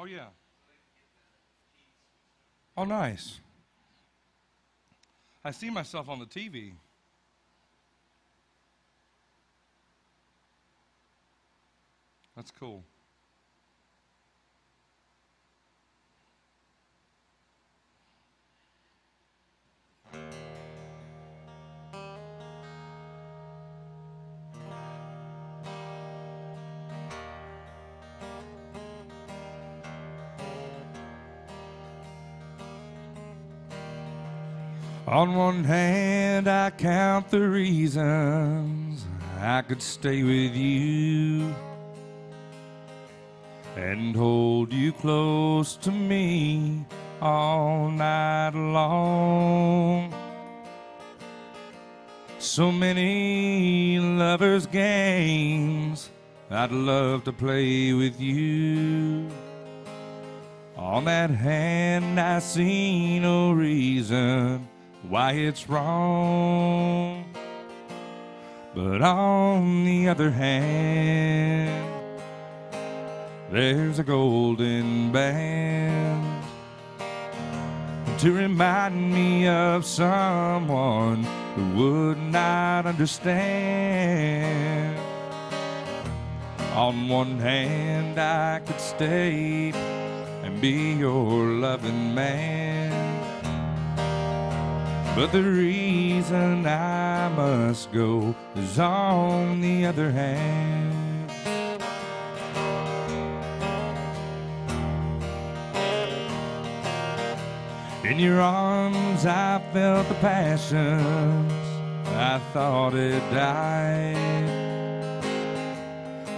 Oh, yeah. Oh, nice. I see myself on the TV. That's cool. On one hand, I count the reasons I could stay with you and hold you close to me all night long. So many lovers' games I'd love to play with you. On that hand, I see no reason why it's wrong. But on the other hand, there's a golden band to remind me of someone who would not understand. On one hand, I could stay and be your loving man, but the reason I must go is on the other hand. In your arms I felt the passions I thought had died.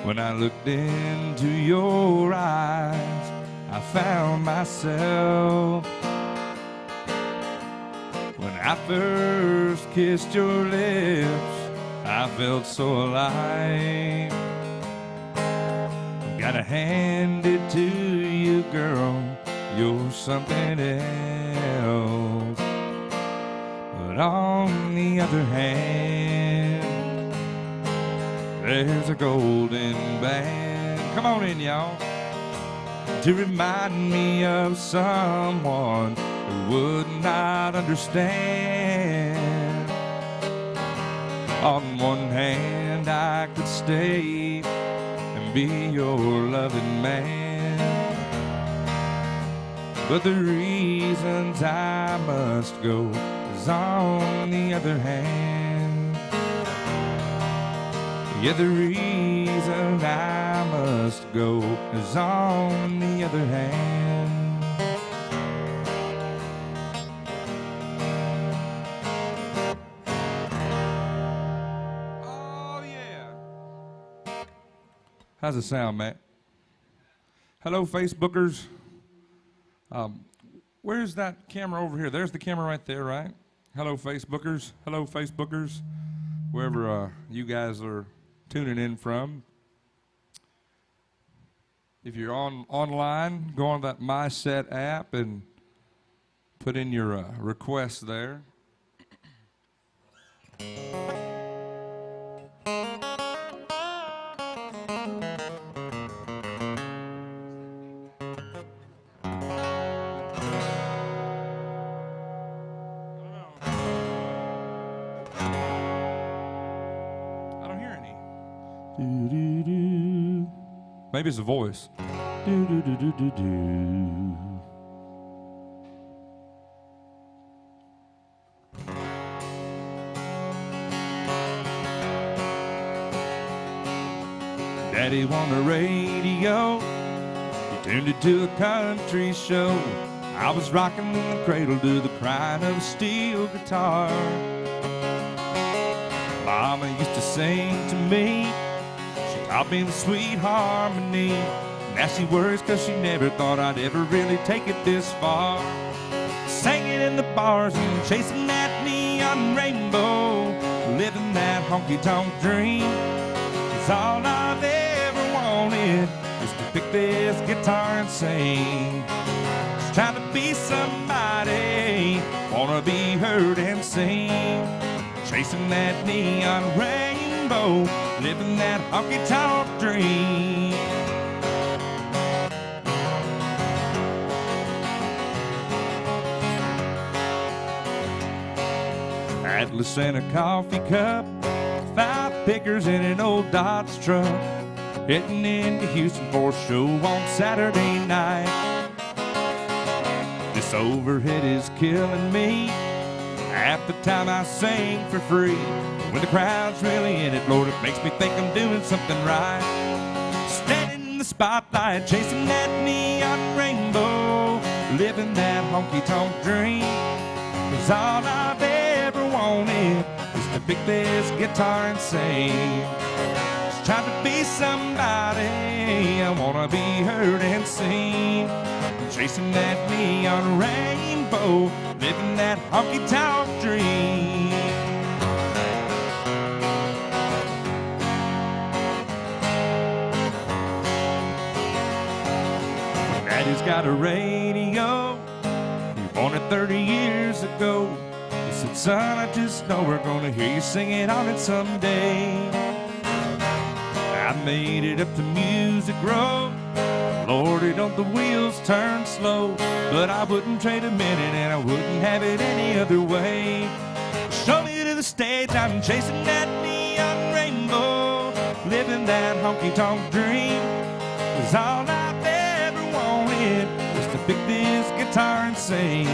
When I looked into your eyes, I found myself. When I first kissed your lips, I felt so alive. Gotta hand it to you, girl, you're something else. But on the other hand, there's a golden band. Come on in, y'all. To remind me of someone who would not understand. On one hand, I could stay and be your loving man, but the reasons I must go is on the other hand. Yeah, the reason I must go is on the other hand. Oh, yeah. How's it sound, Matt? Hello, Facebookers. Where's that camera over here? There's the camera right there, right? Hello, Facebookers. Hello, Facebookers. Wherever you guys are tuning in from. If you're online, go on that My Set app and put in your request there. Maybe it's a voice. Do, do, do, do, do, do. Daddy on the radio, he tuned it to a country show. I was rocking the cradle to the crying of a steel guitar. Mama used to sing to me, taught me the sweet harmony. Now she worries 'cause she never thought I'd ever really take it this far. Singing in the bars and chasing that neon rainbow, living that honky-tonk dream. 'Cause all I've ever wanted is to pick this guitar and sing. Just trying to be somebody, wanna be heard and sing. Chasing that neon rainbow, living that honky-tonk dream. Atlas and a coffee cup, 5 pickers in an old Dodge truck, heading into Houston for a show on Saturday night. This overhead is killing me. Half the time I sing for free. When the crowd's really in it, Lord, it makes me think I'm doing something right. Standing in the spotlight, chasing that neon rainbow, living that honky-tonk dream. 'Cause all I've ever wanted is to pick this guitar and sing. Just trying to be somebody, I wanna be heard and seen. Chasing that neon rainbow, living that honky-tonk dream. Daddy's got a radio, he bought it 30 years ago. He said, son, I just know we're gonna hear you singing on it someday. I made it up to Music Row. Lordy, don't the wheels turn slow, but I wouldn't trade a minute and I wouldn't have it any other way. Show me to the stage, I'm chasing that neon rainbow, living that honky-tonk dream. 'Cause all I've ever wanted was to pick this guitar and sing.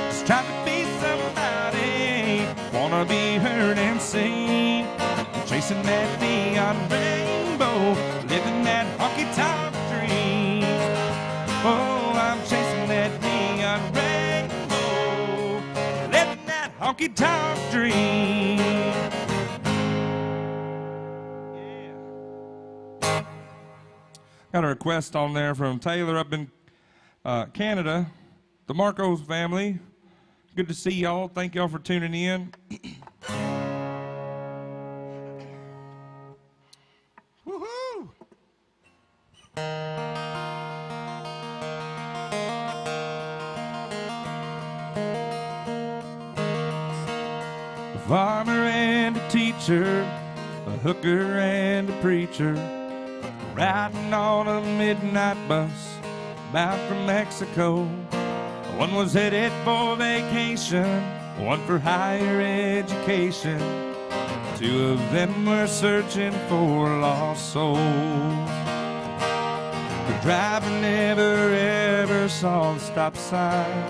Just trying to be somebody, wanna be heard and seen. Chasing that neon rainbow, living that honky-tonk dream. Oh, I'm chasing that neon rainbow, living that honky-tonk dream. Yeah. Got a request on there from Taylor up in Canada. The Marcos family. Good to see y'all. Thank y'all for tuning in. Woohoo! A farmer and a teacher, a hooker and a preacher, riding on a midnight bus bound from Mexico. One was headed for vacation, one for higher education. 2 of them were searching for lost souls. The driver never ever saw the stop sign.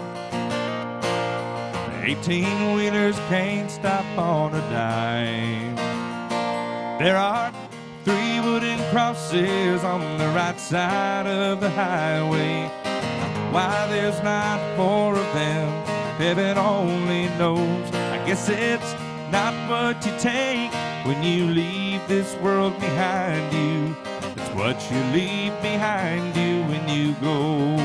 18-wheelers can't stop on a dime. There are 3 wooden crosses on the right side of the highway. Why there's not 4 of them, heaven only knows. I guess it's not what you take when you leave this world behind you. It's what you leave behind you when you go.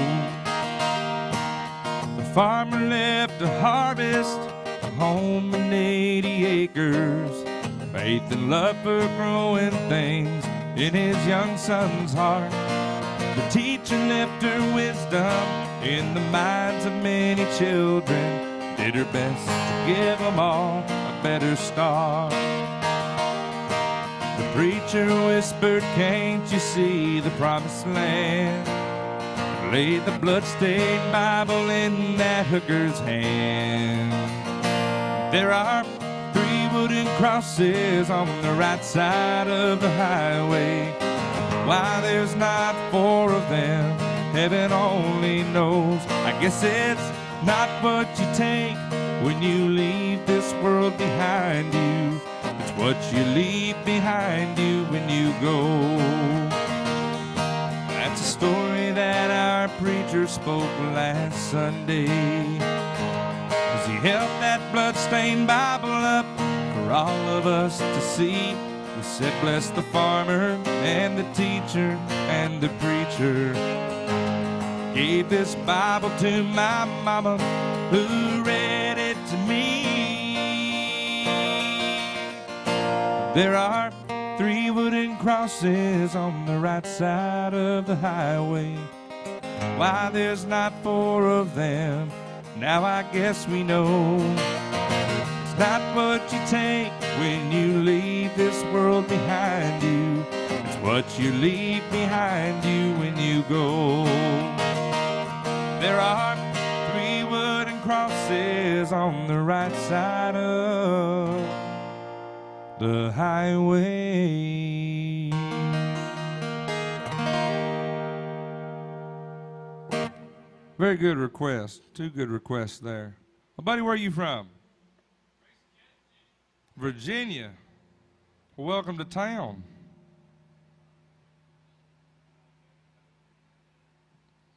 The farmer left to harvest a home and 80 acres. Faith and love for growing things in his young son's heart. The teacher left her wisdom in the minds of many children. Did her best to give them all a better start. The preacher whispered, can't you see the promised land? Laid the bloodstained Bible in that hooker's hand. There are 3 wooden crosses on the right side of the highway. Why there's not 4 of them, heaven only knows. I guess it's not what you take when you leave this world behind you. It's what you leave behind you when you go. That's a story that our preacher spoke last Sunday, as he held that bloodstained Bible up for all of us to see. He said, bless the farmer and the teacher and the preacher. Gave this Bible to my mama, who read it to me. There are 3 wooden crosses on the right side of the highway. Why there's not 4 of them, now I guess we know. It's not what you take when you leave this world behind you. It's what you leave behind you when you go. There are 3 wooden crosses was on the right side of the highway. Very good request. 2 good requests there. Well, buddy, where are you from? Virginia. Well, welcome to town.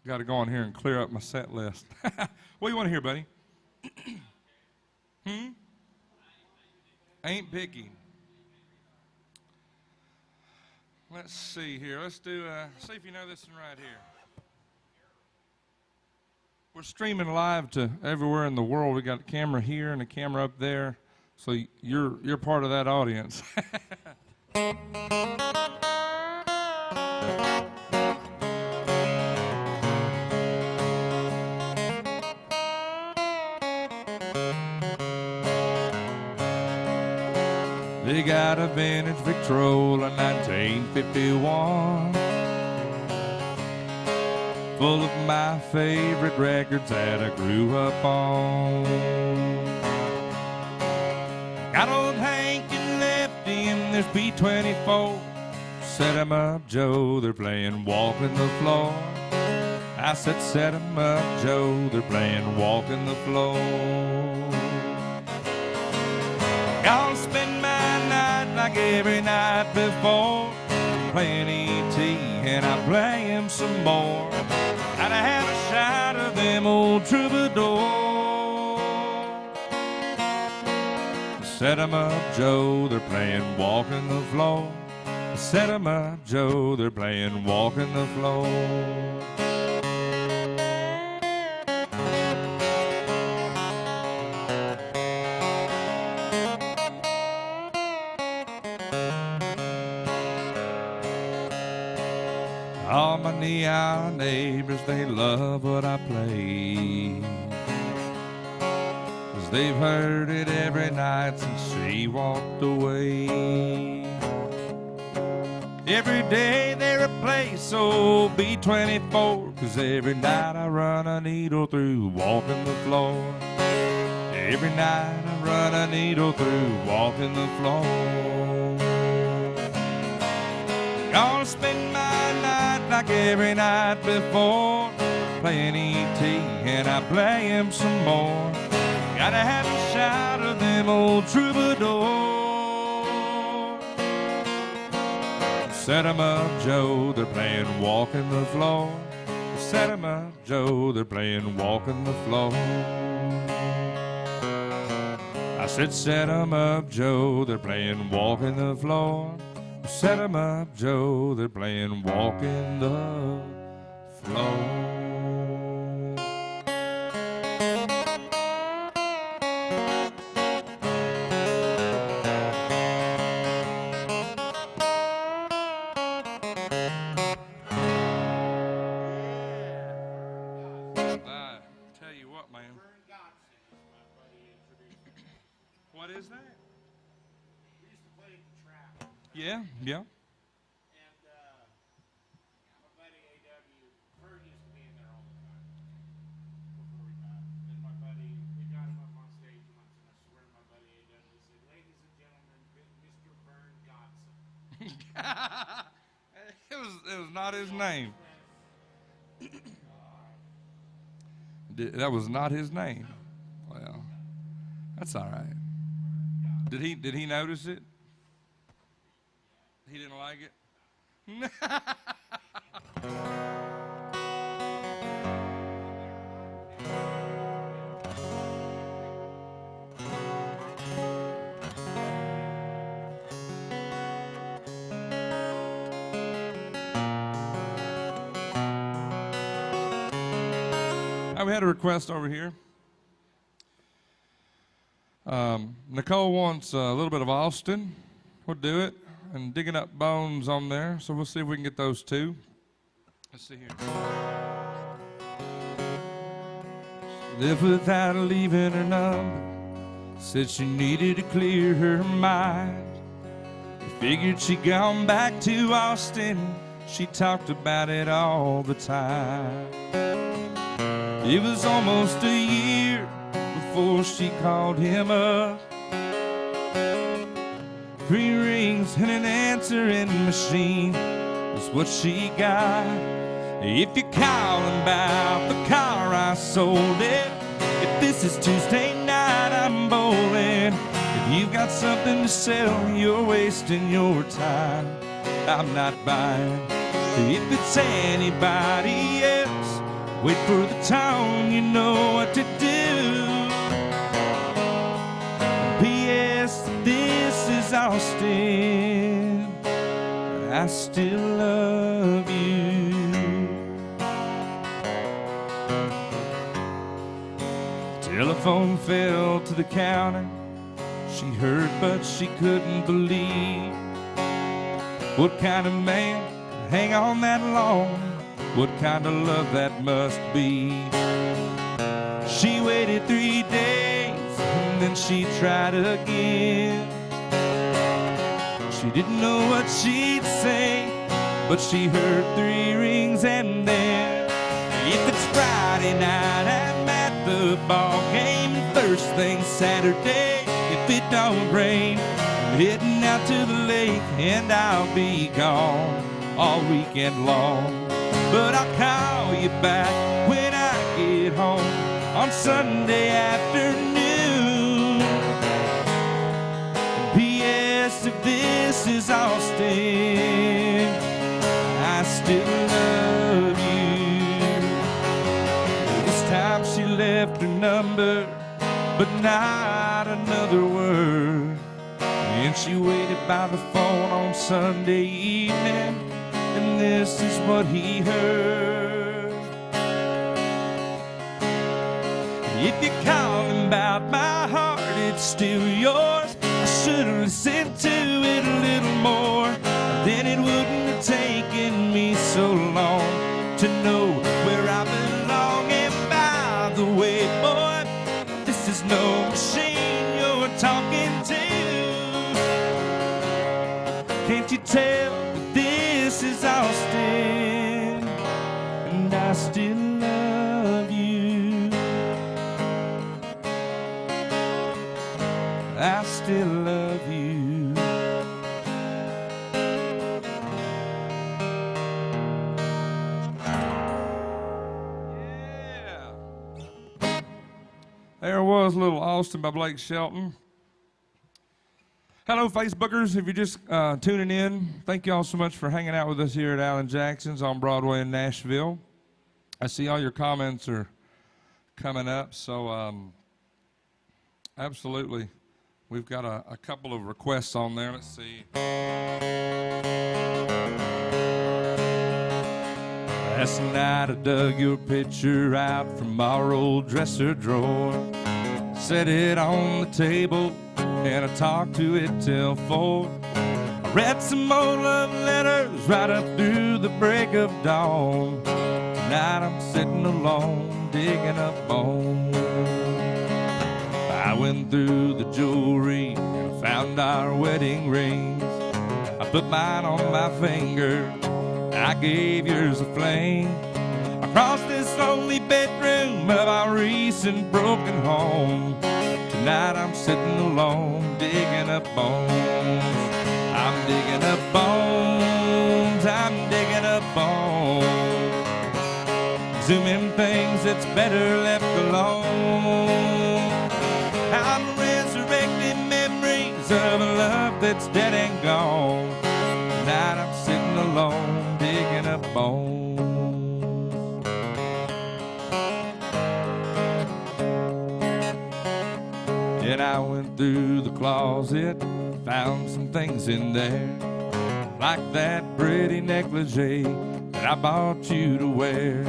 Got to go on here and clear up my set list. What do you want to hear, buddy? Ain't picky. Let's see here. Let's do, see if you know this one right here. We're streaming live to everywhere in the world. We got a camera here and a camera up there. So you're part of that audience. They got a vintage Victrola 1951, full of my favorite records that I grew up on. Got old Hank and Lefty and there's B-24. Set 'em up, Joe, they're playing Walking the Floor. I said set 'em up, Joe, they're playing Walking the Floor. Gonna spend my night like every night before, playing E.T. and I play him some more. Gotta have a shot of them old troubadours. Set 'em up, Joe, they're playing Walking the Floor. Set 'em up, Joe, they're playing Walking the Floor. All my neon neighbors, they love what I play, 'cause they've heard it every night since she walked away. Every day they replace old B-24, 'cause every night I run a needle through Walking the Floor. Every night I run a needle through Walking the Floor. Gonna spend my night like every night before, playing E.T. and I play him some more. Gotta have a shot of them old troubadours. Set 'em up, Joe, they're playing Walking the Floor. Set 'em up, Joe, they're playing Walking the Floor. I said set 'em up, Joe, they're playing Walking the Floor. Set 'em up, Joe, they're playing Walking the Floor. What is that? We used to play at the trap. Yeah. And my buddy A.W., Kurt used to be in there all the time before we got. And my buddy, we got him up on stage once, and I swear to my buddy A.W. said, "Ladies and gentlemen, Mr. Vern Godson." It was not his name. That was not his name. Well, that's all right. Did he notice it? He didn't like it? We had a request over here. Nicole wants a little bit of Austin. We'll do it. And Digging Up Bones on there. So we'll see if we can get those two. Let's see here. Left without leaving her number. Said she needed to clear her mind. Figured she'd gone back to Austin. She talked about it all the time. It was almost a year before she called him up. 3 rings and an answering machine is what she got. If you're calling about the car, I sold it. If this is Tuesday night, I'm bowling. If you've got something to sell, you're wasting your time. I'm not buying. If it's anybody else, wait for the tone, you know what to do. P.S. This is Austin. I still love you. Telephone fell to the counter. She heard, but she couldn't believe. What kind of man could hang on that long? What kind of love that must be? She waited 3 days, and then she tried again. She didn't know what she'd say, but she heard 3 rings and then, if it's Friday night, I'm at the ball game. First thing Saturday, if it don't rain, I'm heading out to the lake and I'll be gone all weekend long. But I'll call you back when I get home on Sunday afternoon. P.S. If this is Austin, I still love you. This time she left her number, but not another word. And she waited by the phone on Sunday evening, and this is what he heard. If you're calling about my heart, it's still yours. I should have listened to it a little more. Then it wouldn't have taken me so long to know where I belong. And by the way, boy, this is no machine you're talking to. Can't you tell that this is Austin, and I still love you. I still love you. Yeah. There was a little Austin by Blake Shelton. Hello, Facebookers. If you're just tuning in, thank you all so much for hanging out with us here at Alan Jackson's on Broadway in Nashville. I see all your comments are coming up, so absolutely. We've got a couple of requests on there. Let's see. Last night I dug your picture out from our old dresser drawer, set it on the table, and I talked to it till 4. I read some more love letters right up through the break of dawn. Tonight I'm sitting alone, digging up bones. I went through the jewelry and found our wedding rings. I put mine on my finger, I gave yours a fling. Across this lonely bedroom of our recent broken home, tonight I'm sitting alone, digging up bones. I'm digging up bones, I'm digging up bones. Exhuming things that's better left alone. I'm resurrecting memories of a love that's dead and gone. Tonight I'm sitting alone, digging up bones. And I went through the closet, found some things in there, like that pretty negligee that I bought you to wear.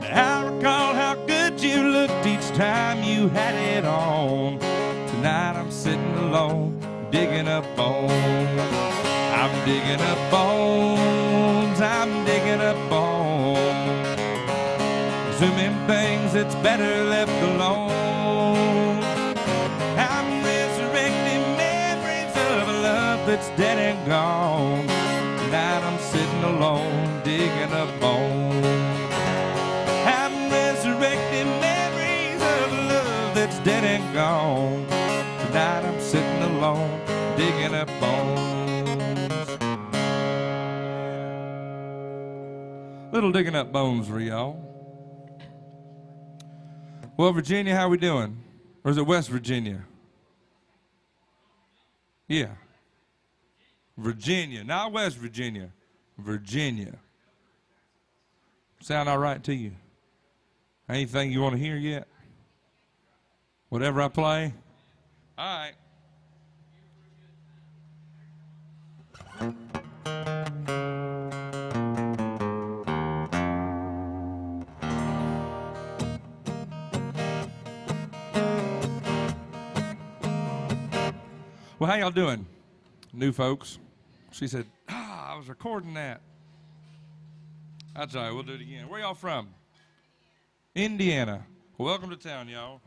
I recall how good you looked each time you had it on. Tonight I'm sitting alone, digging up bones. I'm digging up bones, I'm digging up bones. Assuming things that's better left alone. I'm resurrecting memories of a love that's dead and gone. Tonight I'm sitting alone, digging up bones. I'm resurrecting memories of a love that's dead and gone. Tonight I'm sitting alone, digging up bones. Little digging up bones for y'all. Well, Virginia, how we doing? Or is it West Virginia? Yeah. Virginia, not West Virginia. Virginia. Sound all right to you? Anything you want to hear yet? Whatever I play? All right. Well, how y'all doing, new folks? She said, I was recording that. That's all right, we'll do it again. Where y'all from? Indiana. Welcome to town, y'all.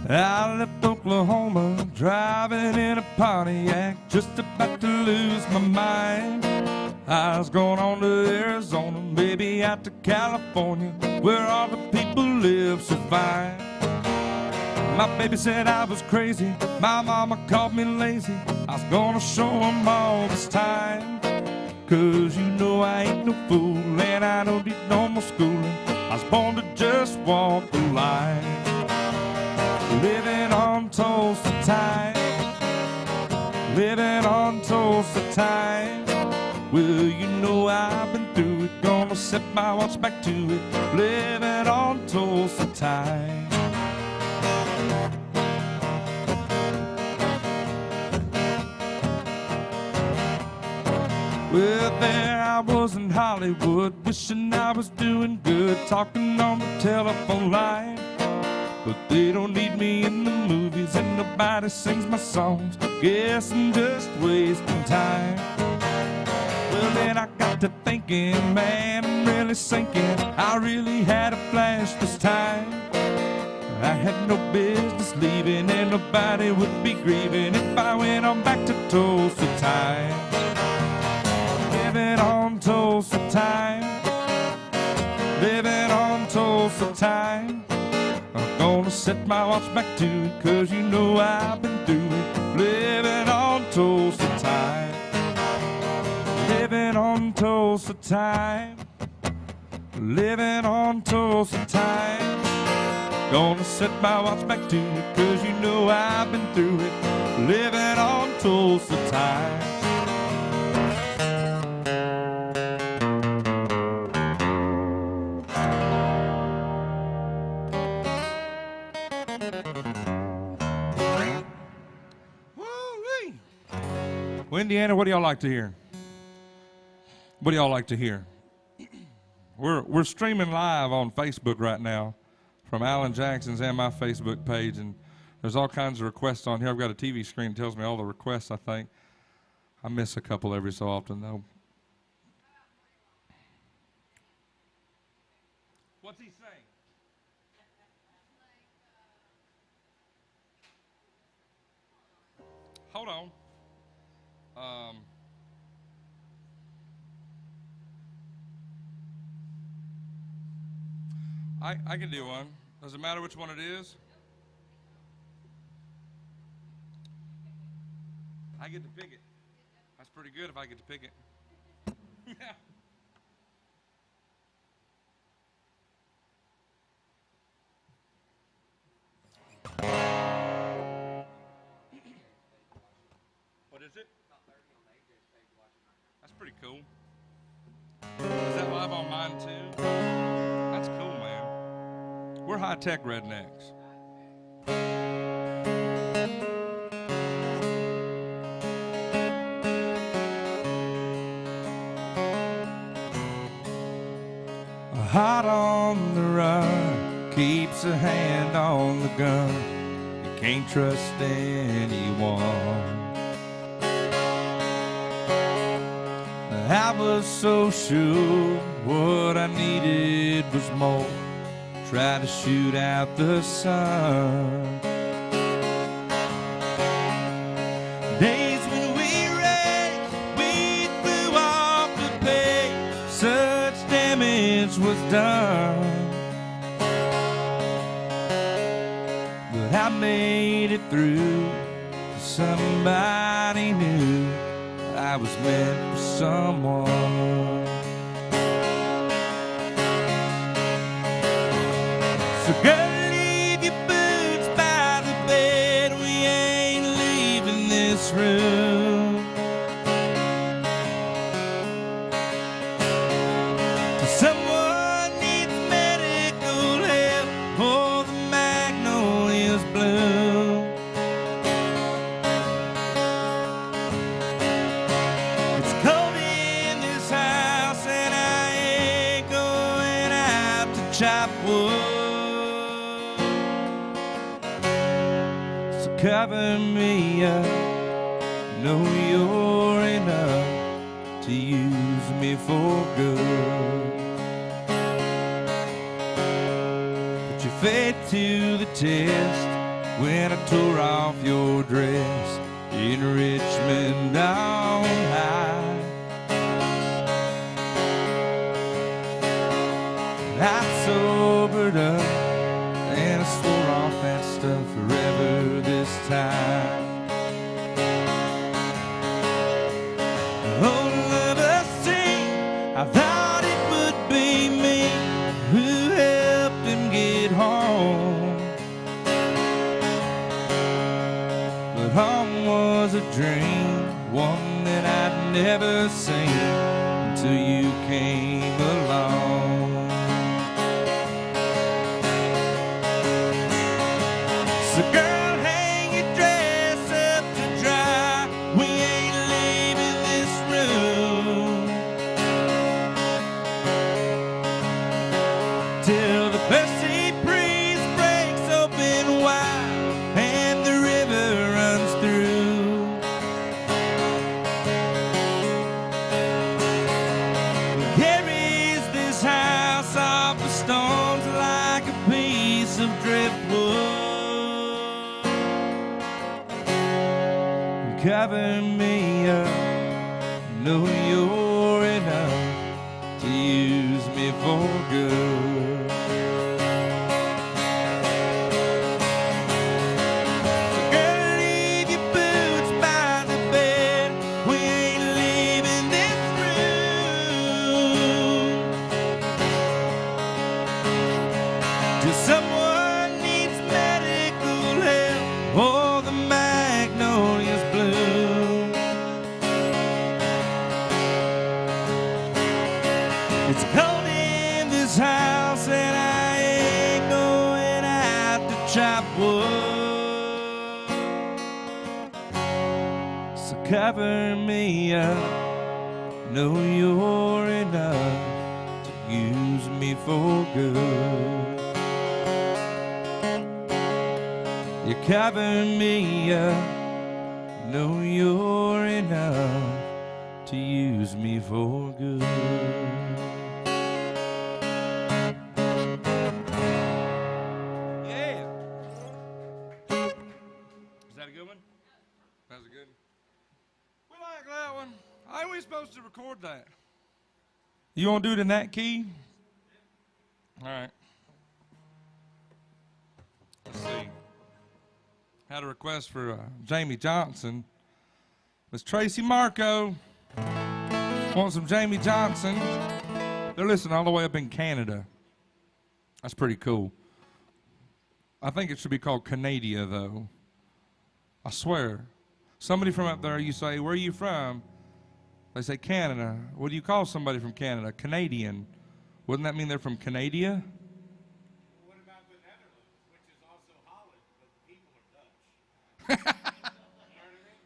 I left Oklahoma, driving in a Pontiac, just about to lose my mind. I was going on to Arizona, maybe out to California, where all the people live so fine. My baby said I was crazy, my mama called me lazy. I was gonna show them all this time. Cause you know I ain't no fool, and I don't need no more schooling. I was born to just walk the line. Living on Tulsa time, living on Tulsa time. Well, you know I've been through it, gonna set my watch back to it. Living on Tulsa time. Well, there I was in Hollywood, wishing I was doing good, talking on the telephone line. But they don't need me in the movies, and nobody sings my songs. Guess I'm just wasting time. Well, then I got to thinking, man, I'm really sinking. I really had a flash this time. I had no business leaving, and nobody would be grieving if I went on back to Tulsa time. Living on Tulsa time, living on Tulsa time. I'm gonna set my watch back to it, cause you know I've been through it. Living on Tulsa time, living on Tulsa time, living on Tulsa time. Gonna set my watch back to it, cause you know I've been through it. Living on Tulsa time. Well, Indiana, what do y'all like to hear? What do y'all like to hear? We're streaming live on Facebook right now from Alan Jackson's and my Facebook page, and there's all kinds of requests on here. I've got a TV screen that tells me all the requests, I think. I miss a couple every so often, though. What's he saying? Hold on. I can do one. Does it matter which one it is? I get to pick it. That's pretty good if I get to pick it. What is it? That's pretty cool. Is that live on mine too? That's cool, man. We're high-tech rednecks. Hot on the run, keeps a hand on the gun. You can't trust anyone. I was so sure what I needed was more. Try to shoot out the sun. Days when we race done. But I made it through. Somebody knew I was meant for someone. So girl, leave your boots by the bed. We ain't leaving this room till someone needs medical help or the magnolias bloom. It's cold in this house and I ain't going out to chop wood. Cover me up, know you're enough to use me for good. Put your faith to the test when I tore off your dress in Richmond on high. I sobered up and I swore off that stuff forever this time. Oh, lover, sing, I thought it would be me who helped him get home, but home was a dream, one that I'd never seen until you came along. So girl, hang your dress up to dry. We ain't leaving this room till the Bessie breeze breaks open wide and the river runs through. It carries this house off the storms like a piece of driftwood. Cover me up, know you're enough to use me for good. So girl, leave your boots by the bed. We ain't leaving this room till someone needs medical help or the magnolias bloom. It's cold in this house and I ain't going out to chop wood. So cover me up, know you're enough to use me for good. You cover me up, know you're enough to use me for good. Yeah. Is that a good one? That was a good one. We like that one. How are we supposed to record that? You want to do it in that key? All right. Let's see. Had a request for Jamie Johnson. Miss Tracy Marco wants some Jamie Johnson. They're listening all the way up in Canada. That's pretty cool. I think it should be called Canada, though. I swear. Somebody from up there, you say, where are you from? They say Canada. What do you call somebody from Canada? Canadian. Wouldn't that mean they're from Canada? What about the Netherlands, which is also Holland, but the people are Dutch? You know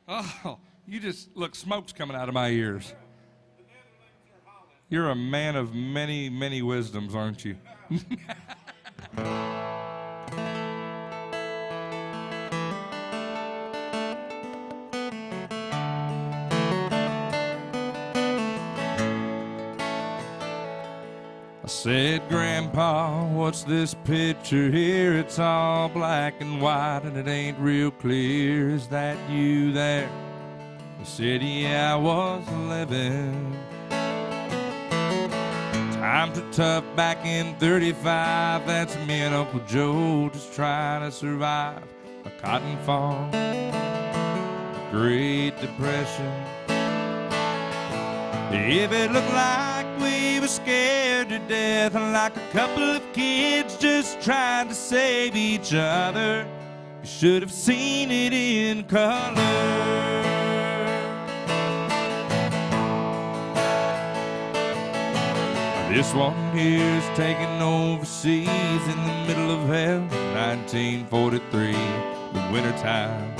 what I mean? Oh, you just, look, smoke's coming out of my ears. The Netherlands or Holland. You're a man of many, many wisdoms, aren't you? I said, Grandpa, what's this picture here? It's all black and white and it ain't real clear. Is that you there? The city I was living. Times were tough back in 35. That's me and Uncle Joe just trying to survive a cotton farm, the Great Depression. If it looked like we were scared to death, like a couple of kids just trying to save each other, you should have seen it in color. This one here's taken overseas in the middle of hell, 1943, the wintertime.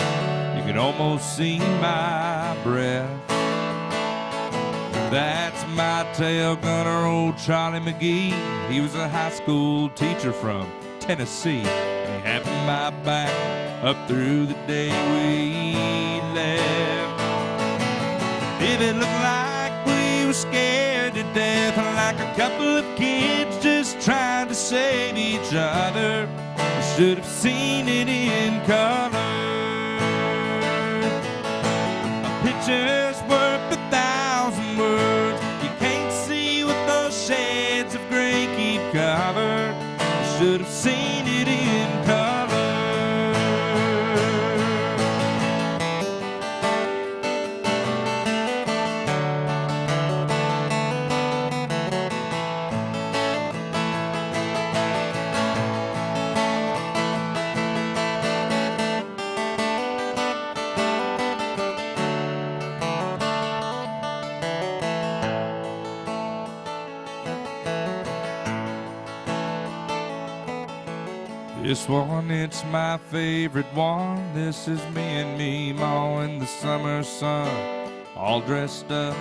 You could almost see my breath. That's my tail gunner, old Charlie McGee. He was a high school teacher from Tennessee. And he had my back up through the day we left. If it looked like we were scared to death, like a couple of kids just trying to save each other, you should have seen it in color. A picture's worth 1,000 words. You can't see what those shades of gray keep covered. You should have seen it in color. This one, it's my favorite one. This is me and me, Ma, in the summer sun, all dressed up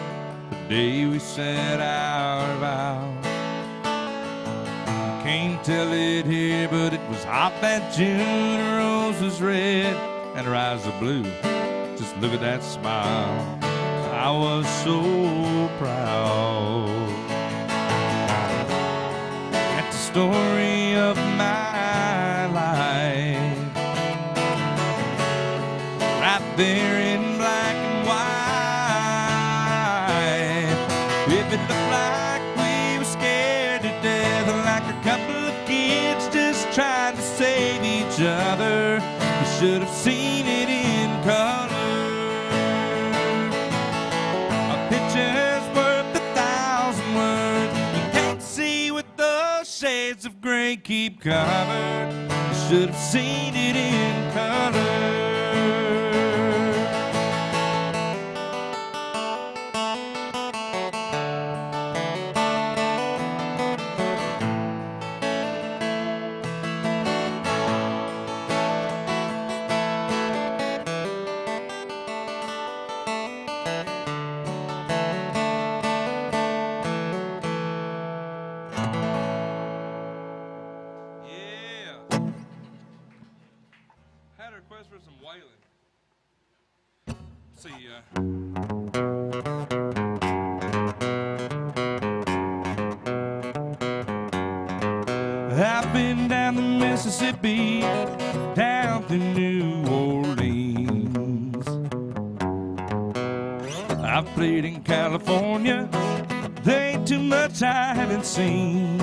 the day we said our vows. Can't tell it here, but it was hot that June. Her rose was red and her eyes are blue. Just look at that smile. I was so proud. That's the story of my life, right there in black and white. If it looked like we were scared to death, like a couple of kids just trying to save each other, you should have seen it in color. A picture's worth 1,000 words. You can't see what those shades of gray keep covered. Should have seen it in color. For some wailing. See, I've been down the Mississippi, down to New Orleans. I've played in California, there ain't too much I haven't seen.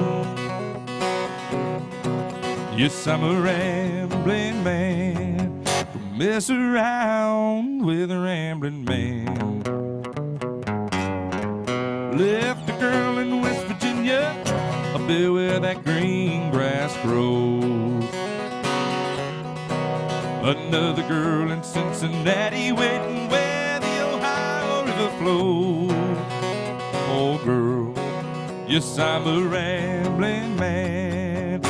Yes, I'm a rambling man, mess around with a rambling man. Left a girl in West Virginia, up there where that green grass grows. Another girl in Cincinnati, waiting where the Ohio River flows. Oh girl, yes, I'm a rambling man,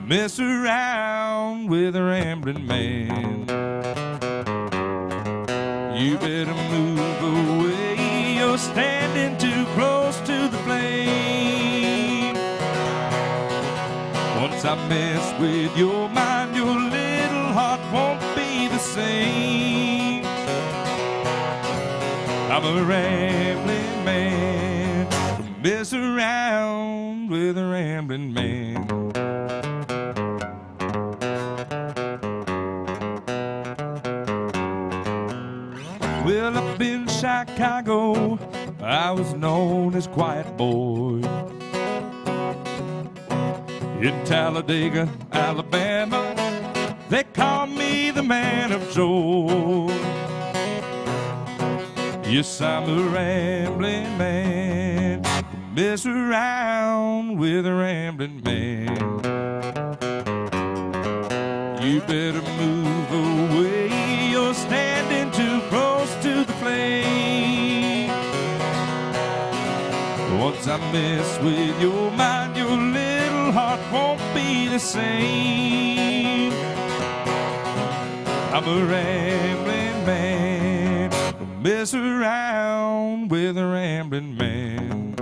mess around with a rambling man. You better move away, you're standing too close to the flame. Once I mess with your mind, your little heart won't be the same. I'm a rambling man, mess around with a rambling man. Well, up in Chicago, I was known as Quiet Boy. In Talladega, Alabama, they call me the man of joy. Yes, I'm a rambling man, mess around with a rambling man. You better move away, you're standing too close to the flame. Once I mess with your mind, your little heart won't be the same. I'm a rambling man, don't mess around with a rambling man.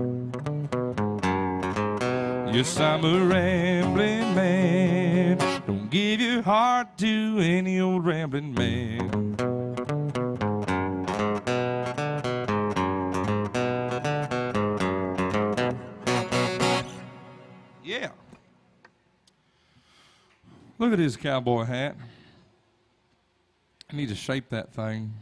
Yes, I'm a rambling man, don't give your heart to any old rambling man. Yeah. Look at his cowboy hat. I need to shape that thing.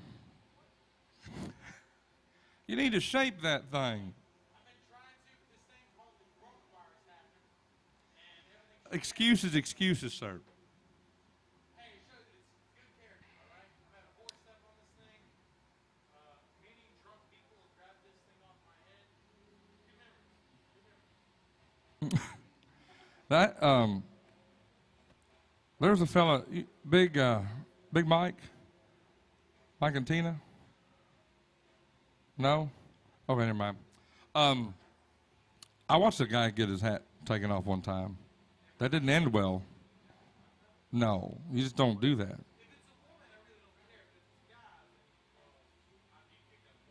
You need to shape that thing. I've been trying to, but this thing called the coronavirus happened, and everything's... Excuses, excuses, sir. Hey, it shows it's good character, all right? I've had a horse step on this thing. Many drunk people have grabbed this thing off my head. Good memories. Good memories. That there's a fella, Big Mike and Tina. No, okay, never mind. I watched a guy get his hat taken off one time. That didn't end well. No, you just don't do that. If it's a woman, I really don't care, but if it's a guy, I'd be kicked out of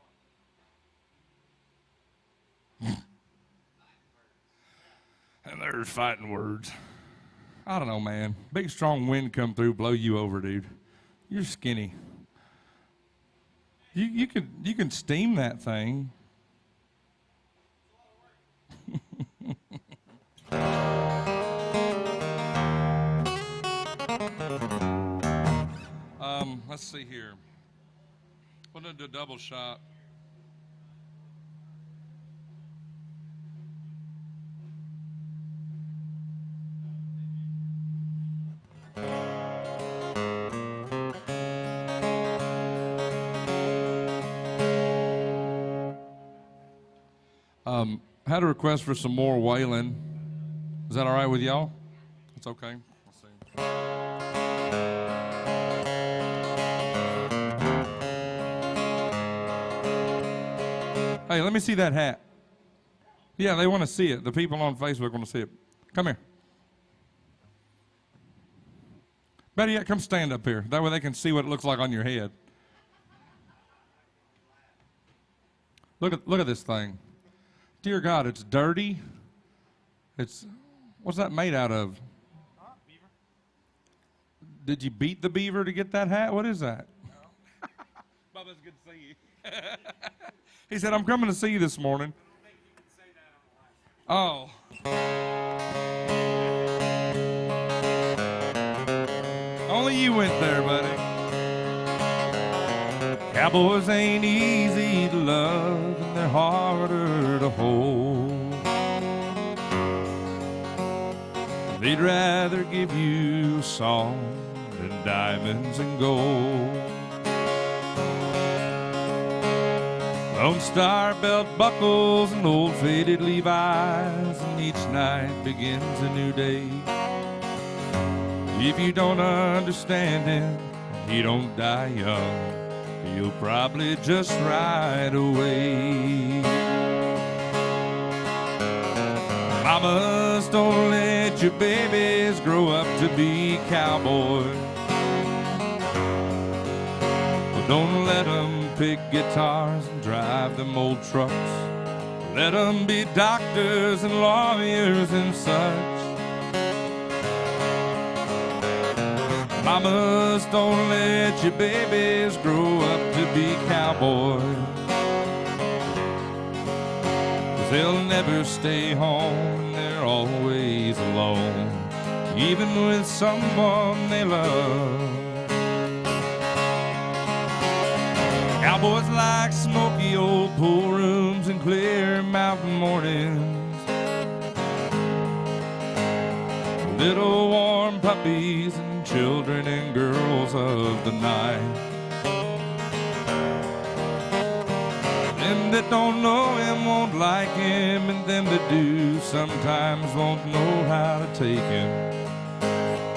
the park. And there's fighting words. I don't know, man. Big strong wind come through, blow you over, dude. You're skinny. You can steam that thing. Let's see here. We're gonna do a double shot. Had a request for some more wailing. Is that all right with y'all? It's okay. Let's see. Hey, let me see that hat. Yeah, they want to see it. The people on Facebook want to see it. Come here. Better yet, come stand up here. That way they can see what it looks like on your head. Look at this thing. Dear God, it's dirty. What's that made out of? Beaver. Did you beat the beaver to get that hat? What is that? No. Bubba, it's good to see you. He said, I'm coming to see you this morning. I don't think you can say that on the live. Oh. Only you went there, buddy. Cowboys ain't easy to love, and they're harder to hold. They'd rather give you a song than diamonds and gold. Lone Star belt buckles and old faded Levi's, and each night begins a new day. If you don't understand him, he don't die young. He'll probably just ride away. Mamas, don't let your babies grow up to be cowboys. Well, don't let them pick guitars and drive them old trucks. Let them be doctors and lawyers and such. Mamas, don't let your babies grow up to be cowboys, 'cause they'll never stay home and they're always alone, even with someone they love. Cowboys like smoky old pool rooms and clear mountain mornings. little warm puppies and children and girls of the night. Them that don't know him won't like him, and them that do sometimes won't know how to take him.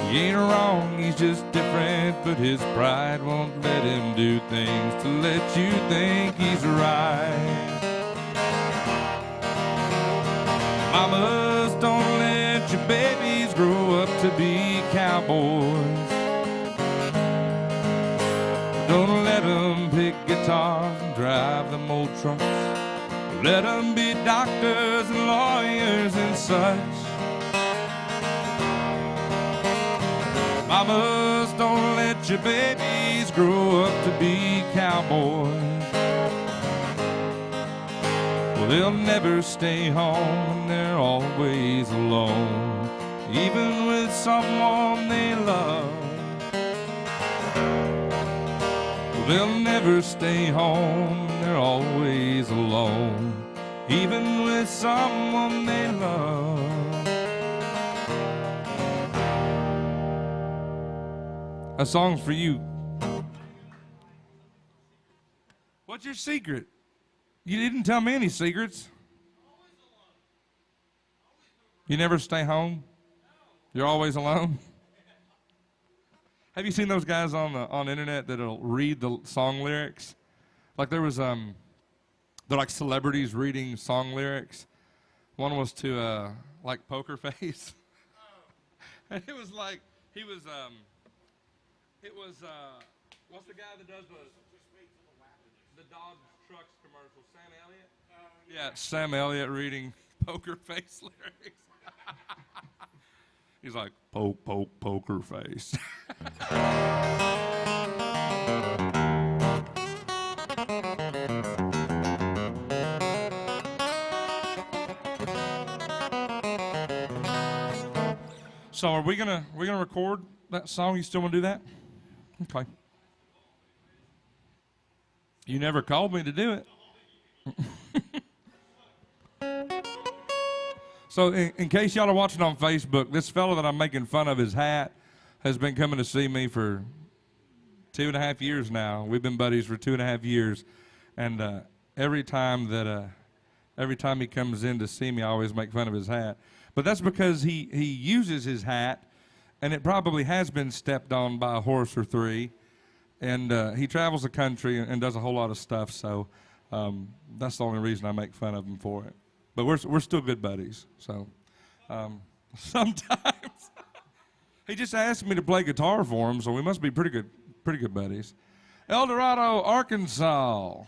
He ain't wrong, he's just different, but his pride won't let him do things to let you think he's right. Mamas, don't let your babies grow up to be cowboys. Don't let them pick guitars and drive them old trucks. Let them be doctors and lawyers and such. Mamas, don't let your babies grow up to be cowboys. Well, they'll never stay home and they're always alone, even with someone they love. They'll never stay home, they're always alone, even with someone they love. A song's for you. What's your secret? You didn't tell me any secrets. You never stay home? You're always alone? Have you seen those guys on the internet that'll read the song lyrics? Like there was they're like celebrities reading song lyrics. One was to like Poker Face. And it was like it was what's the guy that does the Dodge trucks commercial? Sam Elliott? Yeah, Sam Elliott reading Poker Face lyrics. He's like, poke, poke, poker face. So are we gonna record that song? You still wanna do that? Okay. You never called me to do it. So in case y'all are watching on Facebook, this fellow that I'm making fun of, his hat, has been coming to see me for 2.5 years now. We've been buddies for 2.5 years. And every time he comes in to see me, I always make fun of his hat. But that's because he uses his hat, and it probably has been stepped on by a horse or three. And he travels the country and does a whole lot of stuff, so that's the only reason I make fun of him for it. But we're still good buddies, so sometimes he just asked me to play guitar for him, so we must be pretty good buddies. El Dorado, Arkansas.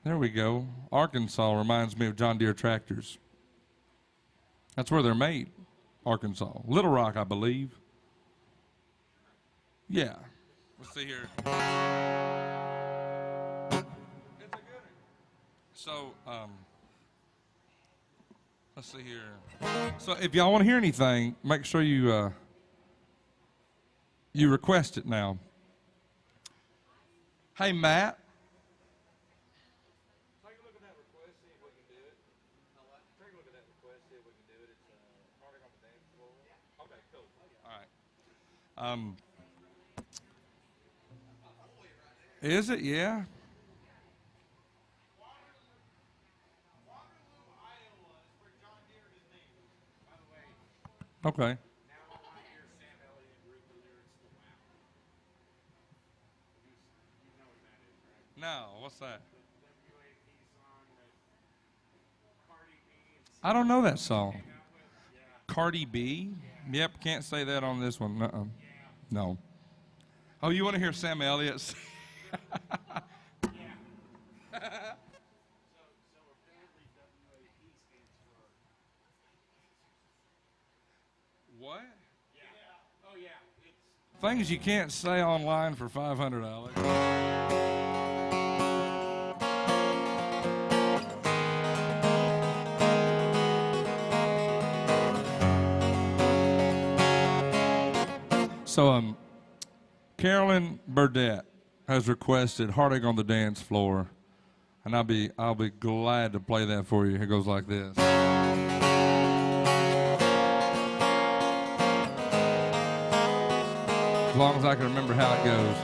There we go. Arkansas reminds me of John Deere tractors. That's where they're made, Arkansas. Little Rock, I believe. Yeah. Let's see here. It's a good one. So, let's see here. So if y'all want to hear anything, make sure you request it now. Hey, Matt. Take a look at that request, see if we can do it. Take a look at that request, see if we can do it. It's Party on the Dance Floor. Okay, cool. All right. Is it? Yeah. Okay. No, what's that? I don't know that song. Cardi B? Yep, can't say that on this one. Uh-uh. No. Oh, you want to hear Sam Elliott's? What? Yeah. Oh, yeah. Things you can't say online for $500. So, Carolyn Burdette has requested "Heartache on the Dance Floor," and I'll be glad to play that for you. It goes like this. as long as I can remember how it goes.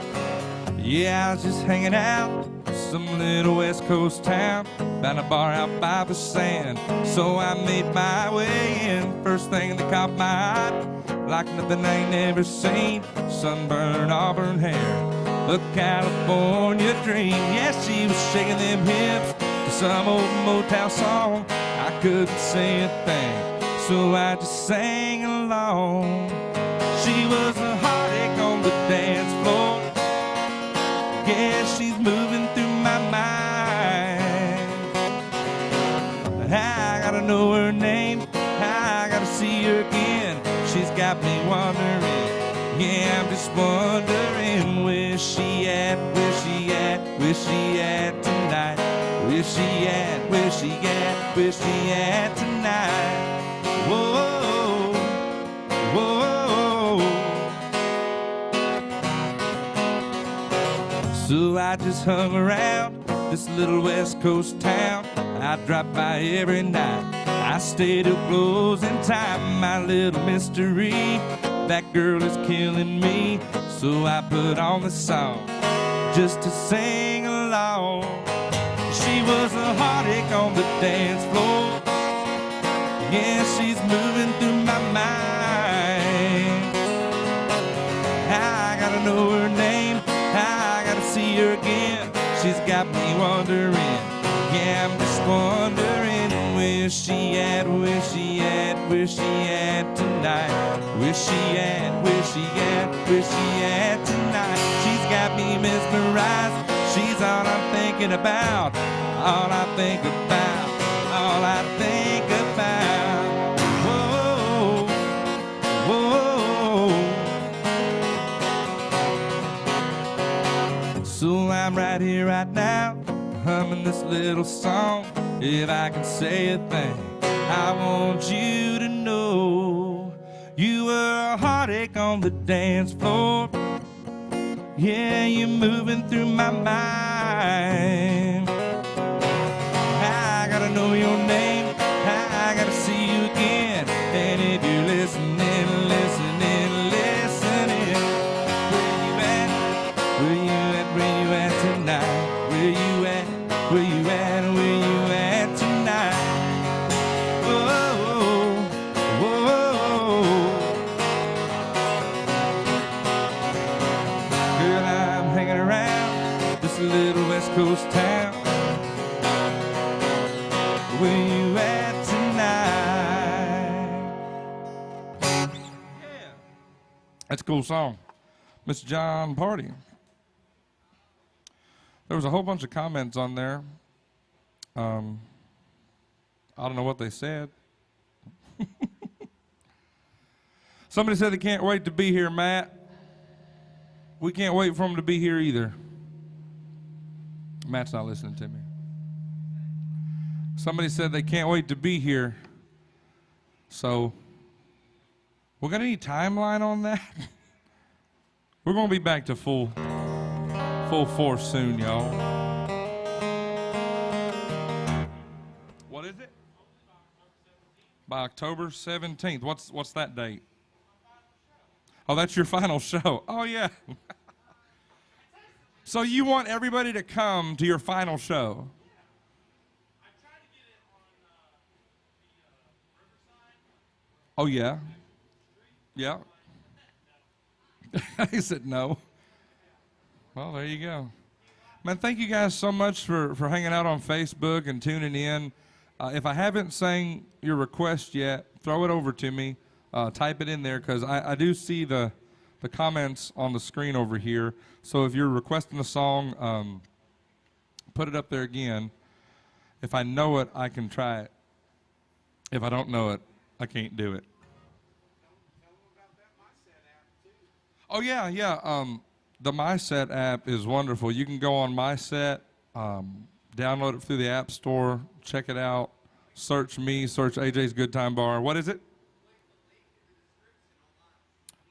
Yeah, I was just hanging out in some little West Coast town, found a bar out by the sand, so I made my way in. First thing that caught my eye, like nothing I ain't ever seen, sunburned auburn hair, a California dream. Yeah, she was shaking them hips to some old Motown song. I couldn't say a thing, so I just sang along. She was a heartache on the dance floor. Yeah, she's moving through my mind. I gotta know her name, I gotta see her again. She's got me wondering, yeah, I'm just wondering, where's she at, where's she at, where's she at tonight? Where's she at, where's she at, where's she at tonight? Whoa, whoa. So I just hung around this little West Coast town. I drop by every night, I stay till closing time. My little mystery, that girl is killing me. So I put on the song just to sing along. She was a heartache on the dance floor. Yeah, she's moving through my mind. I gotta know her name, I gotta see her again. She's got me wondering, yeah, I'm just wondering, where's she at, where's she at, where's she at tonight? Where's she at, where's she at, where's she at tonight? She's got me mesmerized, she's all I'm thinking about, all I think about, all I think about. Whoa, whoa. So I'm right here, right now, humming this little song. If I can say a thing, I want you to know you were a heartache on the dance floor. Yeah, you're moving through my mind. I gotta know your name, I gotta see you again. And if you're listening, listening, listening, where you at, where you at, where you at tonight? Where you at, where you at, where you at tonight? Whoa, whoa. Girl, I'm hanging around this little West Coast town. Where you at tonight? Yeah. That's a cool song. Mr. John Party. There was a whole bunch of comments on there. I don't know what they said. Somebody said they can't wait to be here, Matt. We can't wait for them to be here either. Matt's not listening to me. Somebody said they can't wait to be here. So, we got any timeline on that? We're going to be back to full force soon, y'all. What is it? By October 17th. What's that date? Oh, that's your final show. Oh, yeah. So you want everybody to come to your final show? Oh, yeah. Yeah. He said no. Well, there you go. Man, thank you guys so much for hanging out on Facebook and tuning in. If I haven't sang your request yet, throw it over to me. Type it in there, because I do see the comments on the screen over here. So if you're requesting a song, put it up there again. If I know it, I can try it. If I don't know it, I can't do it. Oh, yeah, yeah. The MySet app is wonderful. You can go on MySet, download it through the App Store, check it out, search me, search AJ's Good Time Bar. What is it?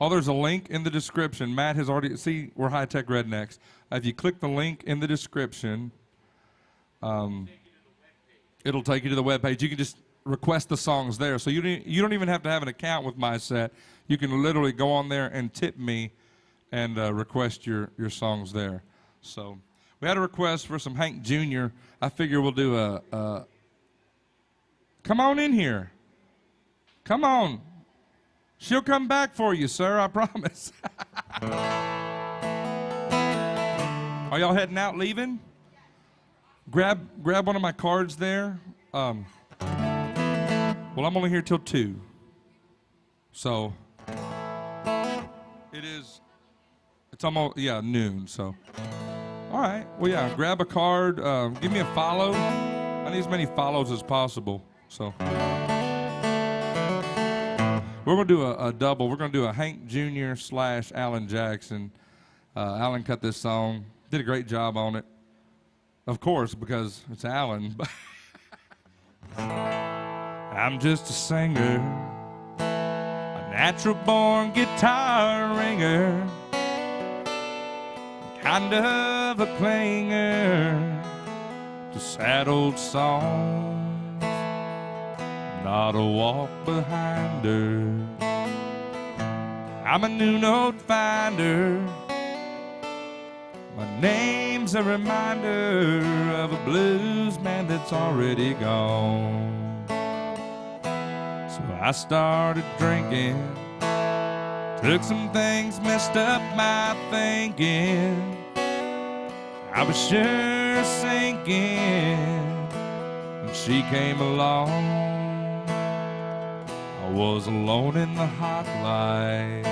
Oh, there's a link in the description. Matt has already, see, we're high-tech rednecks. If you click the link in the description, it'll take you to the webpage. You can just request the songs there. So you don't even have to have an account with MySet. You can literally go on there and tip me, and request your songs there. So we had a request for some Hank Jr. I figure we'll do a come on in here. Come on. She'll come back for you, sir, I promise. Are y'all heading out, leaving? Grab one of my cards there. Well, I'm only here till 2. So it's almost, noon, so. All right, well, yeah, grab a card. Give me a follow. I need as many follows as possible, so. We're going to do a double. We're going to do a Hank Jr. / Alan Jackson. Alan cut this song. Did a great job on it. Of course, because it's Alan. I'm just a singer, a natural-born guitar ringer, kind of a clinger to sad old songs. Not a walk behind her. I'm a new note finder. My name's a reminder of a blues man that's already gone. So I started drinking, took some things, messed up my thinking. I was sure sinking when she came along. I was alone in the hot lights,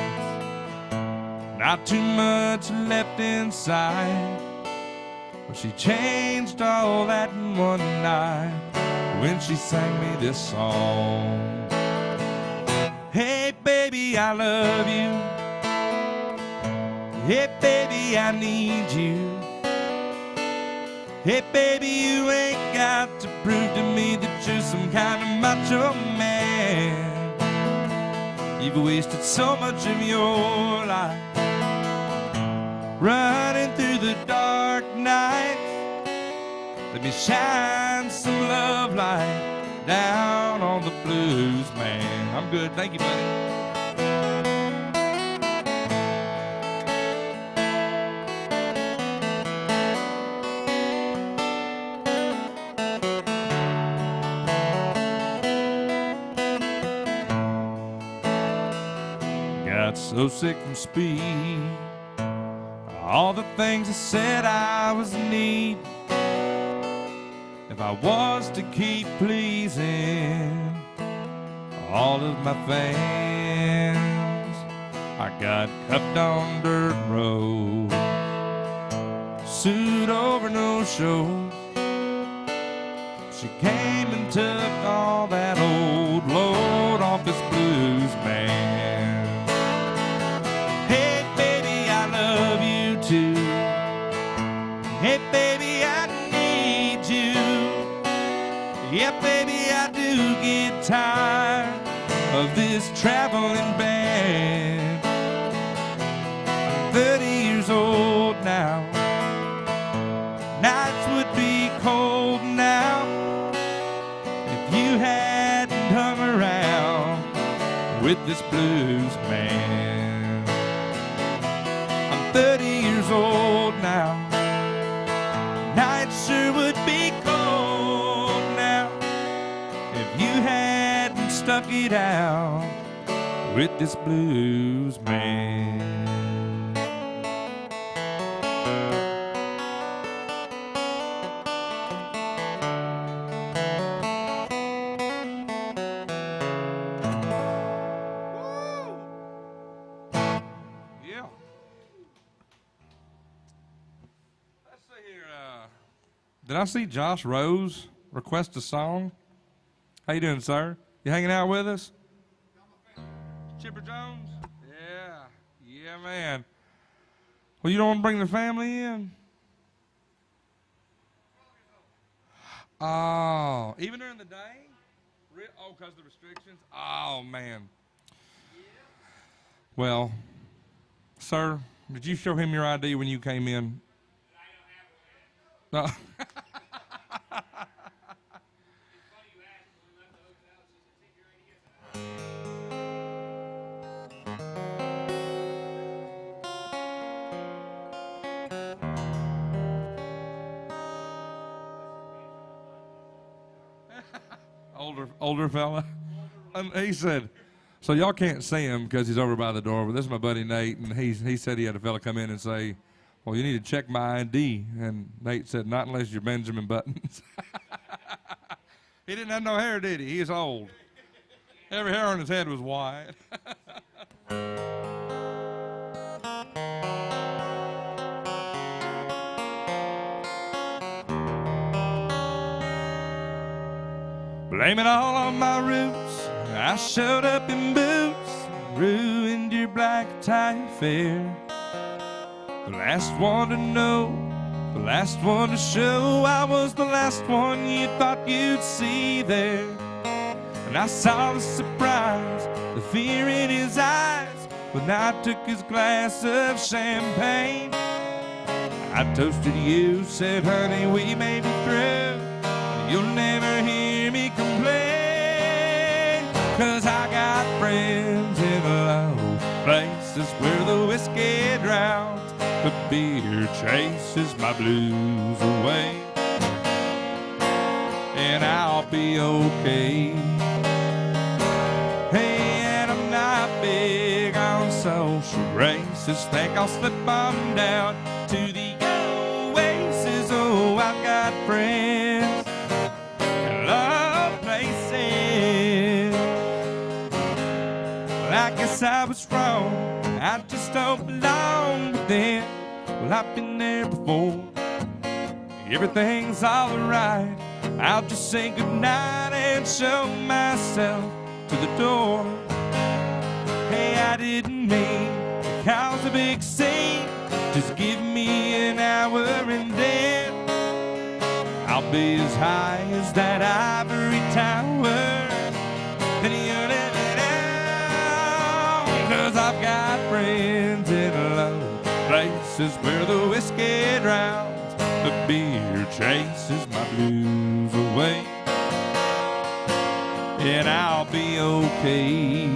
not too much left inside. But she changed all that in one night when she sang me this song. Hey baby, I love you. Hey baby, I need you. Hey baby, you ain't got to prove to me that you're some kind of macho man. You've wasted so much of your life running through the dark nights. Let me shine some love light down on the blues man. I'm good, thank you, buddy. Got so sick from speed, all the things I said I was need. If I was to keep pleasing all of my fans, I got cuffed on dirt roads, sued over no shows. She came and took all that old load off this blues man. Hey baby, I love you too. Hey baby, I need you. Yeah baby, I do get tired of this traveling band. I'm 30 years old now. Nights would be cold now if you hadn't hung around with this blues man. I'm 30 years old now. Nights sure would be cold now if you hadn't stuck it out with this blues man. Did I see Josh Rose request a song? How you doing, sir? You hanging out with us? Chipper Jones? Yeah, man. Well, you don't want to bring the family in? Oh, even during the day? Oh, because of the restrictions? Oh, man. Well, sir, did you show him your ID when you came in? No. older fella. And he said, so y'all can't see him because he's over by the door, but this is my buddy Nate, and he said he had a fella come in and say, well, you need to check my ID. And Nate said, not unless you're Benjamin Buttons. He didn't have no hair, did he? He was old. Every hair on his head was white. Blame it all on my roots. I showed up in boots, ruined your black tie affair. The last one to know, the last one to show. I was the last one you thought you'd see there. And I saw the surprise, the fear in his eyes when I took his glass of champagne. I toasted you, said, honey, we may be through, but you'll never hear me complain. 'Cause I got friends in low places where the whiskey drowns, but beer chases my blues away. And I'll be okay. Hey, and I'm not big on social graces. Think I'll slip on down to the oasis. Oh, I've got friends in low places. Well, I guess I was wrong. I just don't belong with them. Well, I've been there before. Everything's all right. I'll just say goodnight and show myself to the door. Hey, I didn't mean to cause a big scene. Just give me an hour and then I'll be as high as that ivory tower. And you're living down. 'Cause I've got friends in low places where the whiskey drowns, the beer chases my blues away. And I'll be okay.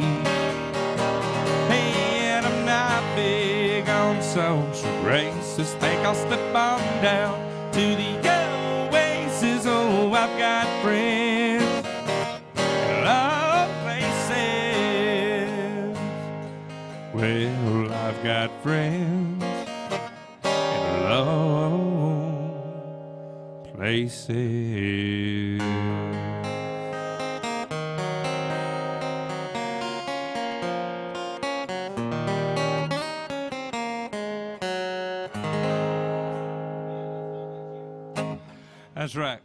Hey, and I'm not big on social graces. Think I'll slip on down to the oasis. Oh, I've got friends in low places. Well, I've got friends in low places. That's right.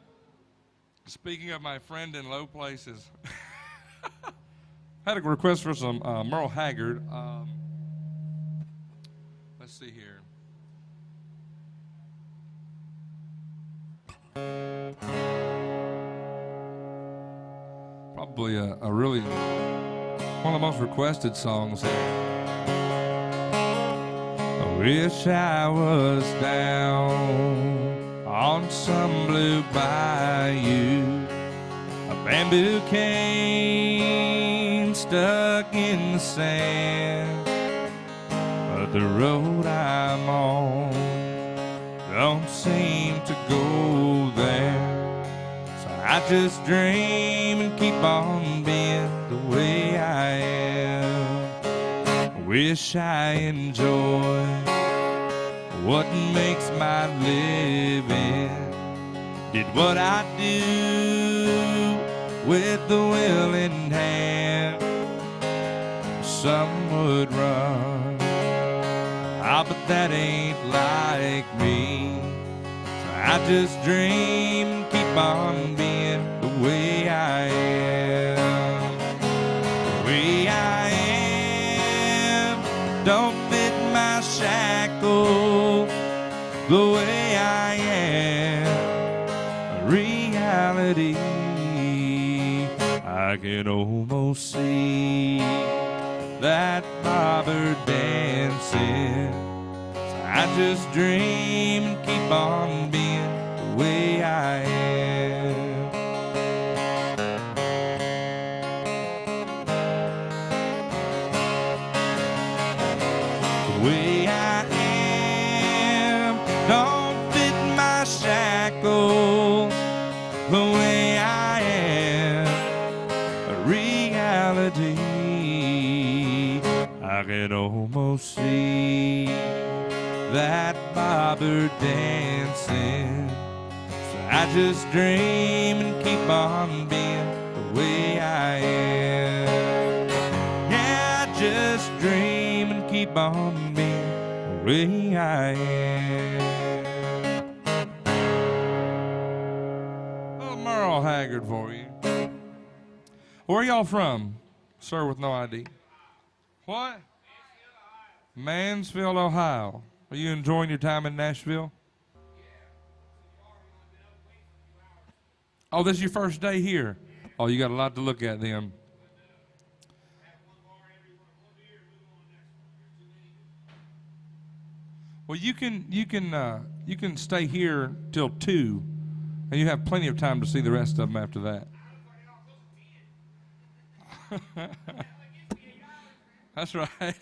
Speaking of my friend in low places, had a request for some Merle Haggard. Let's see here. Probably a really one of the most requested songs here. I wish I was down on some blue bayou, a bamboo cane stuck in the sand, but the road I'm on don't seem to go there. So I just dream and keep on being the way I am. I wish I enjoy what makes my living, did what I do with the willing hand. Some would run, but that ain't like me. So I just dream and keep on being the way I am. The way I am don't fit my shackles. The way I am, reality, I can almost see that bobber dancing. So I just dream and keep on being the way I am. The way I am don't fit my shackles. The way I am, can almost see that bobber dancing. So I just dream and keep on being the way I am. Yeah, I just dream and keep on being the way I am. Oh, Merle Haggard for you. Where are y'all from, sir with no ID? What? Mansfield, Ohio. Are you enjoying your time in Nashville? Oh, this is your first day here? Oh, you got a lot to look at then. Well, you can stay here till 2, and you have plenty of time to see the rest of them after that. That's right.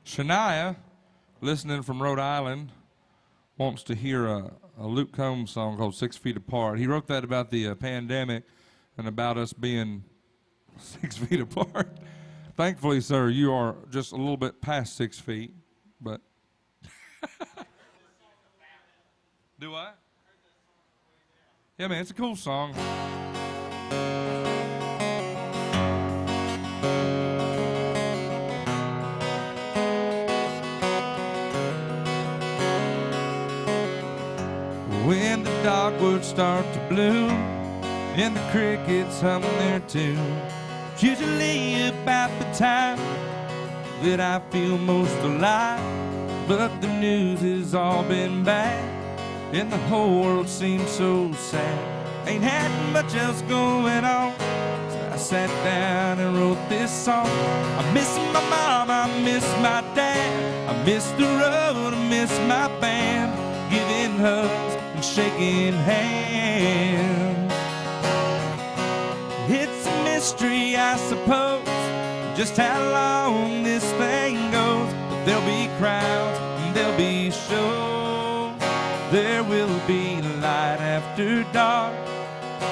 Shania, listening from Rhode Island, wants to hear a Luke Combs song called 6 Feet Apart. He wrote that about the pandemic and about us being 6 feet apart. Thankfully, sir, you are just a little bit past 6 feet, but. Do I? Yeah, man, it's a cool song. When the dogwoods start to bloom and the crickets hum their tune, it's usually about the time that I feel most alive. But the news has all been bad and the whole world seems so sad. Ain't had much else going on, so I sat down and wrote this song. I miss my mom, I miss my dad, I miss the road, I miss my band, giving hugs and shaking hands. It's a mystery, I suppose, just how long this thing goes. But there'll be crowds and there'll be shows. There will be light after dark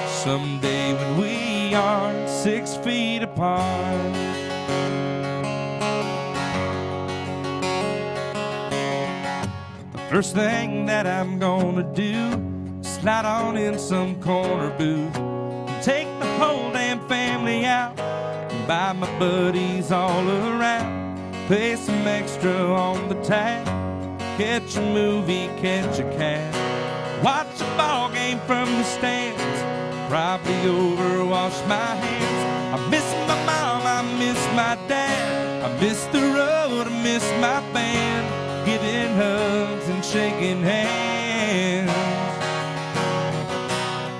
someday when we are 6 feet apart. First thing that I'm gonna do, slide on in some corner booth and take the whole damn family out and buy my buddies all around, pay some extra on the tab, catch a movie, catch a cab, watch a ball game from the stands, probably overwash my hands. I miss my mom, I miss my dad, I miss the road, I miss my band, giving hugs and shaking hands.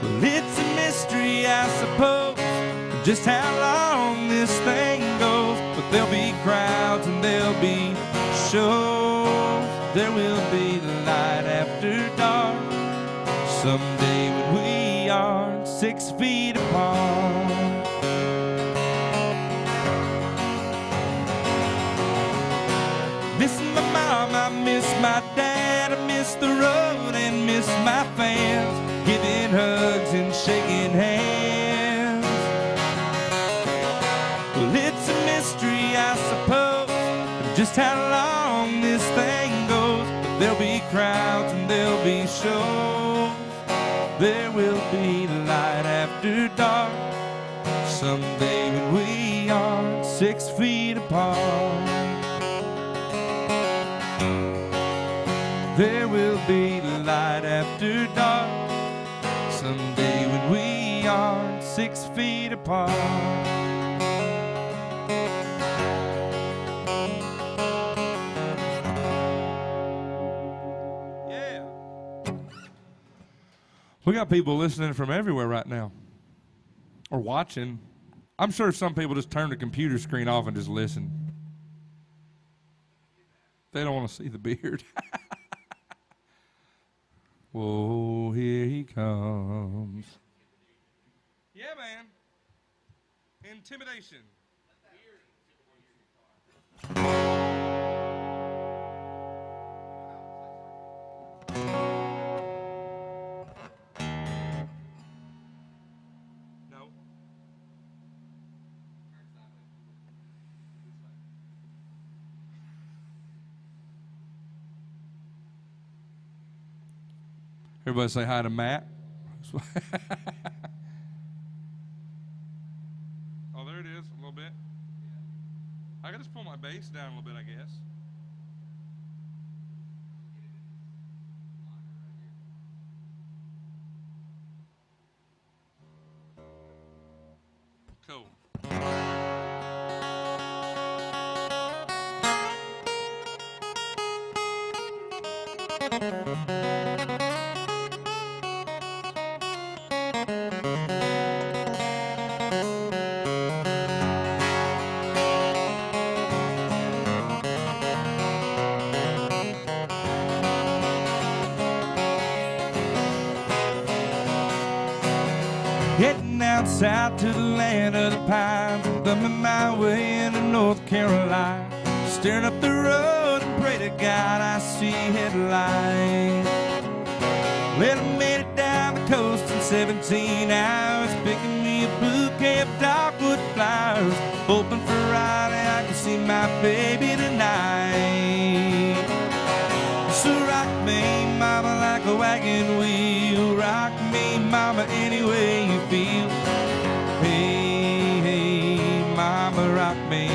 Well, it's a mystery, I suppose, just how long this thing goes. But there'll be crowds and there'll be shows. There will be light after dark someday when we are 6 feet apart. Miss my mom, I miss my dad, I miss the road and miss my fans, giving hugs and shaking hands. Well, it's a mystery, I suppose, just how long this thing goes. But there'll be crowds and there'll be shows. There will be light after dark someday when we are 6 feet apart. There will be light after dark someday when we are 6 feet apart. Yeah. We got people listening from everywhere right now, or watching. I'm sure some people just turn the computer screen off and just listen. They don't want to see the beard. Whoa, here he comes. Yeah, man. Intimidation. No. Everybody say hi to Matt. Oh, there it is, a little bit. I can just pull my bass down a little bit, I guess. Cool. Heading out south to the land of the pines, thumbing my way into North Carolina. Staring up the road and pray to God I see headlights. Well, I made it down the coast in 17 hours, picking me a bouquet of dogwood flowers, hoping for Riley I can see my baby tonight. So rock me, mama, like a wagon wheel. Rock me, mama, any way you feel. Hey, hey, mama, rock me.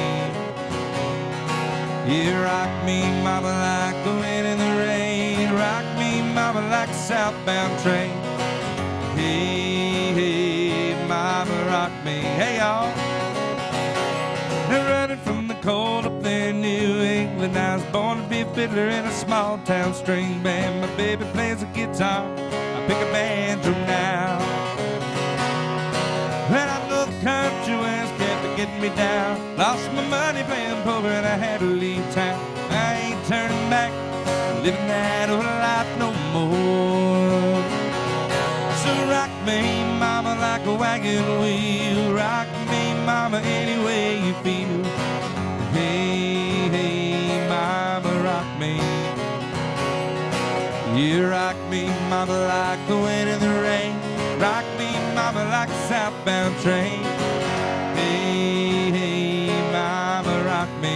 Yeah, rock me, mama, like the wind in the rain. Rock me, mama, like a southbound train. Hey, hey, mama, rock me. Hey, y'all. They're running from the cold up there in New England. I was born to be a fiddler in a small town string band. My baby plays the guitar, I pick a banjo now. And I know the country west kept getting me down. Lost my money playing poker and I had to leave town. I ain't turning back, living that old life no more. So rock me, mama, like a wagon wheel. Rock me, mama, any way you feel. Hey, hey, mama, rock me. You rock me, mama, like the wind in the rain. Rock me, mama, like a southbound train. Hey, hey, mama, rock me.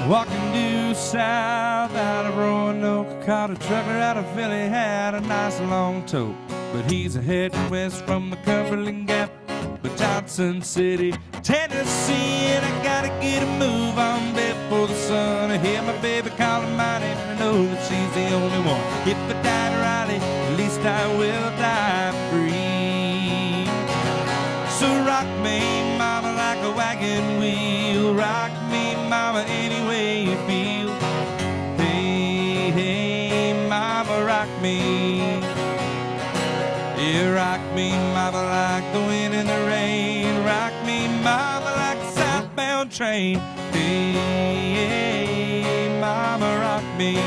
Walking due south out of Roanoke, caught a trucker out of Philly, had a nice long tote. But he's heading west from the Cumberland Gap, but Johnson City, Tennessee. And I gotta get a move on before the sun. I hear my baby calling my name, and I know that she's the only one. If I die in Raleigh, at least I will die free. So rock me, mama, like a wagon wheel. Rock me, mama, any way you feel. Hey, hey, mama, rock me. Yeah, rock me, mama, like the wind in the rain. Rock me, mama, like a southbound train. Hey, hey, mama, rock me.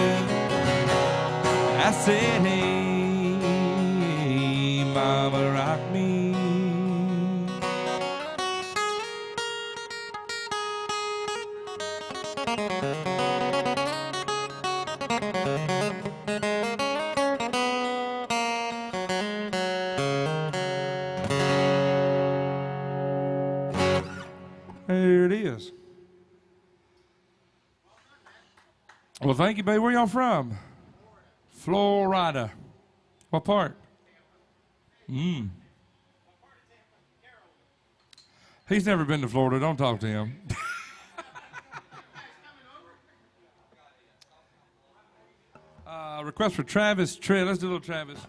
I said, hey, mama, rock me. There it is. Well, thank you, baby. Where y'all from? Florida. What part? He's never been to Florida. Don't talk to him. Request for Travis Tritt. Let's do a little Travis.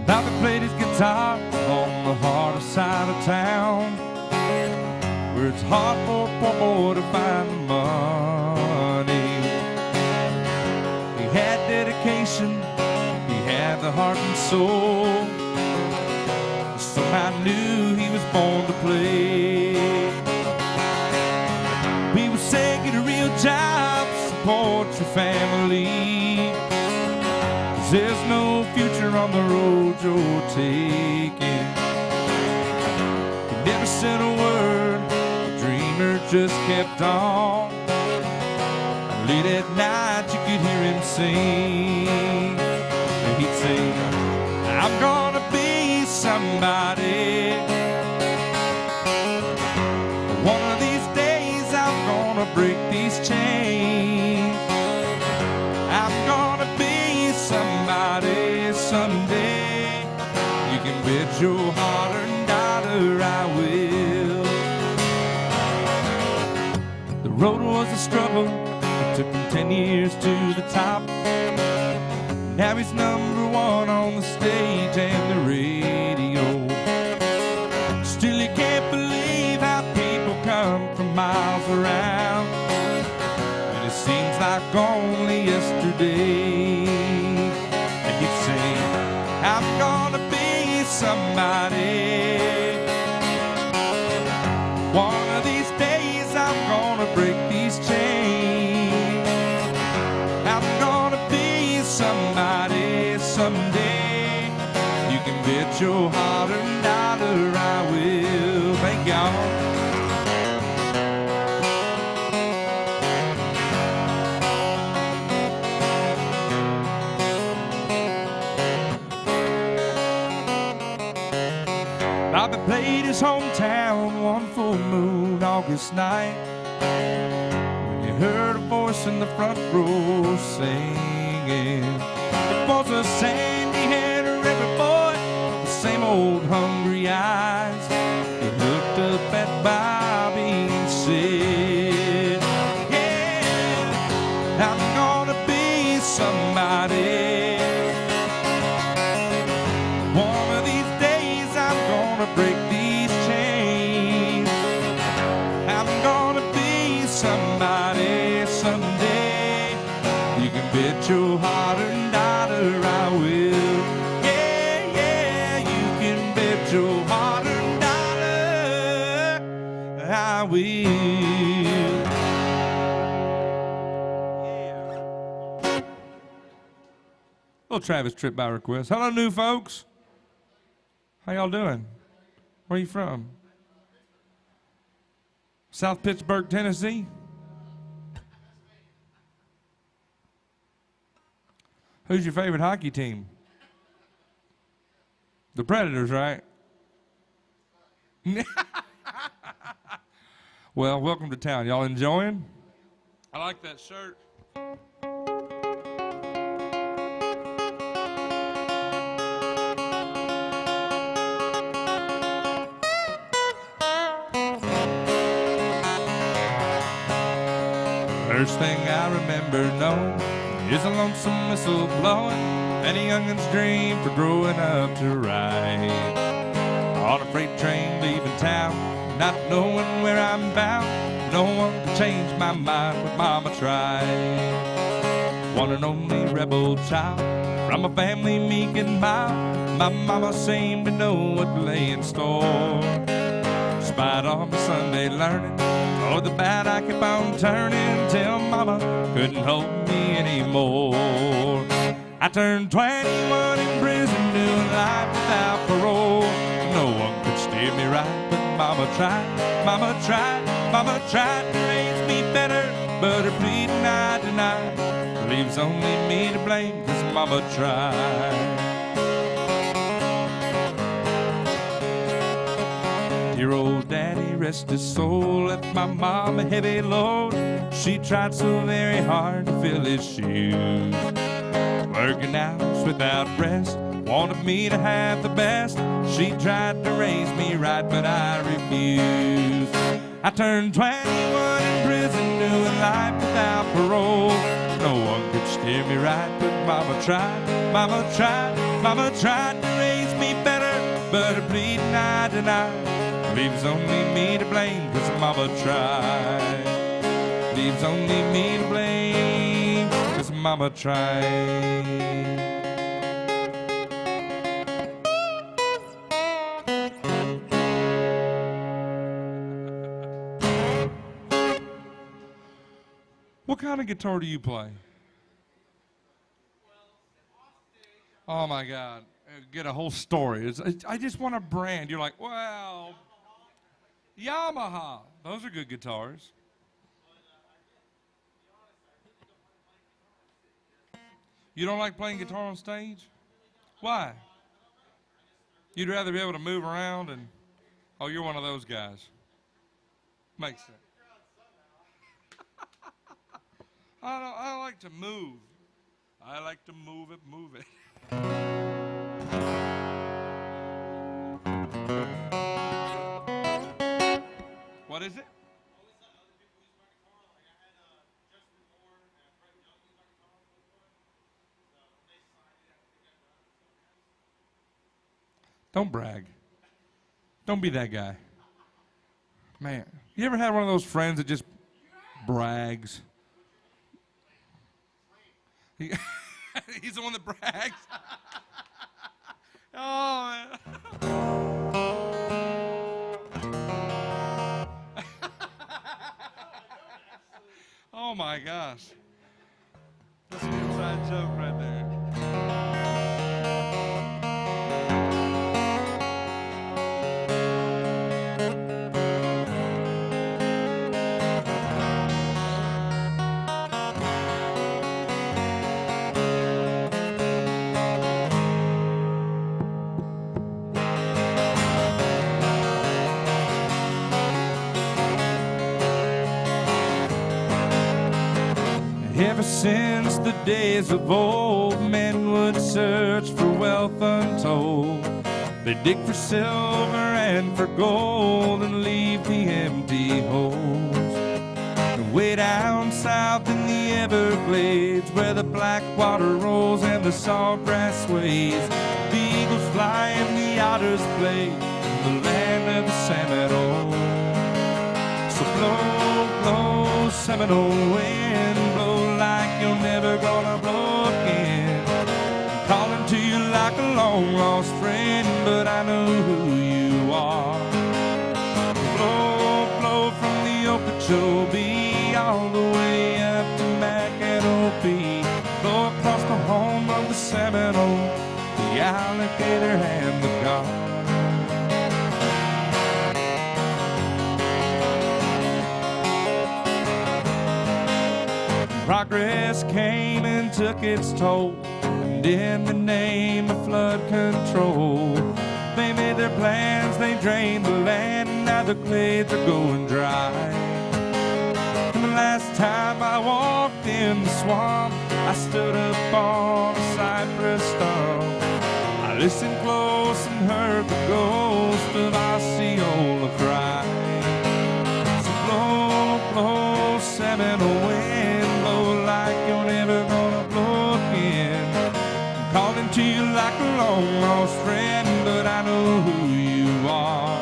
Bobby played his guitar on the harder side of town, where it's hard for a poor boy to find the money. He had dedication, he had the heart and soul. Somehow knew he was born to play. People say get a real job, support your family, 'cause there's no future on the road you're taking. He never said a word, the dreamer just kept on. Late at night you could hear him sing, and he'd sing, I'm gonna be somebody. One of these days I'm gonna break these chains. I'm gonna be somebody someday. You can bet your hard-earned dollar I will. The road was a struggle. It took him 10 years to the top. Now he's number one on the stage and the radio. Still he can't believe how people come from miles around, and it seems like only yesterday. And he'd say, I'm gonna be somebody. One of these days I'm gonna break these chains. I'm gonna be somebody someday. You can bet your hard-earned dollar I will. Thank y'all. Bobby played his hometown one full moon August night, when you heard a voice in the front row singing. It was a sandy-haired river boy, the same old hungry eyes. He looked up at Bobby and said, yeah, I'm gonna be somebody. One of these days I'm gonna break these chains. I'm gonna be somebody someday. You can bet your hard-earned dollar I will. Yeah, yeah, you can bet your hard-earned dollar I will. Yeah. Little Travis Tritt by request. Hello, new folks. How y'all doing? Where are you from? South Pittsburgh, Tennessee? Who's your favorite hockey team? The Predators, right? Well, welcome to town. Y'all enjoying? I like that shirt. First thing I remember knowing is a lonesome whistle blowing, and a youngin's dream for growing up to ride on a freight train leaving town, not knowing where I'm bound. No one can change my mind, but Mama tried. One and only rebel child from a family meek and mild, my mama seemed to know what lay in store. Despite all my Sunday learning, for the bad I kept on turning till Mama couldn't hold me anymore. I turned 21 in prison, doing life without parole. No one could steer me right, but Mama tried, Mama tried, Mama tried to raise me better, but her pleading I denied. Leaves only me to blame, 'cause Mama tried. Dear old daddy, rest his soul, left my mom a heavy load. She tried so very hard to fill his shoes, working hours without rest, wanted me to have the best. She tried to raise me right, but I refused. I turned 21 in prison, doing life without parole. No one could steer me right, but Mama tried, Mama tried, Mama tried to raise me better, but her pleading I denied. Leaves only me to blame, 'cause mama tried. Leaves only me to blame, 'cause mama tried. What kind of guitar do you play? Oh my God. Get a whole story. I just want a brand. You're like, well, Yamaha. Those are good guitars. You don't like playing guitar on stage? Why? You'd rather be able to move around and, oh, you're one of those guys. Makes sense. I like to move. I like to move it, move it. What is it? Don't brag. Don't be that guy. Man, you ever had one of those friends that just brags? He's the one that brags. Oh, man. Oh, my gosh. That's an inside joke right there. Ever since the days of old, men would search for wealth untold. They'd dig for silver and for gold and leave the empty holes. And way down south in the Everglades, where the black water rolls and the sawgrass sways, the eagles fly and the otters play in the land of the Seminole. So blow, blow, Seminole wind, like you're never gonna blow again. I'm calling to you like a long lost friend, but I know who you are. Blow, blow from the Okeechobee all the way up to Mackinac. Blow across the home of the Seminole, the alligator and the gar. Progress came and took its toll, and in the name of flood control, they made their plans, they drained the land, and now the glades are going dry. And the last time I walked in the swamp, I stood up on a cypress stump. I listened close and heard the ghost of Osceola cry. So blow, blow, Seminole wind, like you're never gonna blow again. I'm calling to you like a long lost friend, but I know who you are.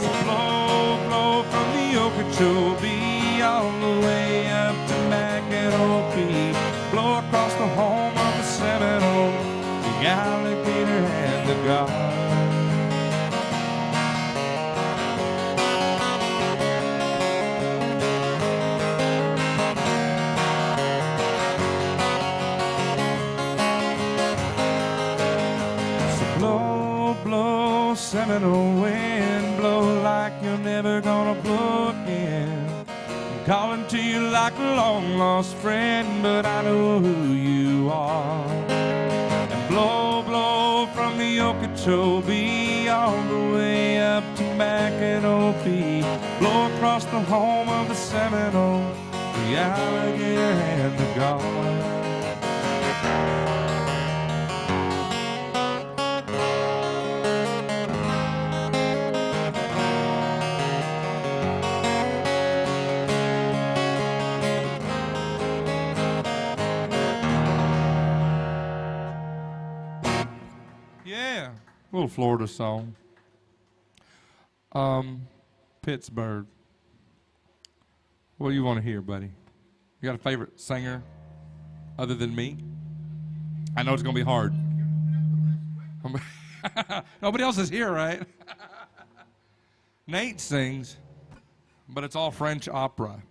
So blow, blow from the Okeechobee all the way up to Mackinac. Blow across the home of the Seminole, the alligator and the gar. Seminole wind, blow like you're never gonna blow again. I'm calling to you like a long lost friend, but I know who you are. And blow, blow from the Okeechobee all the way up to Mackinac. Blow across the home of the Seminole, the alligator and the gar. Yeah, a little Florida song. Pittsburgh. What do you want to hear, buddy? You got a favorite singer other than me? I know it's going to be hard. Nobody else is here, right? Nate sings, but it's all French opera.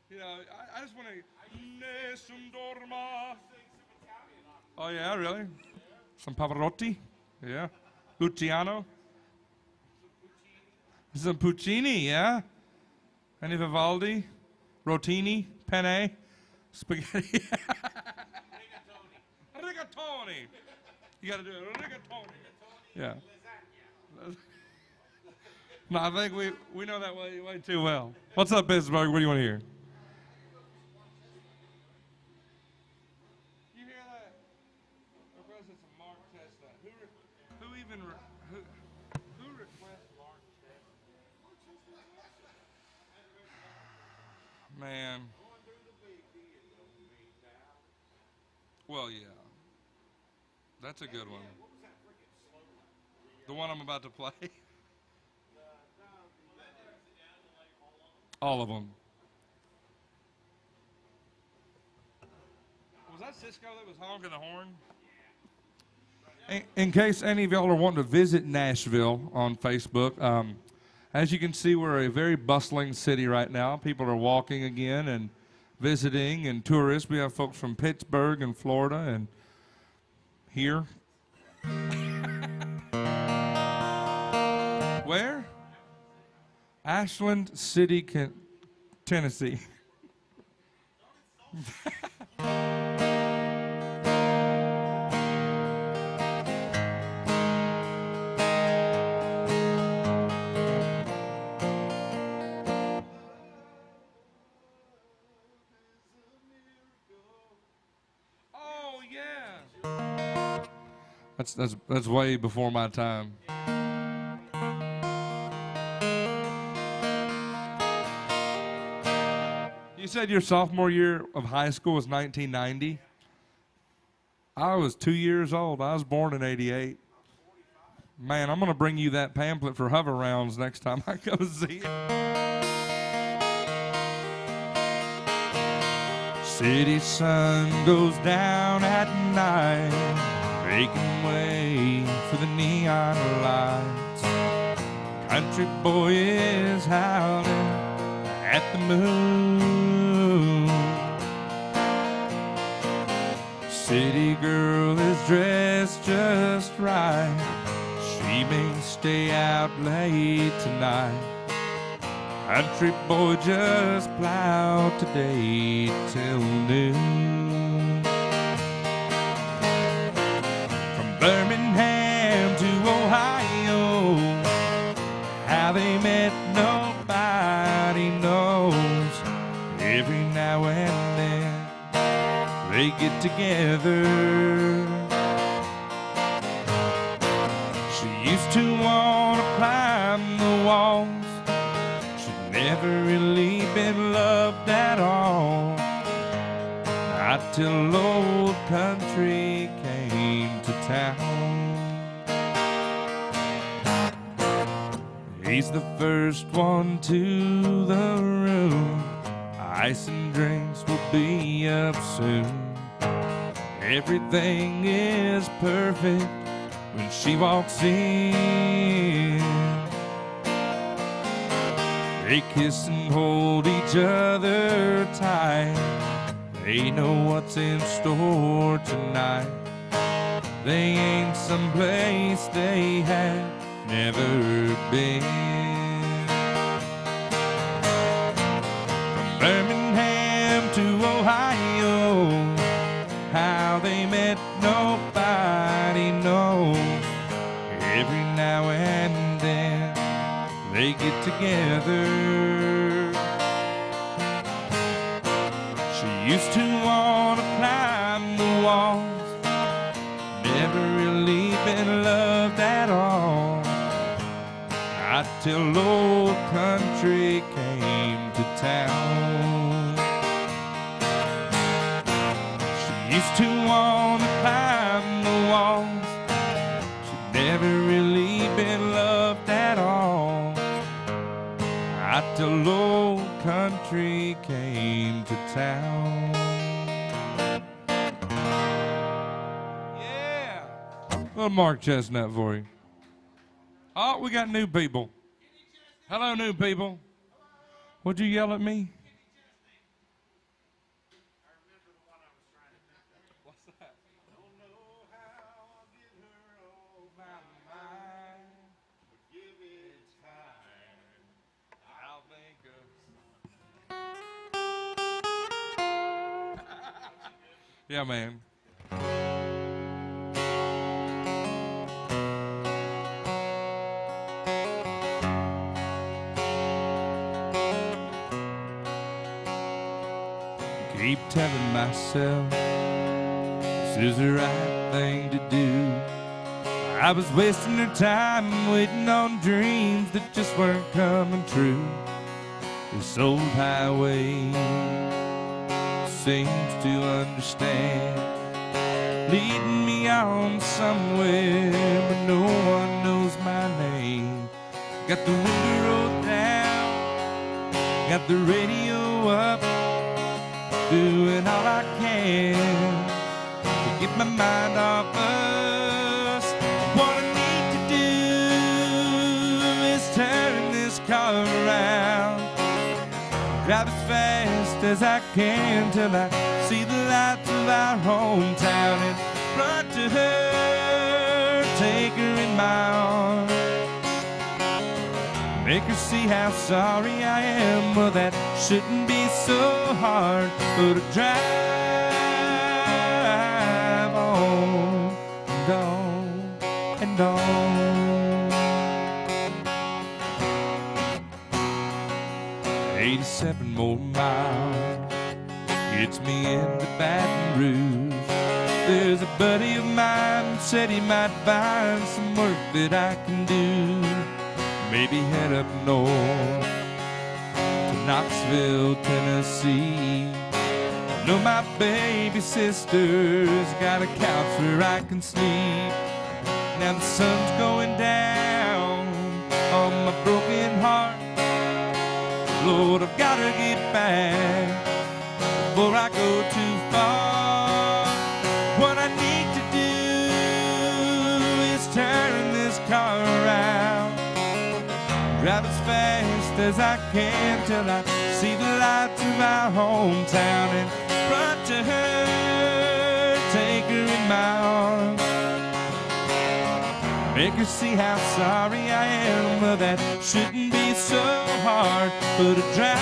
You know, I just want to... Oh, yeah, really? Some Pavarotti? Yeah. Luciano? Some Puccini, yeah? Any Vivaldi? Rotini? Penne? Spaghetti? Rigatoni. You got to do it. Rigatoni. Yeah. No, I think we know that way too well. What's up, Pittsburgh? What do you want to hear? You hear that? Or was it some Mark test that? Who requests Mark test? Man. Well, yeah. That's a good one. The one I'm about to play? All of them. Was that Cisco that was honking the horn? In case any of y'all are wanting to visit Nashville on Facebook, as you can see, we're a very bustling city right now. People are walking again and visiting and tourists. We have folks from Pittsburgh and Florida and here. Where? Ashland City, Tennessee. Oh yeah. That's way before my time. You said your sophomore year of high school was 1990? I was 2 years old. I was born in 88. Man, I'm going to bring you that pamphlet for hover rounds next time I come see it. City sun goes down at night, making way for the neon lights. Country boy is howling at the moon. City girl is dressed just right. She may stay out late tonight. Country boy just plowed today till noon. From Birmingham to Ohio, how they met nobody knows. Every now and then they get together. She used to want to climb the walls. She'd never really been loved at all. Not till old country came to town. He's the first one to the room. Ice and drinks will be up soon. Everything is perfect when she walks in. They kiss and hold each other tight. They know what's in store tonight. They ain't someplace they have never been. From Birmingham to Ohio, how they met nobody knows. Every now and then they get together. She used to want to climb the walls, never really been loved at all. Not till old country came to town. She used to want to climb the walls. She never really Not till old country came to town. Yeah. Little Mark Chestnut for you. Oh, we got new people. Hello, new people. Would you yell at me? What's that? Don't know how I'll get her off my mind. But give it time. I'll think of. Yeah, man. Keep telling myself this is the right thing to do. I was wasting her time waiting on dreams that just weren't coming true. This old highway seems to understand, leading me on somewhere, but no one knows my name. Got the window rolled down, got the radio up, doing all I can to get my mind off us. What I need to do is turn this car around, drive as fast as I can till I see the lights of our hometown and run to her, take her in my arms, make her see how sorry I am. Well, that shouldn't be so hard, but to drive on and on and on. 87 more miles gets me into Baton Rouge. There's a buddy of mine said he might find some work that I can do. Maybe head up north to Knoxville, Tennessee. I know my baby sister's got a couch where I can sleep. Now the sun's going down on my broken heart. Lord, I've got to get back before I go too far. What I need to do is turn this car around, drive as fast as I can till I see the lights of our hometown and run to her, take her in my arms, make her see how sorry I am. Well, that shouldn't be so hard, but to drive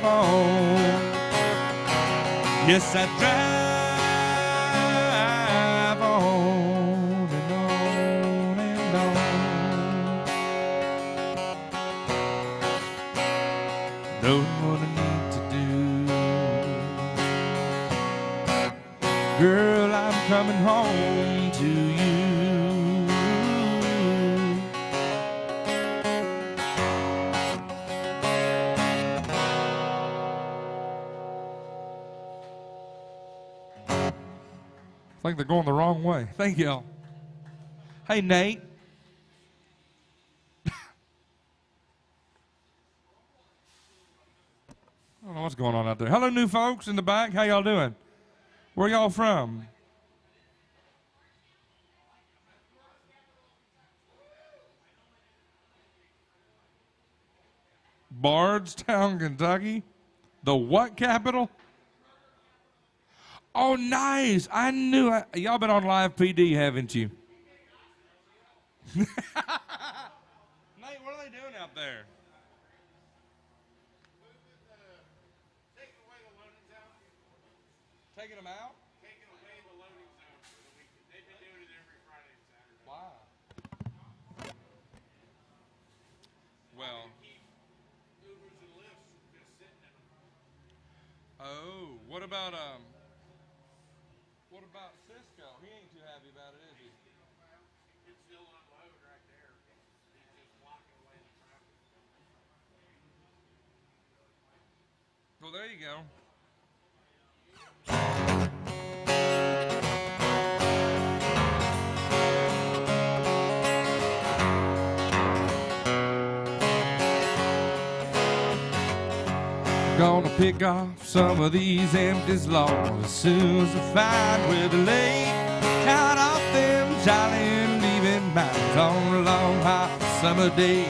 on. Yes, I drive on and on and on. Knowing what I need to do. Girl, I'm coming home to you. I think they're going the wrong way. Thank y'all. Hey, Nate. I don't know what's going on out there. Hello, new folks in the back. How y'all doing? Where y'all from? Bardstown, Kentucky? The what capital? Oh, nice. I knew. Y'all been on live PD, haven't you? Nate, what are they doing out there? Taking away the loading zone. Taking them out? Taking away the loading zone for the weekend. They've been doing it every Friday and Saturday. Wow. Well. Keep Ubers and Lyfts just sitting in them. Oh, what about Cisco? He ain't too happy about it, is he? It's still unload right there. He's just blocking away the traffic. Well, there you go. Gonna pick off some of these empty logs as soon as I find where to lay. Count off them jolly and leaving mountains on a long hot summer day.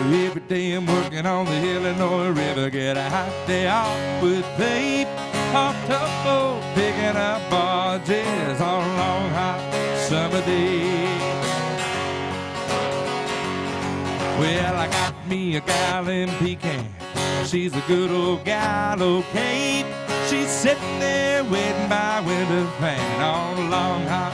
Every day I'm working on the Illinois River, get a half day off with pay. Off tugboat picking up barges on a long hot summer day. Well, I got me a gal in Pecan. She's a good old gal, okay. She's sitting there waiting by window fan on a long hot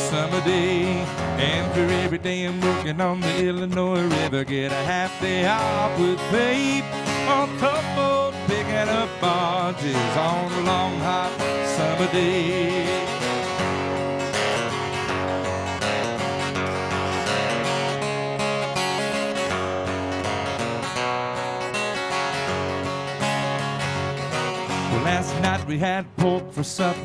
summer day. And for every day I'm working on the Illinois River, get a half day off with pay. On tugboat picking up barges on a long hot summer day. Last night we had pork for supper.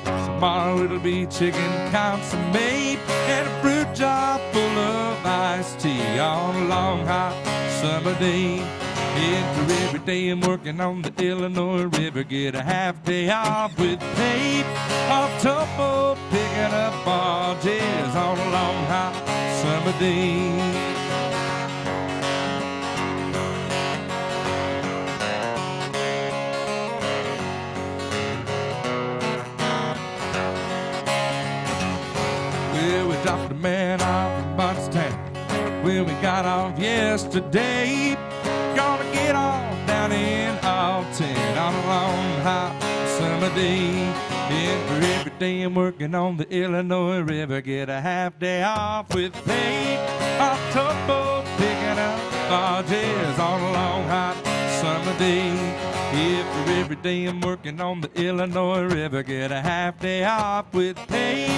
Tomorrow it'll be chicken consomme and a fruit jar full of iced tea on a long hot summer day. And for every day I'm working on the Illinois River, get a half day off with pay. Off tugboat picking up barges on a long hot summer day. Dropped a man off in Bardstown when we got off yesterday. Gonna get off down in Alton on a long hot summer day. And for every day I'm working on the Illinois River, get a half day off with pay. Off tugboat picking up barges on a long hot summer day. If for every day I'm working on the Illinois River, get a half day off with pay.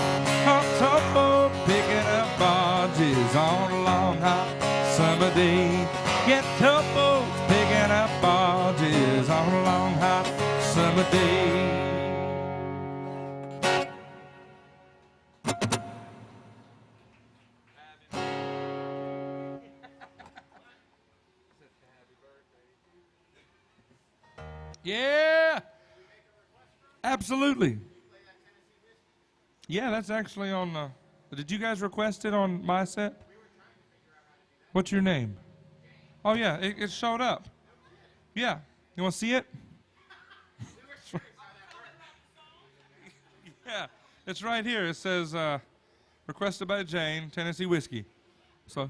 On tugboat picking up barges on a long hot summer day. Get tugboats picking up barges on a long hot summer day. Yeah, absolutely. Yeah, that's actually on. Did you guys request it on my set? What's your name? Oh yeah, it showed up. Yeah, you want to see it? Yeah, it's right here. It says requested by Jane, Tennessee whiskey. So,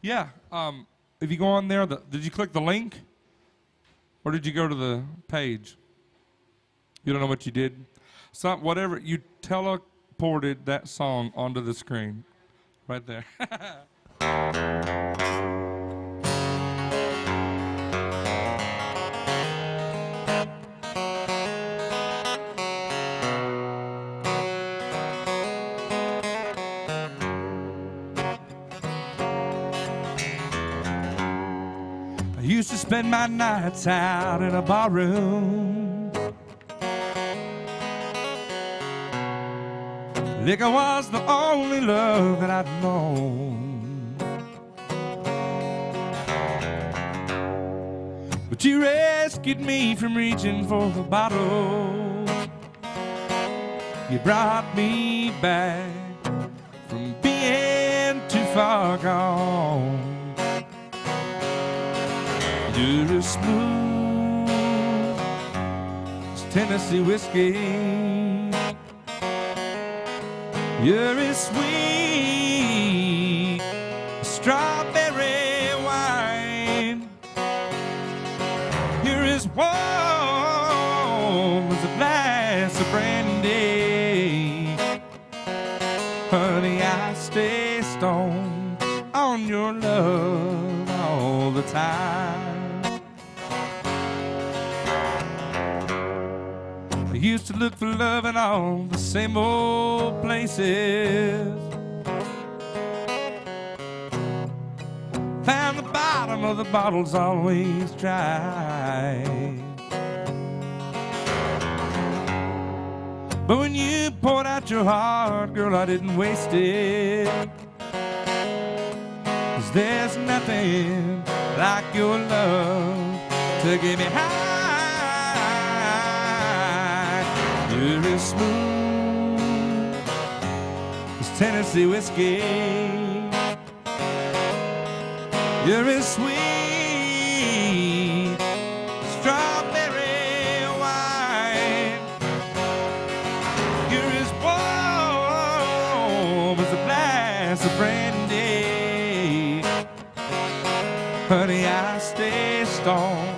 yeah. If you go on there, did you click the link? Or did you go to the page? You don't know what you did? Whatever, you teleported that song onto the screen. Right there. I used to spend my nights out in a barroom. Liquor was the only love that I'd known. But you rescued me from reaching for the bottle. You brought me back from being too far gone. You're as smooth as Tennessee whiskey. You're as sweet as strawberry wine. You're as warm as a glass of brandy. Honey, I stay stoned on your love all the time. I used to look for love in all the same old places. Found the bottom of the bottle's always dry. But when you poured out your heart, girl, I didn't waste it. 'Cause there's nothing like your love to get me high. You're as smooth as Tennessee whiskey. You're as sweet as strawberry wine. You're as warm as a glass of brandy. Honey, I stay stoned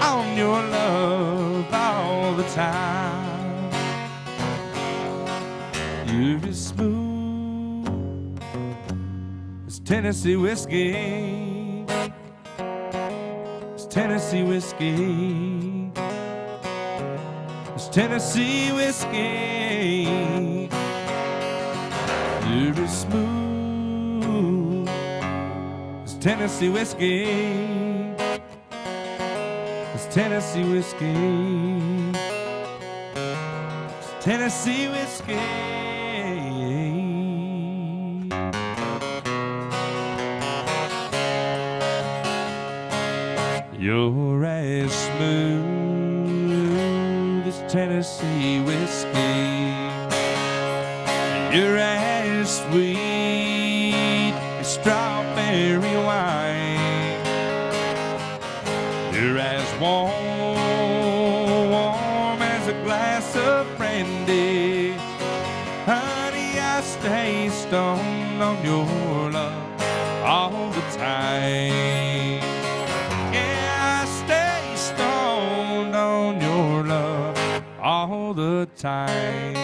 on your love all the time. You're as smooth as Tennessee whiskey. It's Tennessee whiskey. It's Tennessee whiskey. You're as smooth as Tennessee whiskey. It's Tennessee whiskey. It's Tennessee whiskey. You're as smooth as Tennessee whiskey. You're as sweet as strawberry wine. You're as warm as a glass of brandy. Honey, I stay stoned on your love all the time. Yeah, I stay stoned on your love all the time.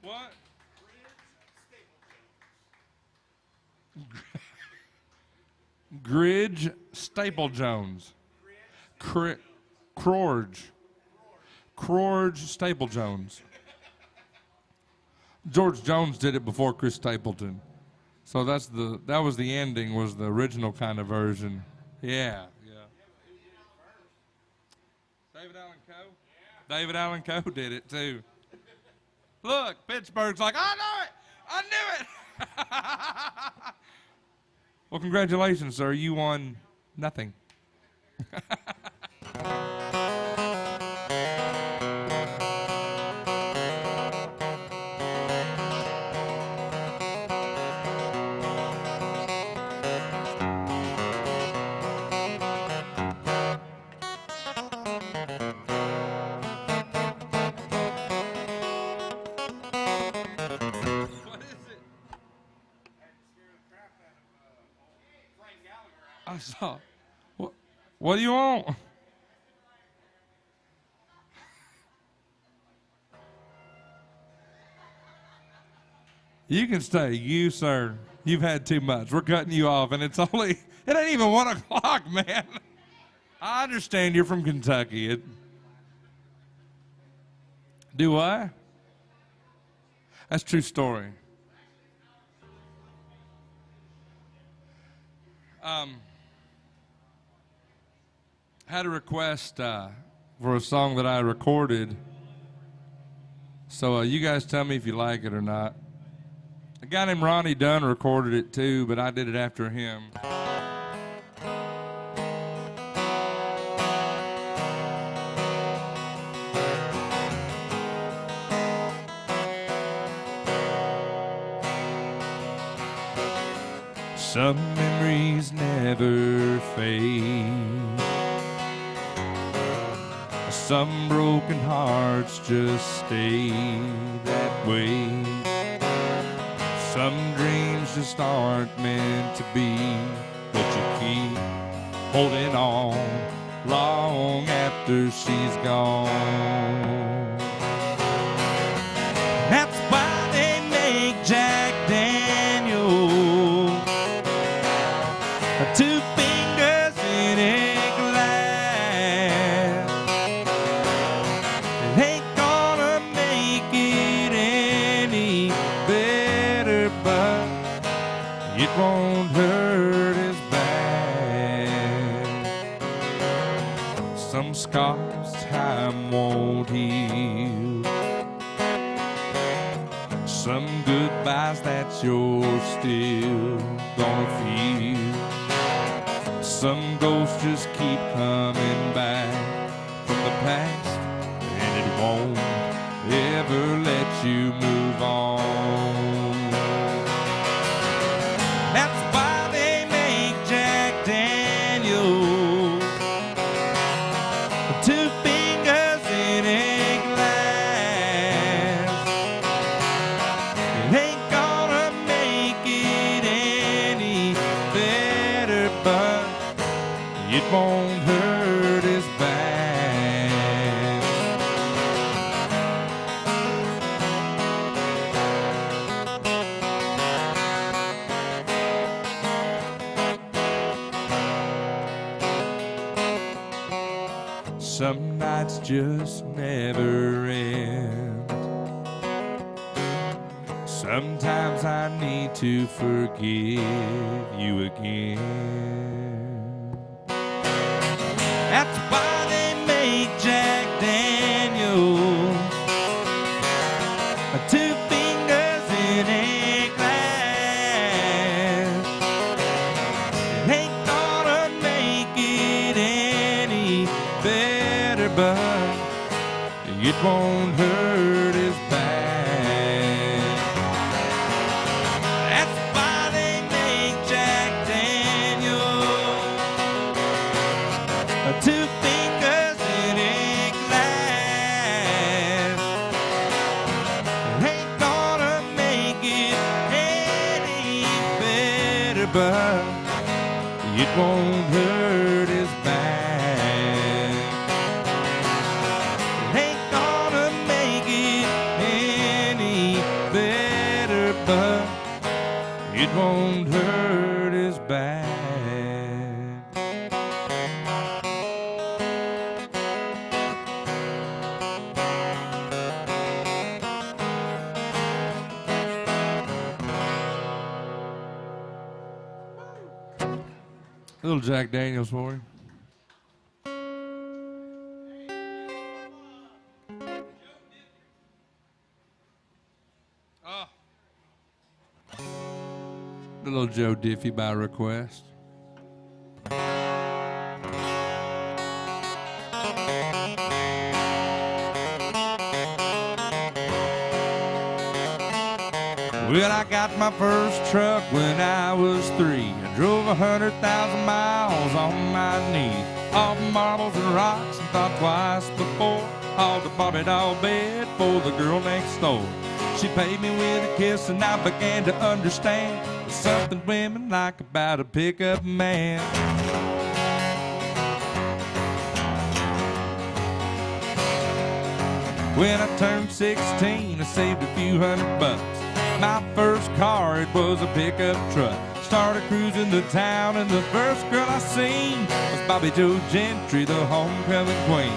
What? Gridge Staple Jones. Crorge Staple Jones. George Jones did it before Chris Stapleton. So that was the ending, was the original kind of version. Yeah. David Allen Coe? Yeah. David Allen Coe did it too. Look, Pittsburgh's like, I know it! I knew it! Well, congratulations, sir. You won nothing. I saw. What do you want? You can stay. You, sir. You've had too much. We're cutting you off, and it ain't even 1 o'clock, man. I understand you're from Kentucky. Do I? That's a true story. Had a request for a song that I recorded. So you guys tell me if you like it or not. A guy named Ronnie Dunn recorded it too, but I did it after him. Some memories never fade. Some broken hearts just stay that way. Some dreams just aren't meant to be, but you keep holding on long after she's gone. That's why they make Jack Daniels, 2 fingers in a glass. It ain't gonna make it any better, but it won't hurt as bad. Some scars time won't heal. some goodbyes that you're still gonna feel. Some ghosts just keep coming back from the past, and it won't ever let you move on. That's why they make Jack Daniels, 2 fingers in a glass. It ain't gonna make it any better, but it won't hurt as bad. Some nights just never end. Sometimes I need to forgive you again. That's why they make Jack Daniels, 2 fingers in a glass. It ain't gonna make it any better, but it won't hurt as bad. That's why they make Jack Daniels, 2 fingers in a glass. It ain't gonna make it any better, but it won't hurt as bad. It ain't gonna make it any better, but it won't hurt as bad. Little Jack Daniels for you. Oh. Little Joe Diffie by request. Well, I got my first truck when I was 3. I drove 100,000 miles on my knees. All the marbles and rocks and thought twice before. All the Barbie doll bed for the girl next door. She paid me with a kiss and I began to understand there's something women like about a pickup man. When I turned 16, I saved a few $100. My first car, it was a pickup truck. Started cruising the town and the first girl I seen was Bobby Joe Gentry, the homecoming queen.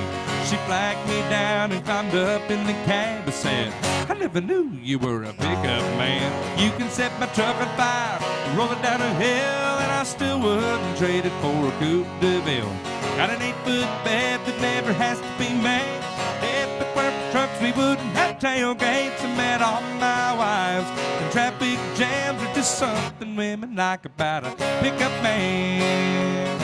She flagged me down and climbed up in the cab and said, I never knew you were a pickup man. You can set my truck on fire, roll it down a hill, and I still wouldn't trade it for a Coupe de Ville. Got an 8-foot bed that never has to be made. If it were for trucks, we wouldn't have tailgates. I met all my wives, and traffic jams are just something women like about a pickup man.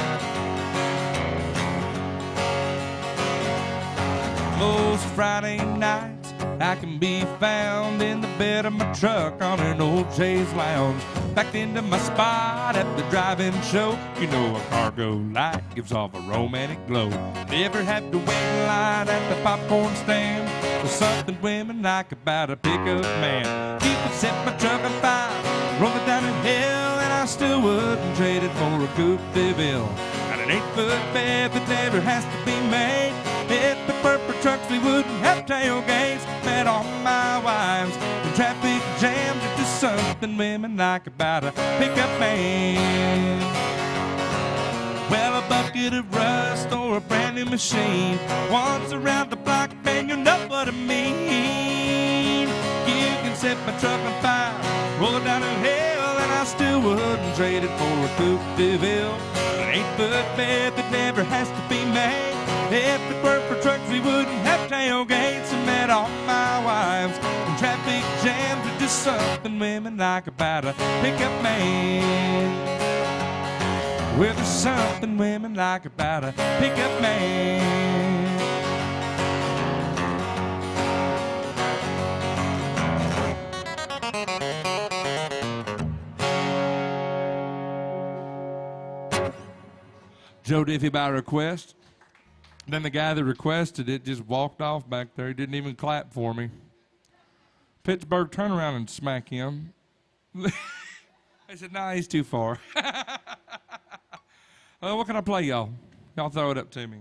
Most Friday nights, I can be found in the bed of my truck on an old chaise lounge, backed into my spot at the drive-in show. You know a cargo light gives off a romantic glow. Never had to wait in line at the popcorn stand. There's something women like about a pickup man. You could set my truck on fire, roll it down a hill, and I still wouldn't trade it for a Coupe de Ville. Got an 8-foot bed that never has to be made. If it were for trucks, we wouldn't have tailgates. Met all my wives, and traffic jams are just something women like about a pickup man. Well, a bucket of rust or a brand new machine, once around the block, man, you know what I mean. You can set my truck on fire, roll it down a hill, and I still wouldn't trade it for a Coupe de Ville. An 8-foot bed that never has to be made. If it were for trucks, we wouldn't have tailgates. And met all my wives, and traffic jams are just something women like about a pickup man. Well, there's something women like about a pickup man. Joe Diffie by request. Then the guy that requested it just walked off back there. He didn't even clap for me. Pittsburgh, turn around and smack him. I said, nah, he's too far. What can I play, y'all? Y'all throw it up to me.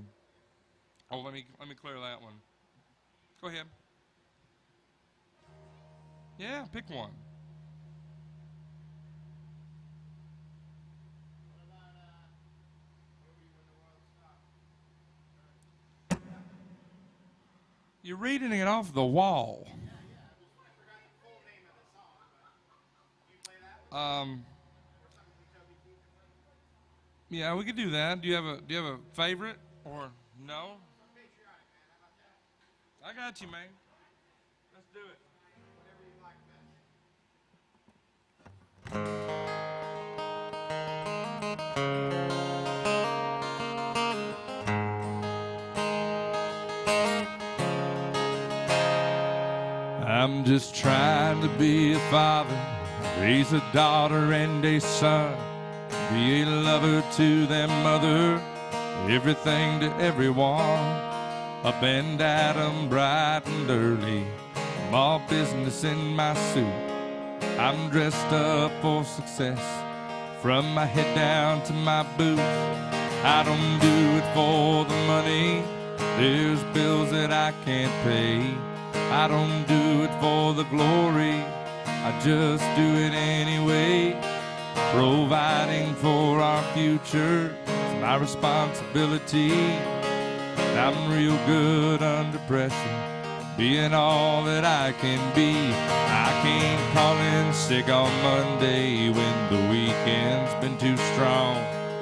Oh, let me clear that one. Go ahead. Yeah, pick one. You're reading it off the wall. Yeah, we could do that. Do you have a favorite or no? I got you, man. Let's do it. I'm just trying to be a father, raise a daughter and a son, be a lover to their mother, everything to everyone. Up and at 'em bright and early, I'm all business in my suit. I'm dressed up for success, from my head down to my boots. I don't do it for the money, there's bills that I can't pay. I don't do it for the glory, I just do it anyway. Providing for our future is my responsibility. I'm real good under pressure, being all that I can be. I can't call in sick on Monday when the weekend's been too strong.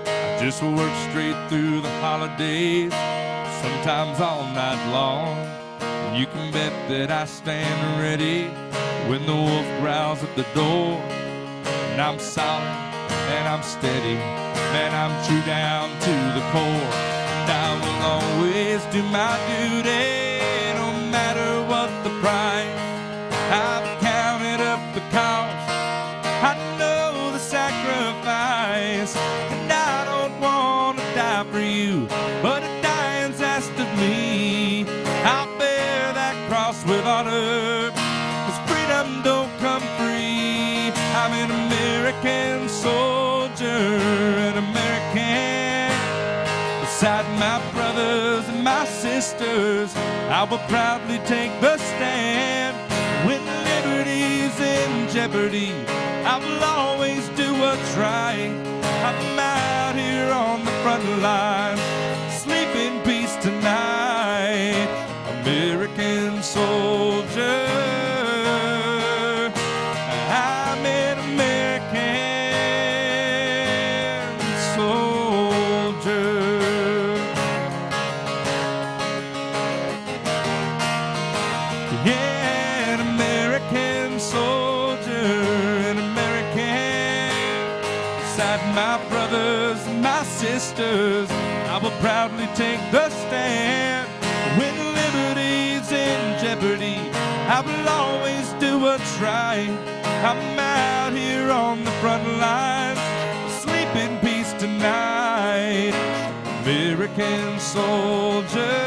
I just work straight through the holidays, sometimes all night long. You can bet that I stand ready when the wolf growls at the door. And I'm solid and I'm steady, man, I'm true down to the core. And I will always do my duty, no matter what the price. I've counted up the cost, I know the sacrifice. And I don't want to die for you, but a dying's asked of me. I'll bear that cross with honor, 'cause freedom don't come free. I'm an American soldier, an American. Beside my brothers and my sisters, I will proudly take the stand. When liberty's in jeopardy, I will always do what's right. I'm out here on the front line, sleep in peace tonight. American soldier, I'm an American soldier. Yeah, an American soldier, an American. Beside my brothers and my sisters, I will proudly take the stand. When liberty's in jeopardy, I will always do what's right. I'm out here on the front lines, sleep in peace tonight. American soldier,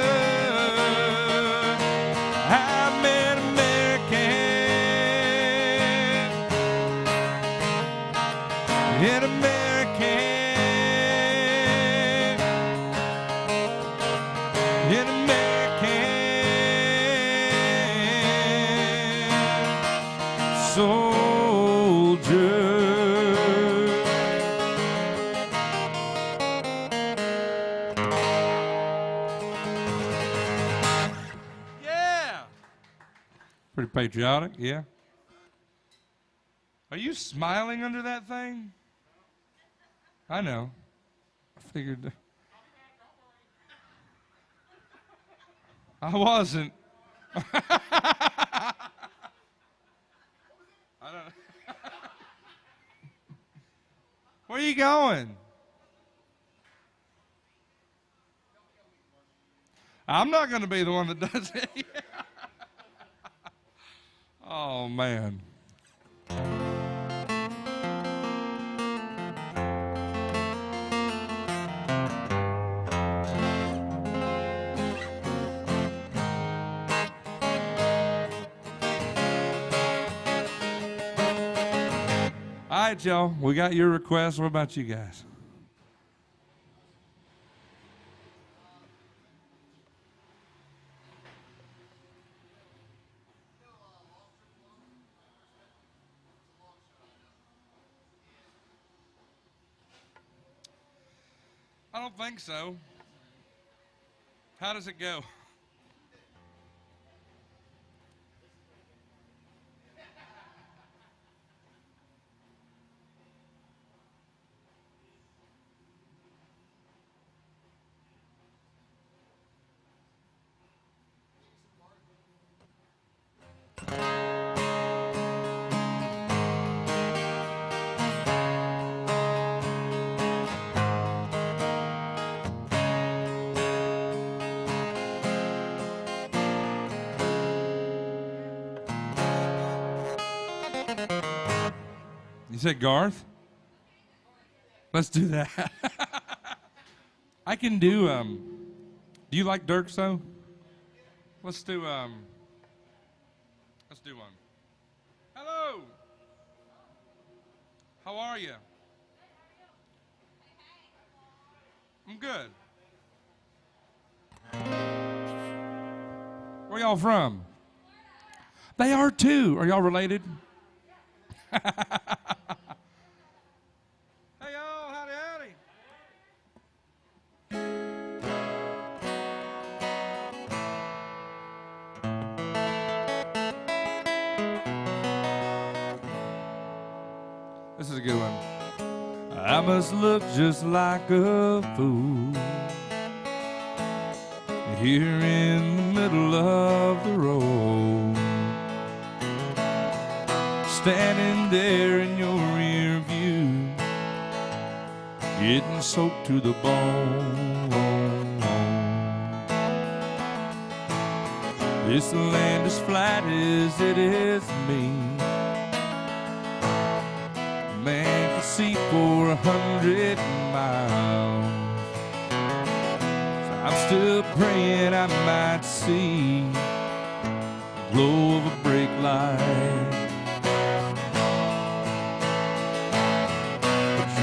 I'm an American, an American, an American soldier. Yeah. Pretty patriotic, yeah. Are you smiling under that thing? I know. I figured. I wasn't. I Where you going? I'm not going to be the one that does it. Oh, man. All right, y'all. We got your request. What about you guys? I don't think so. How does it go? You said Garth? Let's do that. I can do you like Dirk though? Let's do one. Hello. How are you? I'm good. Where y'all from? They are too. Are y'all related? Hey y'all, howdy howdy. This is a good one. I must look just like a fool here in the middle of the road, standing there in your rear view, getting soaked to the bone. This land as flat as it is me, man can see for 100 miles. So I'm still praying I might see the glow of a brake light.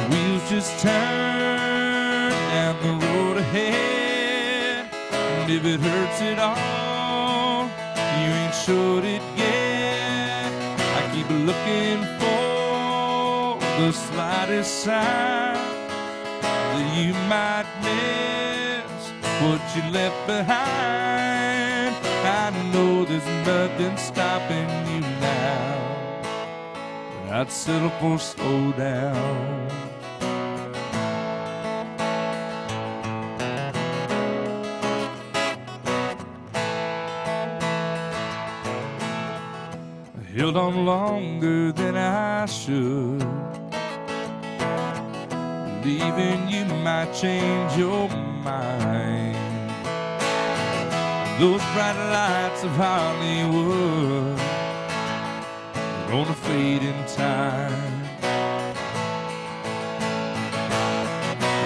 Wheels just turn down the road ahead, and if it hurts at all, you ain't showed it yet. I keep looking for the slightest sign that you might miss what you left behind. I know there's nothing stopping you now, but I'd settle for slow down. Held on longer than I should, believing you might change your mind. Those bright lights of Hollywood are gonna fade in time,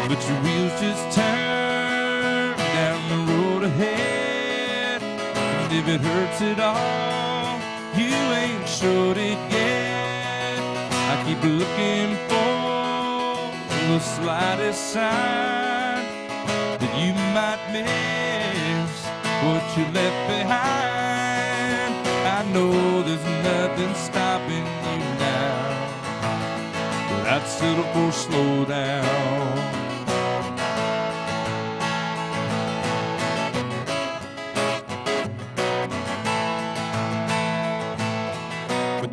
but your wheels just turn down the road ahead, and if it hurts at all, you ain't showed it yet. I keep looking for the slightest sign that you might miss what you left behind. I know there's nothing stopping you now, but I'd settle for slow down.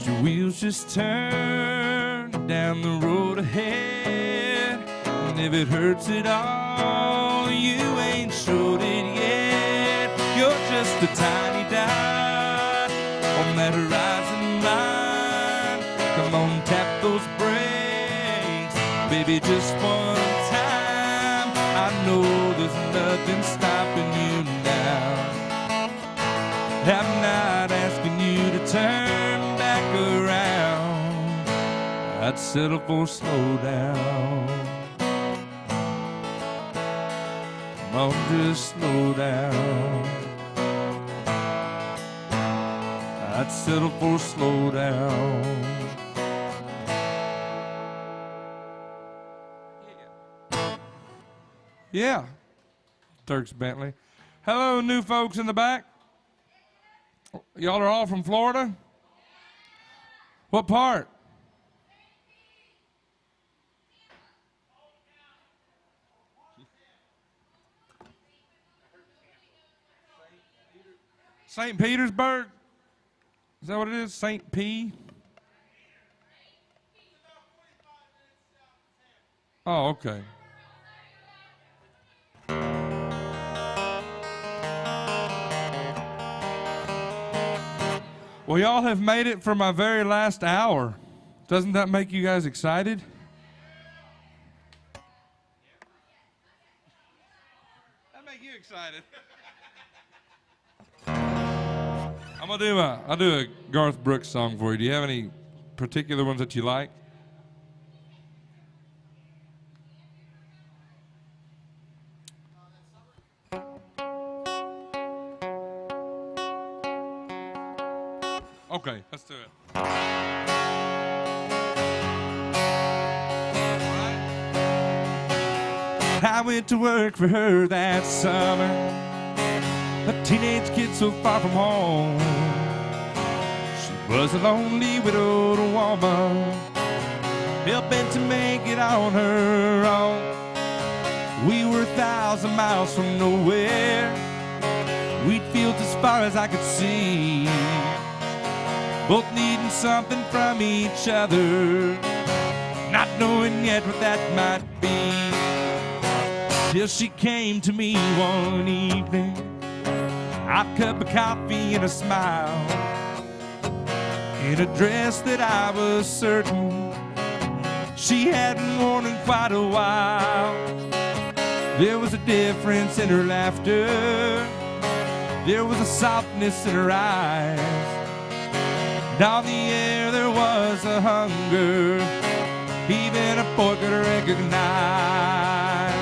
Your wheels just turn down the road ahead, and if it hurts at all, you ain't showed it yet. You're just a tiny dot on that horizon line. Come on, tap those brakes, baby, just one time. I know there's nothing stopping you now. I'm not asking you to turn back around. I'd settle for slow down. Come on, just slow down. I'd settle for slow down. Yeah. Turks Bentley. Hello, new folks in the back. Y'all are all from Florida? What part? St. Petersburg? Is that what it is? St. P? Oh, okay. Well, y'all have made it for my very last hour. Doesn't that make you guys excited? That make you excited. I'll do a Garth Brooks song for you. Do you have any particular ones that you like? Okay, let's do it. I went to work for her that summer, a teenage kid so far from home. She was a lonely widowed woman, hell-bent to make it on her own. We were 1,000 miles from nowhere, wheat fields as far as I could see, both needing something from each other, not knowing yet what that might be. Till she came to me one evening, hot cup of coffee and a smile, in a dress that I was certain she hadn't worn in quite a while. There was a difference in her laughter, there was a softness in her eyes, down the air there was a hunger even a boy could recognize.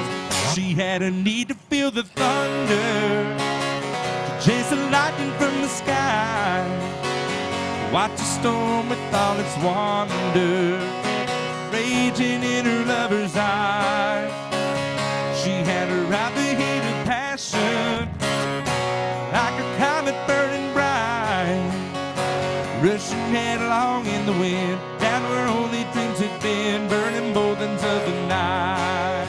She had a need to feel the thunder, to chase the lightning from the sky, watch the storm with all its wonder raging in her lover's eyes. She had her out the heat of passion, like a comet burning bright, rushing headlong in the wind, down where only dreams had been, burning both ends of the night.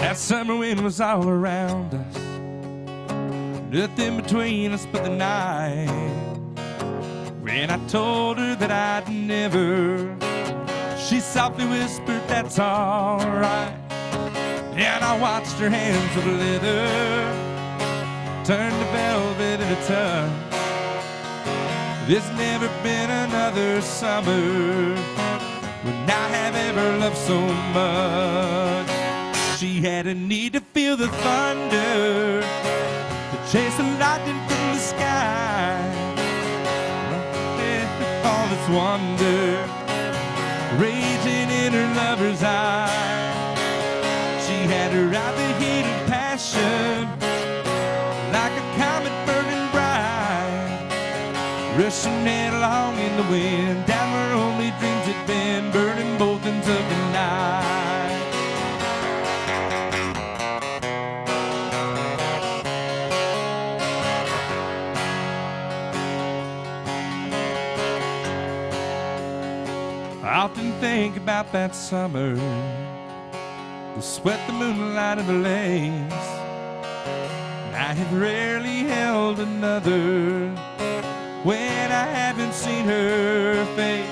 That summer wind was all around us, nothing between us but the night. When I told her that I'd never, she softly whispered, that's all right. And I watched her hands of leather turn to velvet in a touch. There's never been another summer when I have ever loved so much. She had a need to feel the thunder, to chase the lightning from the sky, with all its wonder raging in her lover's eye. She had her out the heat of passion, like a comet burning bright, rushing headlong in the wind, down where only dreams had been, burning both ends of the night. I often think about that summer, the sweat, the moonlight, and the lace. I have rarely held another when I haven't seen her face.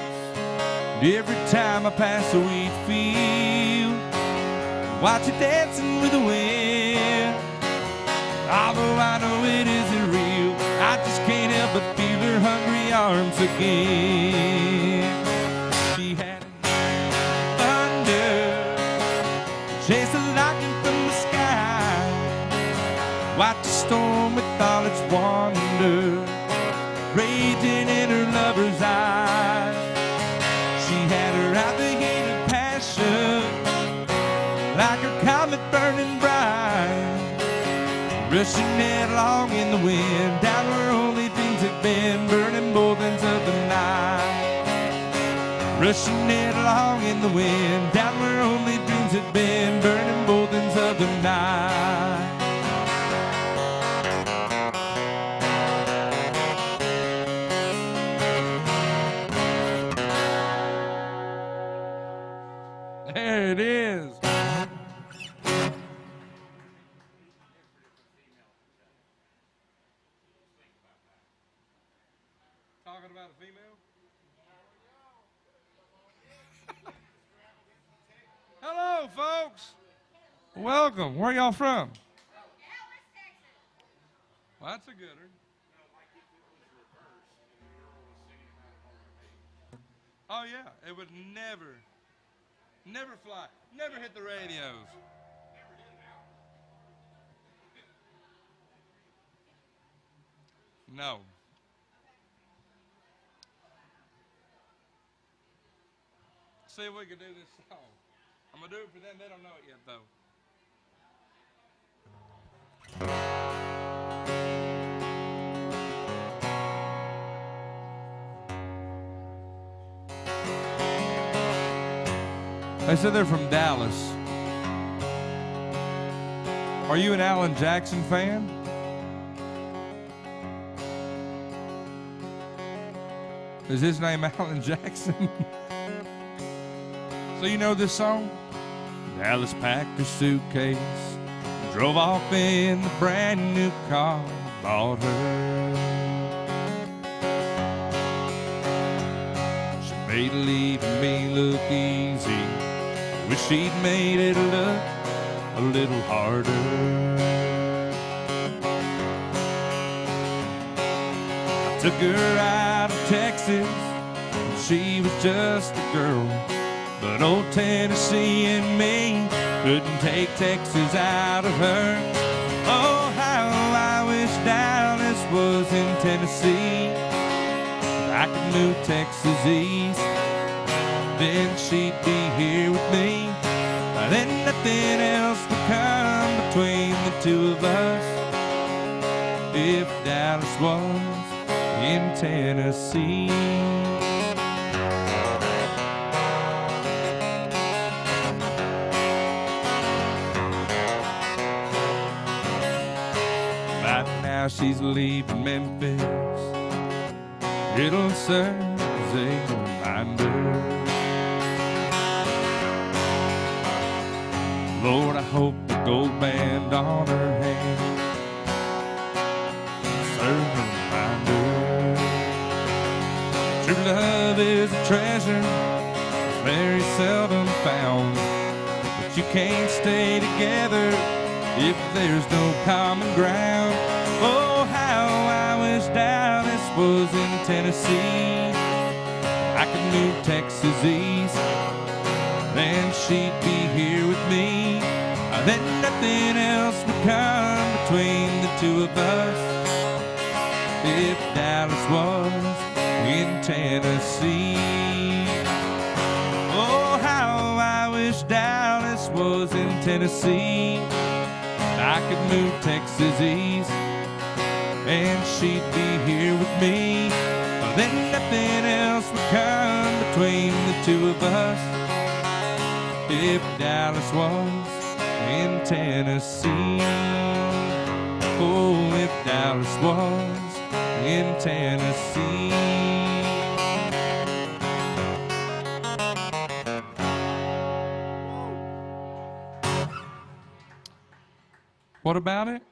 And every time I pass a wheat field, watch her dancing with the wind, Although I know it isn't real, I just can't help but feel her hungry arms again. She had thunder, chased the lightning from the sky, watched the storm with all its wonder, raging in her lover's eyes. She had her out the heat of passion, like a comet burning bright, rushing headlong in the wind, down where only dreams had been, burning boldens of the night. Rushing headlong in the wind, down where only dreams had been, burning boldens of the night. There it is. Talking about a female? Hello, folks. Welcome. Where y'all from? Well, that's a gooder. Oh, yeah. It would never fly. Never hit the radios. No. See if we can do this song. I'm going to do it for them. They don't know it yet, though. They said they're from Dallas. Are you an Alan Jackson fan? Is his name Alan Jackson? So you know this song? Dallas packed her suitcase, drove off in the brand new car bought her. She made leaving me look easy. Wish she'd made it look a little harder. I took her out of Texas when she was just a girl, but old Tennessee and me couldn't take Texas out of her. Oh, how I wish Dallas was in Tennessee. I could move Texas east, then she'd be here with me. Then nothing else would come between the two of us. If Dallas was in Tennessee. Right now she's leaving Memphis. It'll serve as a reminder. Lord, I hope the gold band on her hand serves a reminder. True love is a treasure, it's very seldom found, but you can't stay together if there's no common ground. Oh, how I wish Dallas was in Tennessee. I could move Texas east, then she'd be here with me. Then nothing else would come between the two of us. If Dallas was in Tennessee. Oh, how I wish Dallas was in Tennessee. I could move Texas east, and she'd be here with me. Then nothing else would come between the two of us. If Dallas was in Tennessee. Oh, if Dallas was in Tennessee. What about it?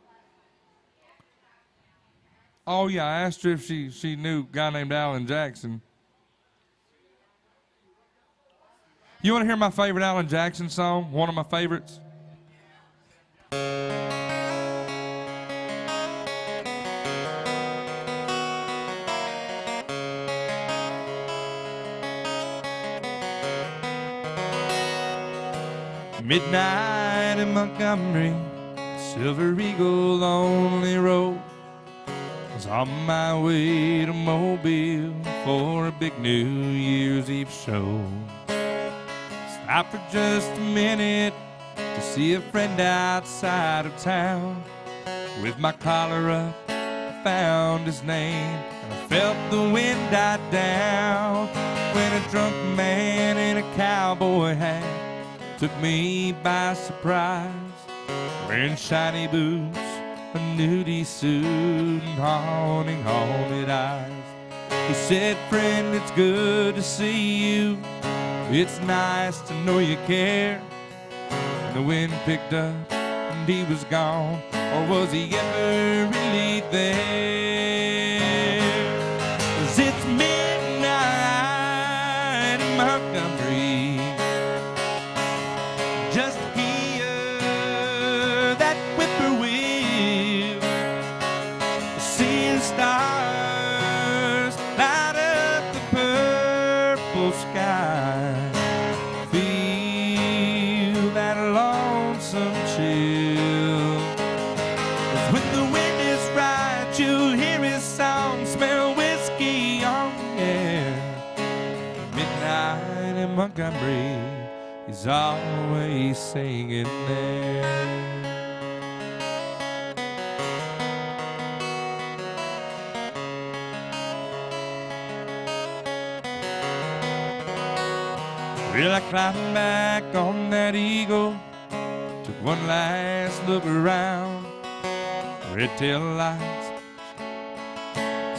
Oh, yeah, I asked her if she knew a guy named Alan Jackson. You want to hear my favorite Alan Jackson song? One of my favorites? Midnight in Montgomery, Silver Eagle only road. Was on my way to Mobile for a big New Year's Eve show. Stopped for just a minute to see a friend outside of town. With my collar up, I found his name, and I felt the wind die down when a drunk man in a cowboy hat took me by surprise, wearing shiny boots, a nudie suit, and haunted eyes. He said, "Friend, it's good to see you. It's nice to know you care." And the wind picked up and he was gone, or was he ever really there? 'Cause it's midnight in Montgomery. Just hear that whippoorwill, seeing stars light up the purple sky. Feel that lonesome chill. 'Cause when the wind is right, you'll hear his song, smell whiskey on the air. Midnight in Montgomery, he's always singing there. Well, I climbed back on that eagle, took one last look around. Red tail lights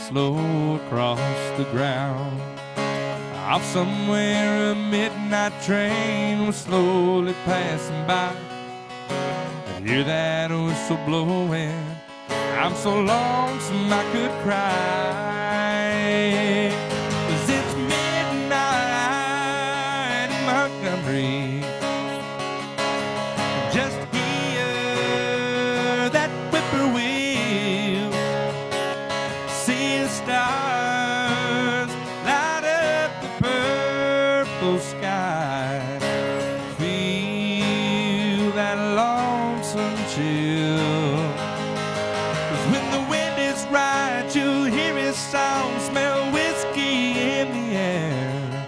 slow across the ground. Off somewhere a midnight train was slowly passing by. I hear that whistle blowing, I'm so lonesome I could cry. 'Cause it's midnight in Montgomery. Just hear that whippoorwill, seeing stars light up the purple sky. Feel that lonesome chill. 'Cause when the wind is right, you'll hear his song, smell whiskey in the air.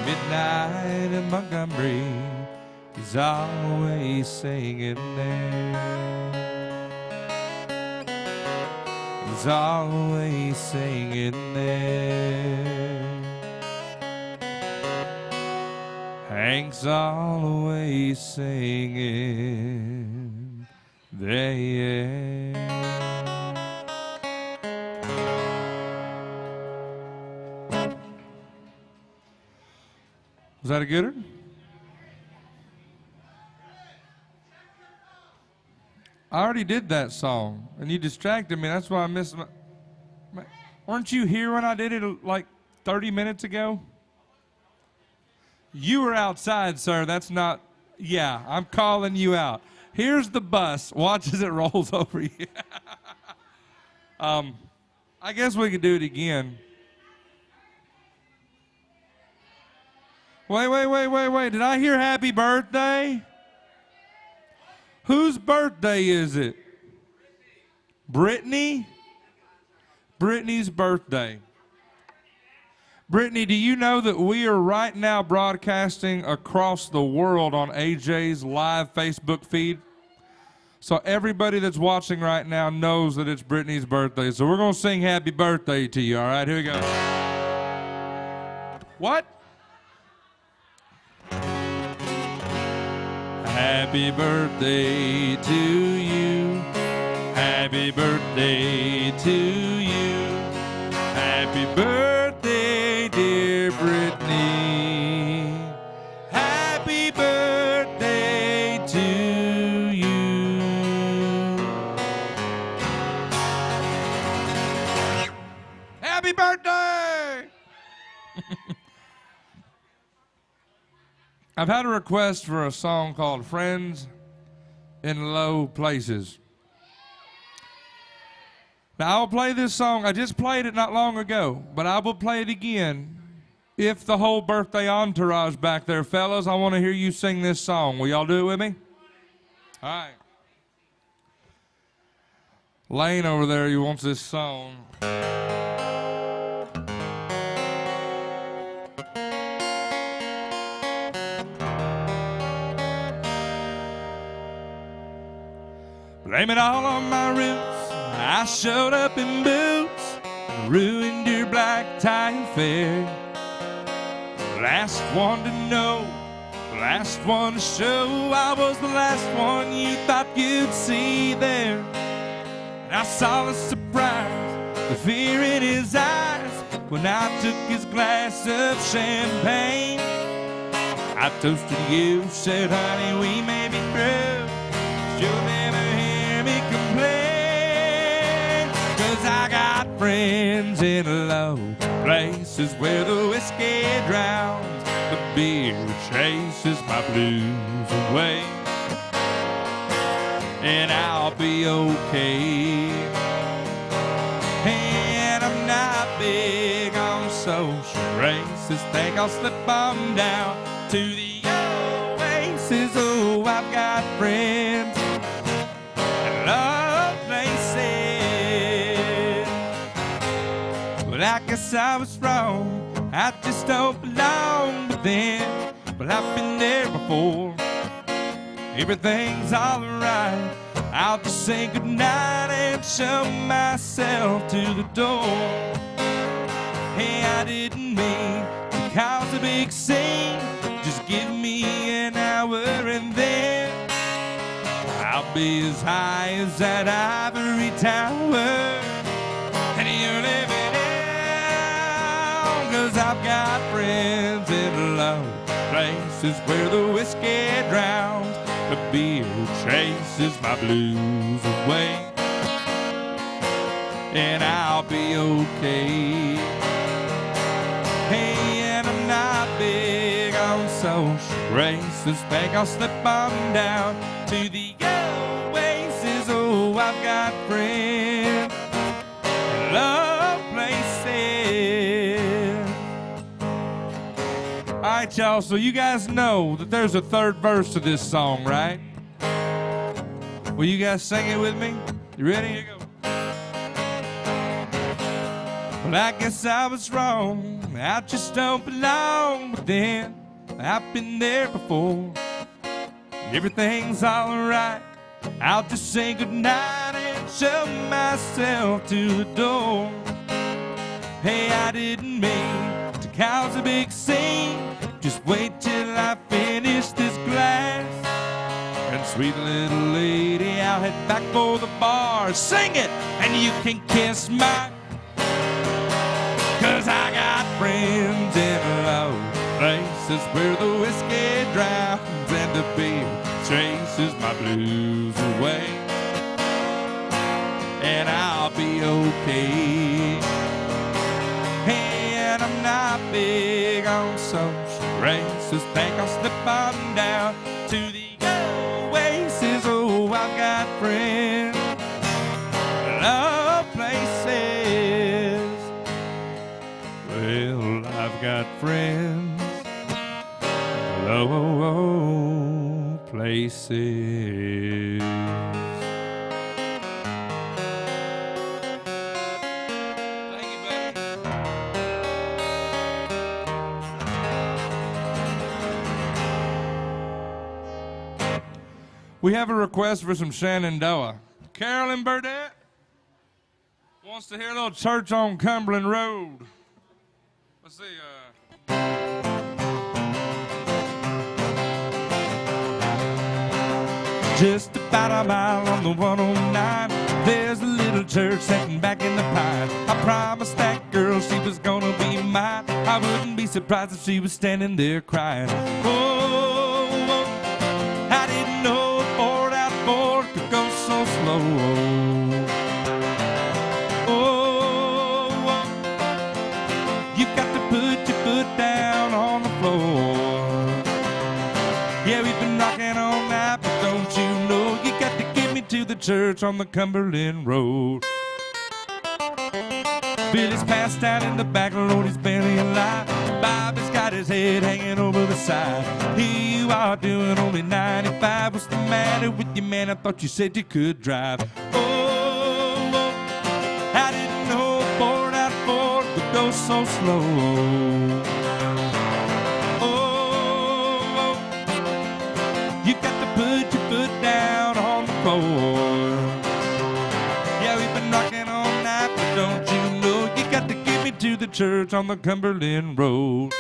Midnight in Montgomery, he's always singing there. He's always singing there. Hank's always singing there. Was that a good one? I already did that song, and you distracted me. That's why I missed my... Weren't you here when I did it like 30 minutes ago? You were outside, sir. That's not... Yeah, I'm calling you out. Here's the bus. Watch as it rolls over you. I guess we could do it again. Wait. Did I hear happy birthday? Whose birthday is it? Brittany? Brittany's birthday. Brittany, do you know that we are right now broadcasting across the world on AJ's live Facebook feed? So everybody that's watching right now knows that it's Brittany's birthday. So we're going to sing happy birthday to you, all right? Here we go. What? Happy birthday to you. Happy birthday to you. Happy birthday, dear Brittany. Happy birthday to you. Happy birthday! I've had a request for a song called Friends in Low Places. Now, I will play this song. I just played it not long ago, but I will play it again If the whole birthday entourage back there, fellas, I want to hear you sing this song. Will y'all do it with me? All right. Lane over there, he wants this song. Blame it all on my roots. I showed up in boots and ruined your black tie affair. Last one to know, last one to show. I was the last one you thought you'd see there. And I saw the surprise, the fear in his eyes when I took his glass of champagne. I toasted you, said, honey, we may be through, but you'll never hear me complain. 'Cause I got friends in low places where the whiskey drowns, the beer chases my blues away. And I'll be okay. And I'm not big on social races. Think I'll slip on down to the oasis. Oh, I've got friends in love places. Well, I guess I was wrong. I just don't belong. But then, well, I've been there before. Everything's all right. I'll just say goodnight and show myself to the door. Hey, I didn't mean to cause a big scene. Just give me an hour and then I'll be as high as that ivory tower. And you're living down. 'Cause I've got friends in low places where the whiskey drowns, the beer chases my blues away. And I'll be okay. Hey, and I'm not big on social races. Think I'll slip on down to the oasis. Oh, I've got friends in love places. All right, y'all, so you guys know that there's a third verse to this song, right? Will you guys sing it with me? You ready? Here you go. Well, I guess I was wrong. I just don't belong. But then, I've been there before. Everything's all right. I'll just say goodnight and show myself to the door. Hey, I didn't mean to cause a big scene. Just wait till I finish this glass. And sweet little lady, I'll head back for the bar. Sing it, and you can kiss my. 'Cause I got friends in low places where the whiskey drowns and the beer chases my blues away. And I'll be okay. Hey, and I'm not big on social races. Think I'll slip on down to the oasis. Oh, I've got friends in love places. Well, I've got friends in low places. Thank you, buddy. We have a request for some Shenandoah. Carolyn Burdett wants to hear a little Church on Cumberland Road. Let's see. Just about a mile on the 109, there's a little church sitting back in the pine. I promised that girl she was gonna be mine. I wouldn't be surprised if she was standing there crying. Oh, I didn't know a bored-out board could go so slow. You've got to put your foot down on the floor. Yeah, we've been rocking all night, but don't you know you got to get me to the church on the Cumberland Road. Billy's passed out in the back, Lord, he's barely alive. Bobby his head hanging over the side. Here you are doing only 95. What's the matter with you, man? I thought you said you could drive. Oh, I didn't know a Ford out Ford could go so slow. Oh, you got to put your foot down on the floor. Yeah, we've been rocking all night, but don't you know you got to get me to the church on the Cumberland Road.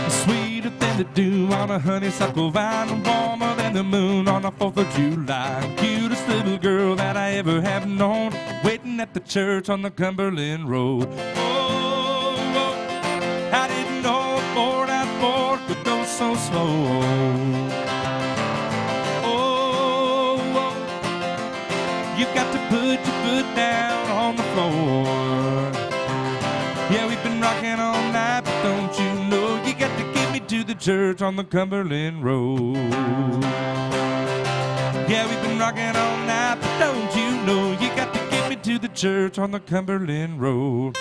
Sweeter than the dew on a honeysuckle vine, and warmer than the moon on the 4th of July. Cutest little girl that I ever have known, waiting at the church on the Cumberland Road. Oh, I didn't know a Ford out Ford could go so slow. Oh, you got to put your foot down on the floor. Yeah, we've been rocking all night, but don't you know you got to get me to the church on the Cumberland Road. Yeah, we've been rocking all night, but don't you know you got to get me to the church on the Cumberland Road.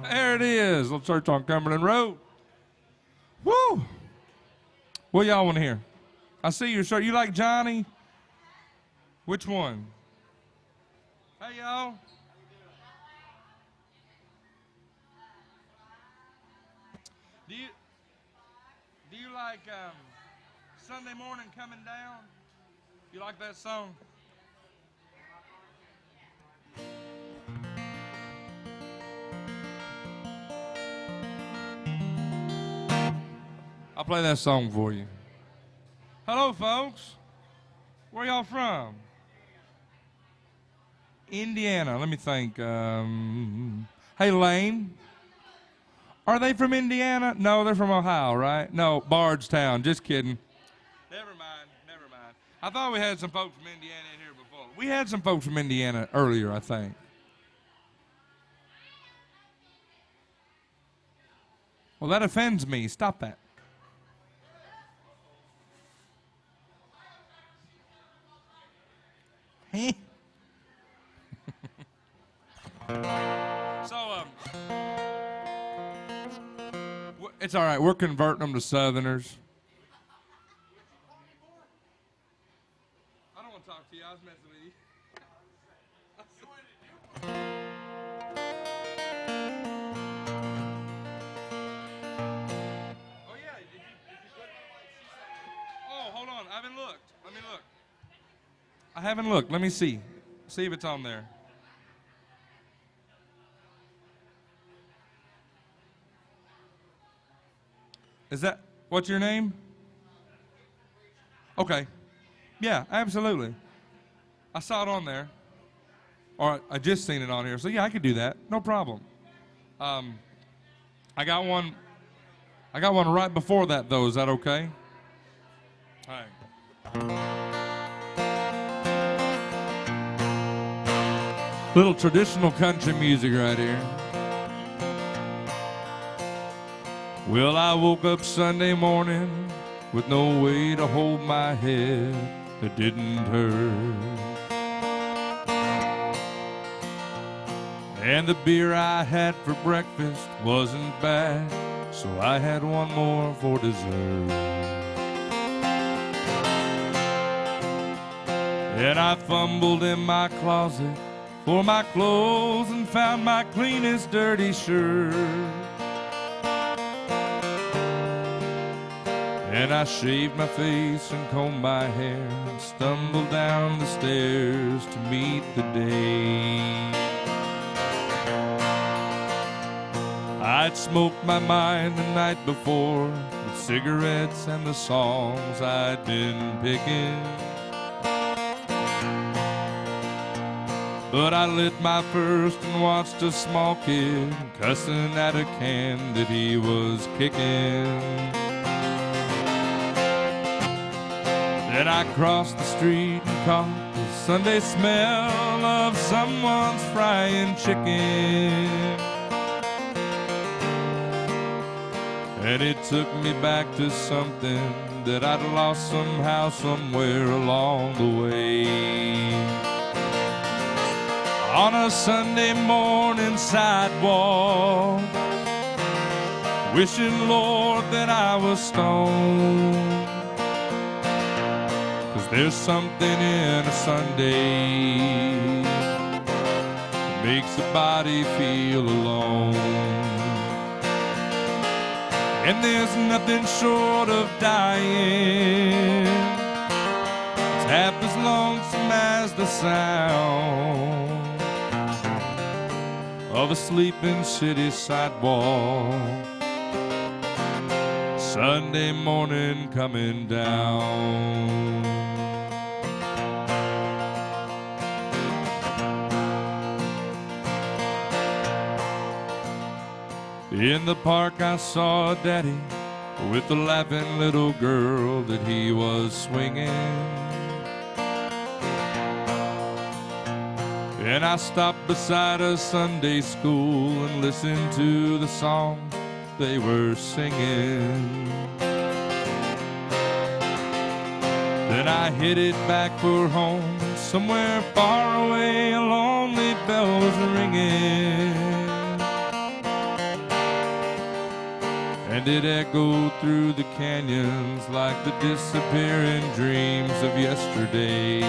There it is, little church on Cumberland Road. Woo! What y'all want to hear? I see your shirt. You like Johnny? Which one? Hey, y'all. Do you like Sunday Morning Coming Down? You like that song? I'll play that song for you. Hello, folks. Where y'all from? Indiana. Let me think. Hey, Lane. Are they from Indiana? No, they're from Ohio, right? No, Bardstown. Just kidding. Never mind. Never mind. I thought we had some folks from Indiana in here before. We had some folks from Indiana earlier, I think. Well, that offends me. Stop that. Hey. So, it's all right. We're converting them to Southerners. I don't want to talk to you. I was messing with you. Oh, yeah. Oh, hold on. I haven't looked. Let me look. I haven't looked. Let me see. See if it's on there. Is that, what's your name? Okay. Yeah, absolutely. I saw it on there. Or I just seen it on here. So yeah, I could do that. No problem. I got one right before that though. Is that okay? All right. Little traditional country music right here. Well, I woke up Sunday morning with no way to hold my head that didn't hurt. And the beer I had for breakfast wasn't bad, so I had one more for dessert. And I fumbled in my closet for my clothes and found my cleanest dirty shirt. And I shaved my face and combed my hair and stumbled down the stairs to meet the day. I'd smoked my mind the night before with cigarettes and the songs I'd been picking. But I lit my first and watched a small kid cussing at a can that he was kicking. Then I crossed the street and caught the Sunday smell smell of someone's frying chicken. And it took me back to something that I'd lost somehow, somewhere along the way. On a Sunday morning sidewalk, wishing, Lord, that I was stoned. 'Cause there's something in a Sunday that makes the body feel alone. And there's nothing short of dying. It's half as lonesome as the sound of a sleeping city sidewalk. Sunday morning coming down. In the park I saw a daddy with the laughing little girl that he was swinging. And I stopped beside a Sunday school and listened to the songs they were singing. Then I headed back for home. Somewhere far away a lonely bell was ringing. And it echoed through the canyons like the disappearing dreams of yesterday.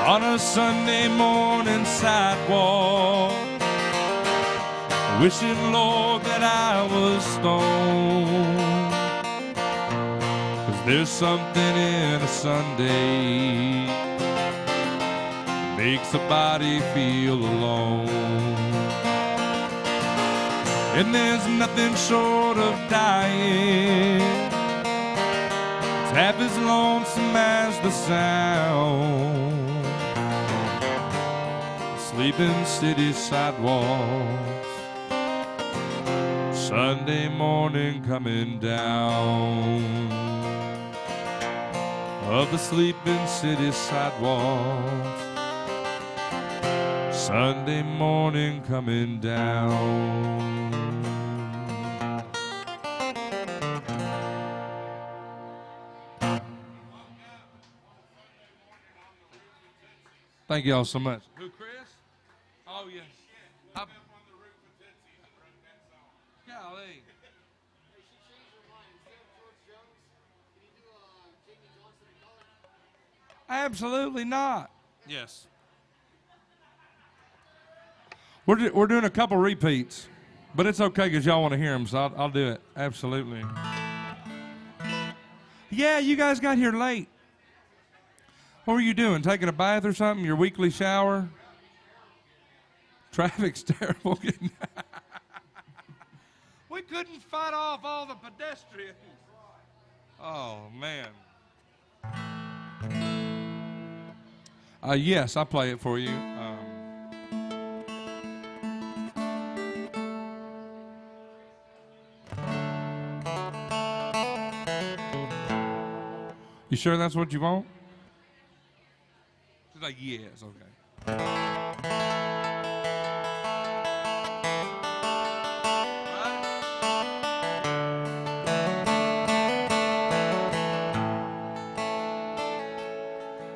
On a Sunday morning sidewalk, wishing, Lord, that I was stoned. 'Cause there's something in a Sunday that makes the body feel alone. And there's nothing short of dying. It's half as lonesome as the sound. Sleeping city sidewalks. Sunday morning coming down. Of the sleeping city sidewalks. Sunday morning coming down. Thank y'all so much. Who, Chris? Oh, yes. Golly. Absolutely not. Yes. We're doing a couple repeats, but it's okay because y'all want to hear them, so I'll do it. Absolutely. Yeah, you guys got here late. What were you doing? Taking a bath or something? Your weekly shower? Traffic's terrible. We couldn't fight off all the pedestrians. Oh, man. Yes, I'll play it for you. You sure that's what you want? She's like, yes, okay.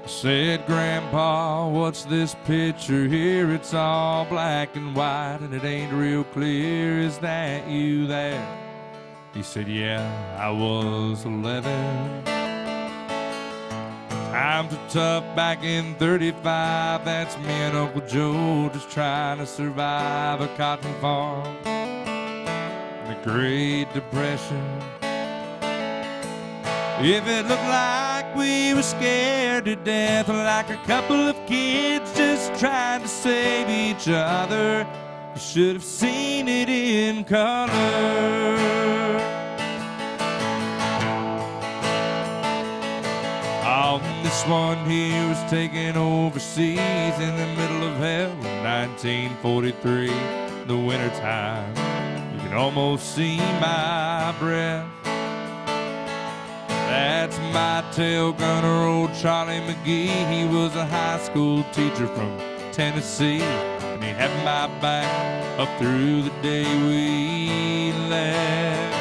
Said, Grandpa, what's this picture here? It's all black and white and it ain't real clear. Is that you there? He said, yeah, I was 11. Times were tough back in 35. That's me and Uncle Joe just trying to survive a cotton farm. The Great Depression. If it looked like we were scared to death, like a couple of kids just trying to save each other, you should have seen it in color. Oh, this one here was taken overseas in the middle of hell in 1943, the wintertime. You can almost see my breath. That's my tail gunner, old Charlie McGee. He was a high school teacher from Tennessee, and he had my back up through the day we left.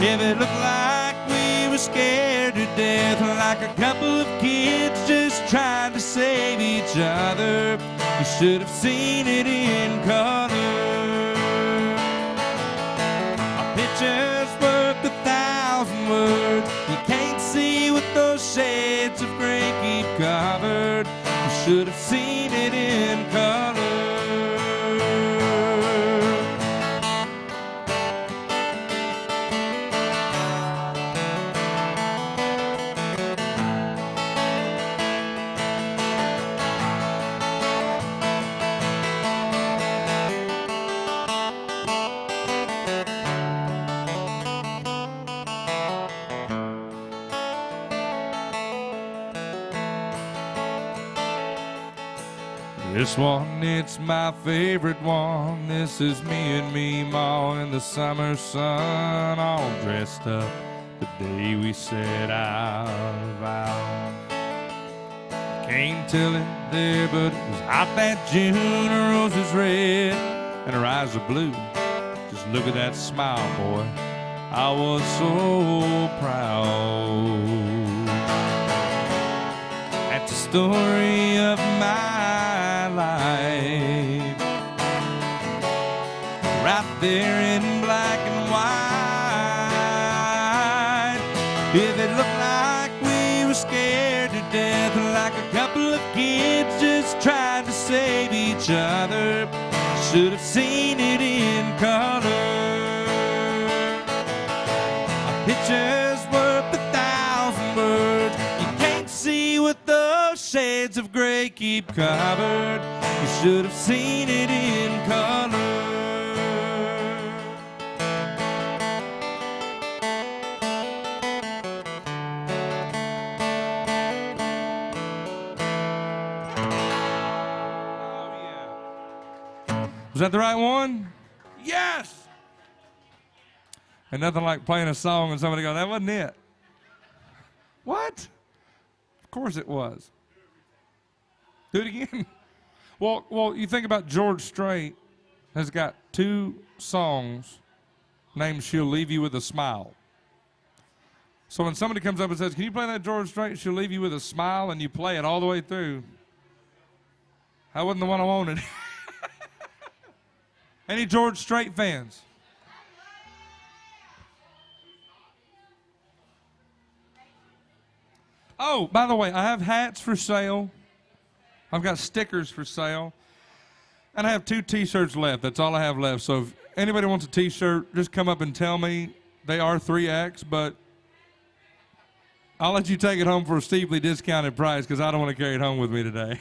If it looked like we were scared to death, like a couple of kids just trying to save each other, you should have seen it in color. A picture's worth 1,000 words. You can't see what those shades of gray keep covered. You should have seen it in color. This one, it's my favorite one. This is me and me, Ma, in the summer sun, all dressed up the day we set out of vows. Can't tell it there, but it was hot that June. Her roses red and her eyes are blue. Just look at that smile, boy. I was so proud. That's the story of my life, right there in black and white. If it looked like we were scared to death, like a couple of kids just trying to save each other, should have seen it in color. A picture's worth 1,000 words. You can't see what those shades of gray keep covered. You should have seen it in color. Oh, yeah. Was that the right one? Yes! And nothing like playing a song and somebody goes, that wasn't it. What? Of course it was. Do it again. Well, you think about George Strait has got 2 songs named She'll Leave You With a Smile. So when somebody comes up and says, can you play that George Strait, She'll Leave You With a Smile, and you play it all the way through, that wasn't the one I wanted. Any George Strait fans? Oh, by the way, I have hats for sale. I've got stickers for sale. And I have 2 t-shirts left. That's all I have left. So if anybody wants a t-shirt, just come up and tell me. They are 3X, but I'll let you take it home for a steeply discounted price because I don't want to carry it home with me today.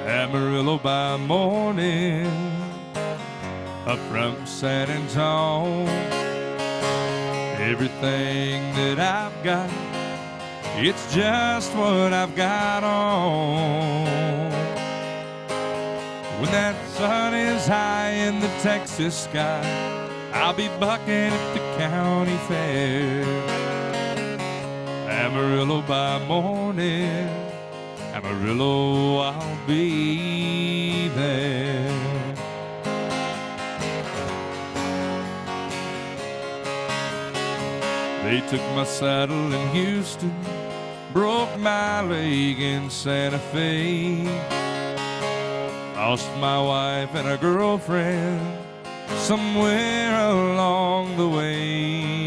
Amarillo by morning, up from San Antonio. Everything that I've got, it's just what I've got on. When that sun is high in the Texas sky, I'll be bucking at the county fair. Amarillo by morning, Amarillo, I'll be there. They took my saddle in Houston, broke my leg in Santa Fe, lost my wife and a girlfriend somewhere along the way.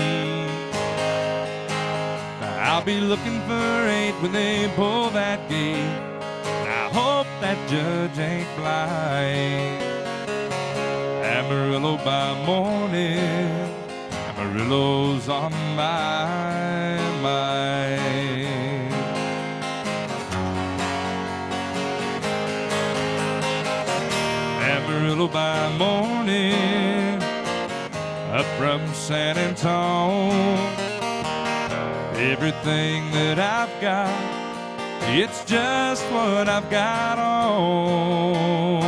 Now I'll be looking for 8 when they pull that gate, and I hope that judge ain't blind. Amarillo by morning, Amarillo's on my mind. Amarillo by morning, up from San Antonio. Everything that I've got, It's just what I've got on.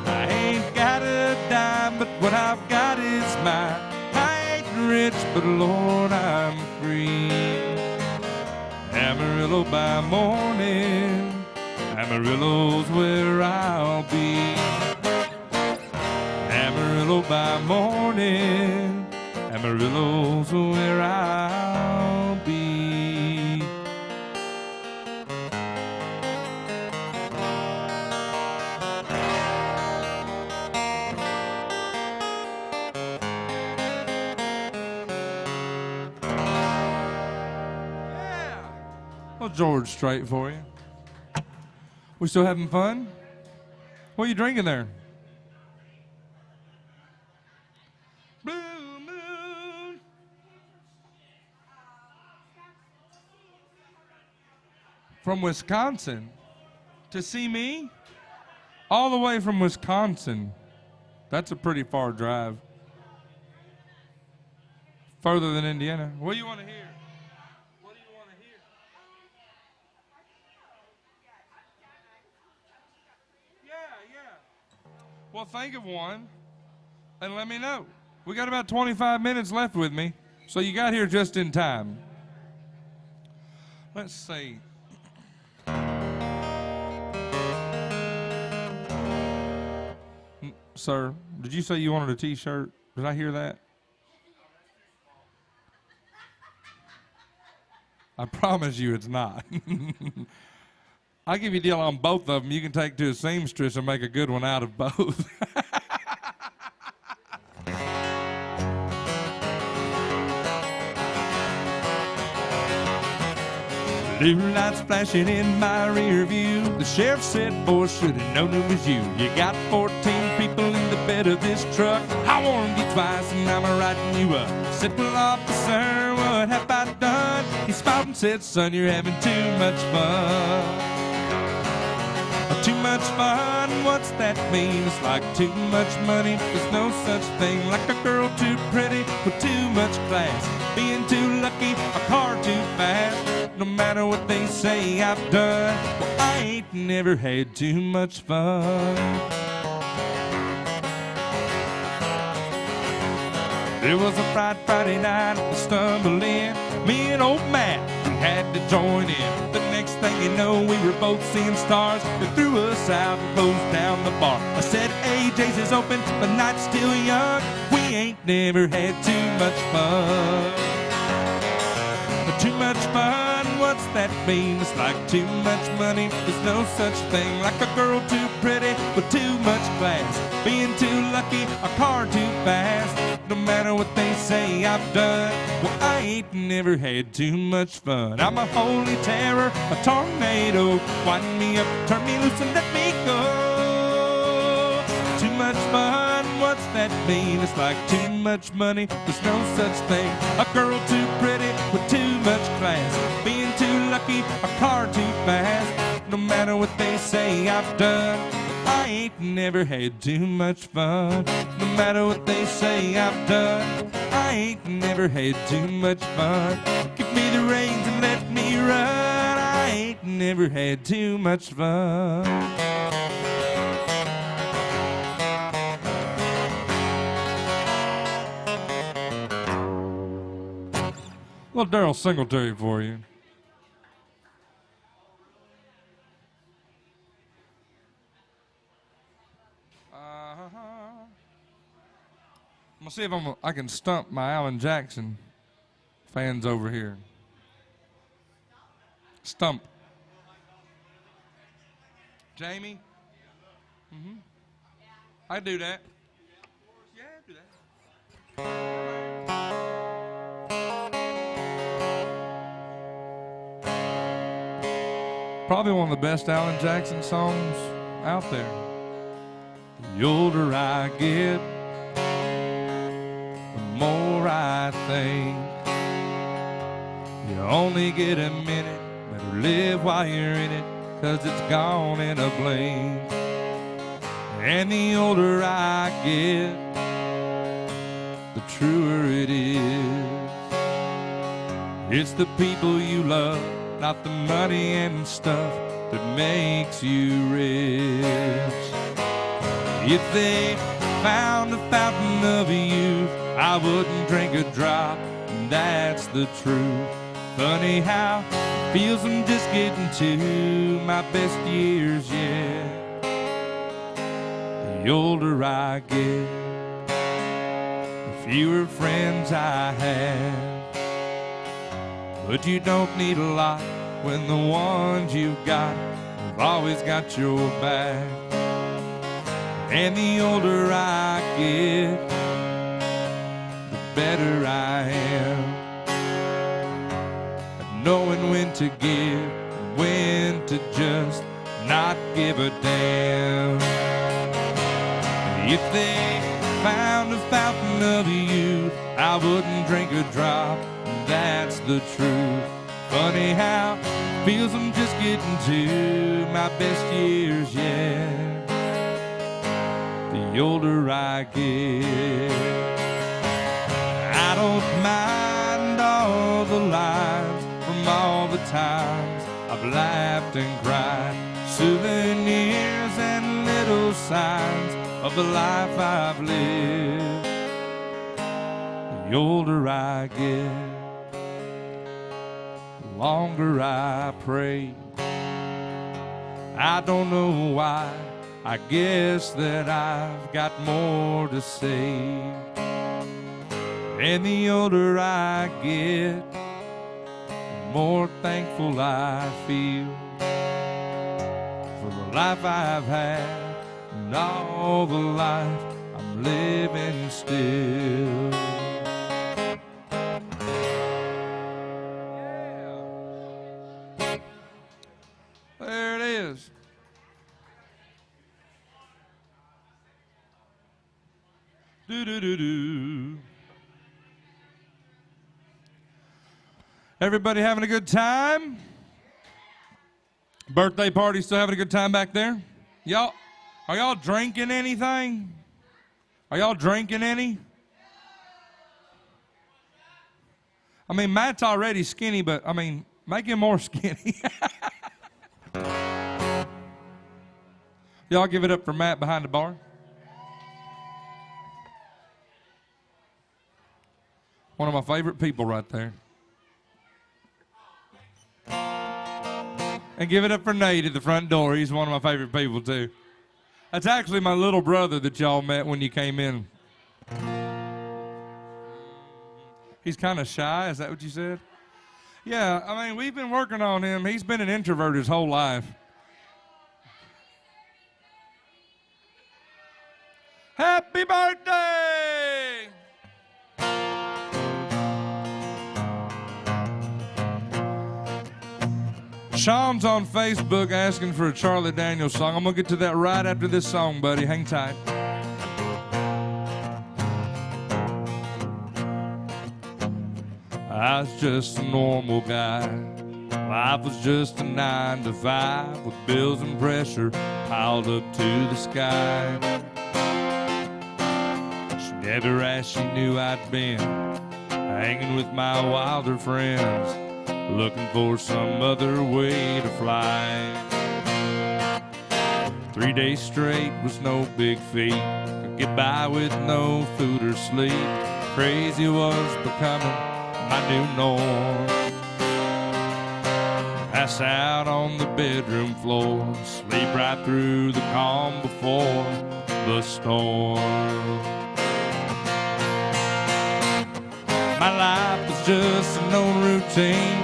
I ain't got a dime, but what I've got is mine. I ain't rich, but Lord, I'm free. Amarillo by morning, Amarillo's where I'll be. Amarillo by morning, Amarillo's where I'll be. Well, George Strait for you. We still having fun? What are you drinking there? Blue Moon. From Wisconsin to see me? All the way from Wisconsin. That's a pretty far drive. Further than Indiana. What do you want to hear? What do you want to hear? Yeah. Well, think of one and let me know. We got about 25 minutes left with me, so you got here just in time. Let's see. Sir, did you say you wanted a t-shirt? Did I hear that? I promise you it's not. I'll give you a deal on both of them. You can take to a seamstress and make a good one out of both. Blue lights flashing in my rear view. The sheriff said, boy, should have known it was you. You got 14 people in the bed of this truck. I warned you twice and I'm writing you up. Said, well, officer, what have I done? He smiled and said, son, you're having too much fun. Too much fun, what's that mean? It's like too much money. There's no such thing like a girl too pretty with too much class. Being too lucky, a car too fast. No matter what they say I've done, well, I ain't never had too much fun. There was a Friday night at the Stumble Inn. Me and old Matt, we had to join in. The next thing you know, we were both seeing stars. They threw us out and closed down the bar. I said, AJ's is open, the night's still young. We ain't never had too much fun. Too much fun, what's that mean? It's like too much money. There's no such thing like a girl too pretty with too much class. Being too lucky, a car too fast. No matter what they say I've done, well, I ain't never had too much fun. I'm a holy terror, a tornado. Wind me up, turn me loose and let me go. Too much fun, what's that mean? It's like too much money. There's no such thing. A girl too pretty with too much class. Being too lucky, a car too fast. No matter what they say I've done, I ain't never had too much fun. No matter what they say I've done, I ain't never had too much fun. Give me the reins and let me run. I ain't never had too much fun. Little Daryl Singletary for you. I'm gonna see if I can stump my Alan Jackson fans over here. Stump. Jamie? Mm-hmm. I do that. Yeah, I do that. Probably one of the best Alan Jackson songs out there. The older I get, the more I think you only get a minute. Better live while you're in it, 'cause it's gone in a blink. And the older I get, the truer it is. It's the people you love not the money and stuff that makes you rich. If they found a fountain of youth, I wouldn't drink a drop, and that's the truth. Funny how it feels I'm just getting to my best years yet. The older I get, the fewer friends I have. But you don't need a lot when the ones you've got have always got your back. And the older I get, the better I am at knowing when to give and when to just not give a damn. If they found a fountain of youth, I wouldn't drink a drop, and that's the truth. Funny how it feels I'm just getting to my best years yet. The older I get, I don't mind all the lines from all the times I've laughed and cried, souvenirs and little signs of the life I've lived. The older I get, the longer I pray. I don't know why, I guess that I've got more to say. And the older I get, the more thankful I feel for the life I've had and all the life I'm living still. Yeah. There it is. Do-do-do-do. Everybody having a good time? Birthday party still having a good time back there? Y'all, are y'all drinking anything? Are y'all drinking any? I mean, Matt's already skinny, but I mean, make him more skinny. Y'all give it up for Matt behind the bar. One of my favorite people right there. And give it up for Nate at the front door. He's one of my favorite people too. That's actually my little brother that y'all met when you came in. He's kind of shy, is that what you said? Yeah, I mean, we've been working on him. He's been an introvert his whole life. Happy birthday! Sean's on Facebook asking for a Charlie Daniels song. I'm going to get to that right after this song, buddy. Hang tight. I was just a normal guy. Life was just a 9 to 5 with bills and pressure piled up to the sky. She never asked, she knew I'd been hanging with my wilder friends, looking for some other way to fly. 3 days straight was no big feat. Could get by with no food or sleep. Crazy was becoming my new norm. Pass out on the bedroom floor, sleep right through the calm before the storm. My life was just a known routine.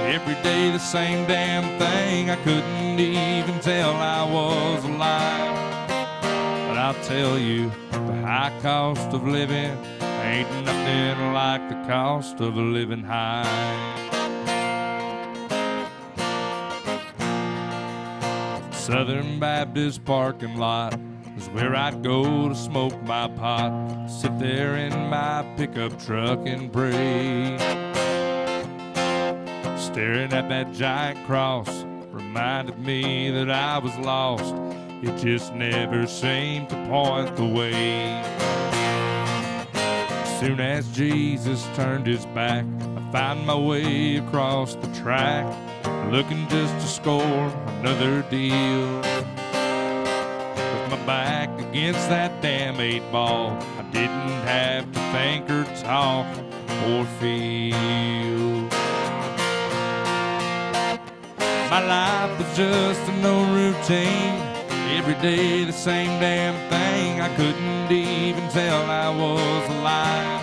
Every day the same damn thing. I couldn't even tell I was alive. But I'll tell you, the high cost of living ain't nothing like the cost of living high. Southern Baptist parking lot is where I'd go to smoke my pot, sit there in my pickup truck and pray. Staring at that giant cross reminded me that I was lost. It just never seemed to point the way. As soon as Jesus turned his back, I found my way across the track. looking just to score another deal. With my back against that damn 8-ball, I didn't have to think or talk or feel. My life was just a no routine, every day the same damn thing. I couldn't even tell I was alive.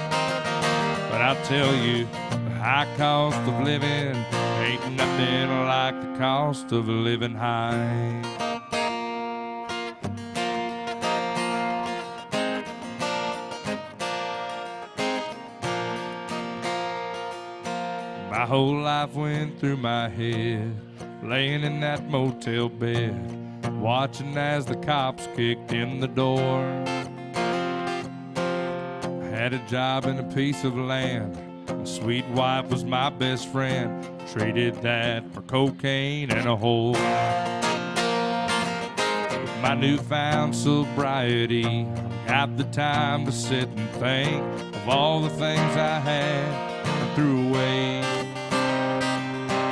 But I'll tell you, the high cost of living ain't nothing like the cost of living high. My whole life went through my head, laying in that motel bed, watching as the cops kicked in the door. I had a job and a piece of land. My sweet wife was my best friend. Traded that for cocaine and a hole. With my newfound sobriety, I got the time to sit and think of all the things I had and threw away.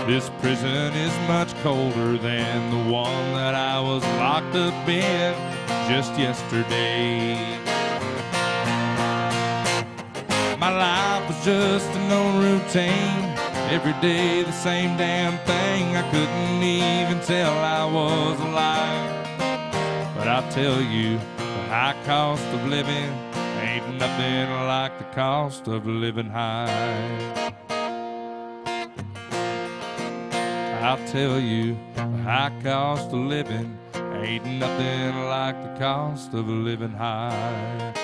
This prison is much colder than the one that I was locked up in just yesterday. My life was just a no routine, every day the same damn thing. I couldn't even tell I was alive. But I'll tell you, the high cost of living ain't nothing like the cost of living high. I'll tell you, the high cost of living ain't nothing like the cost of living high.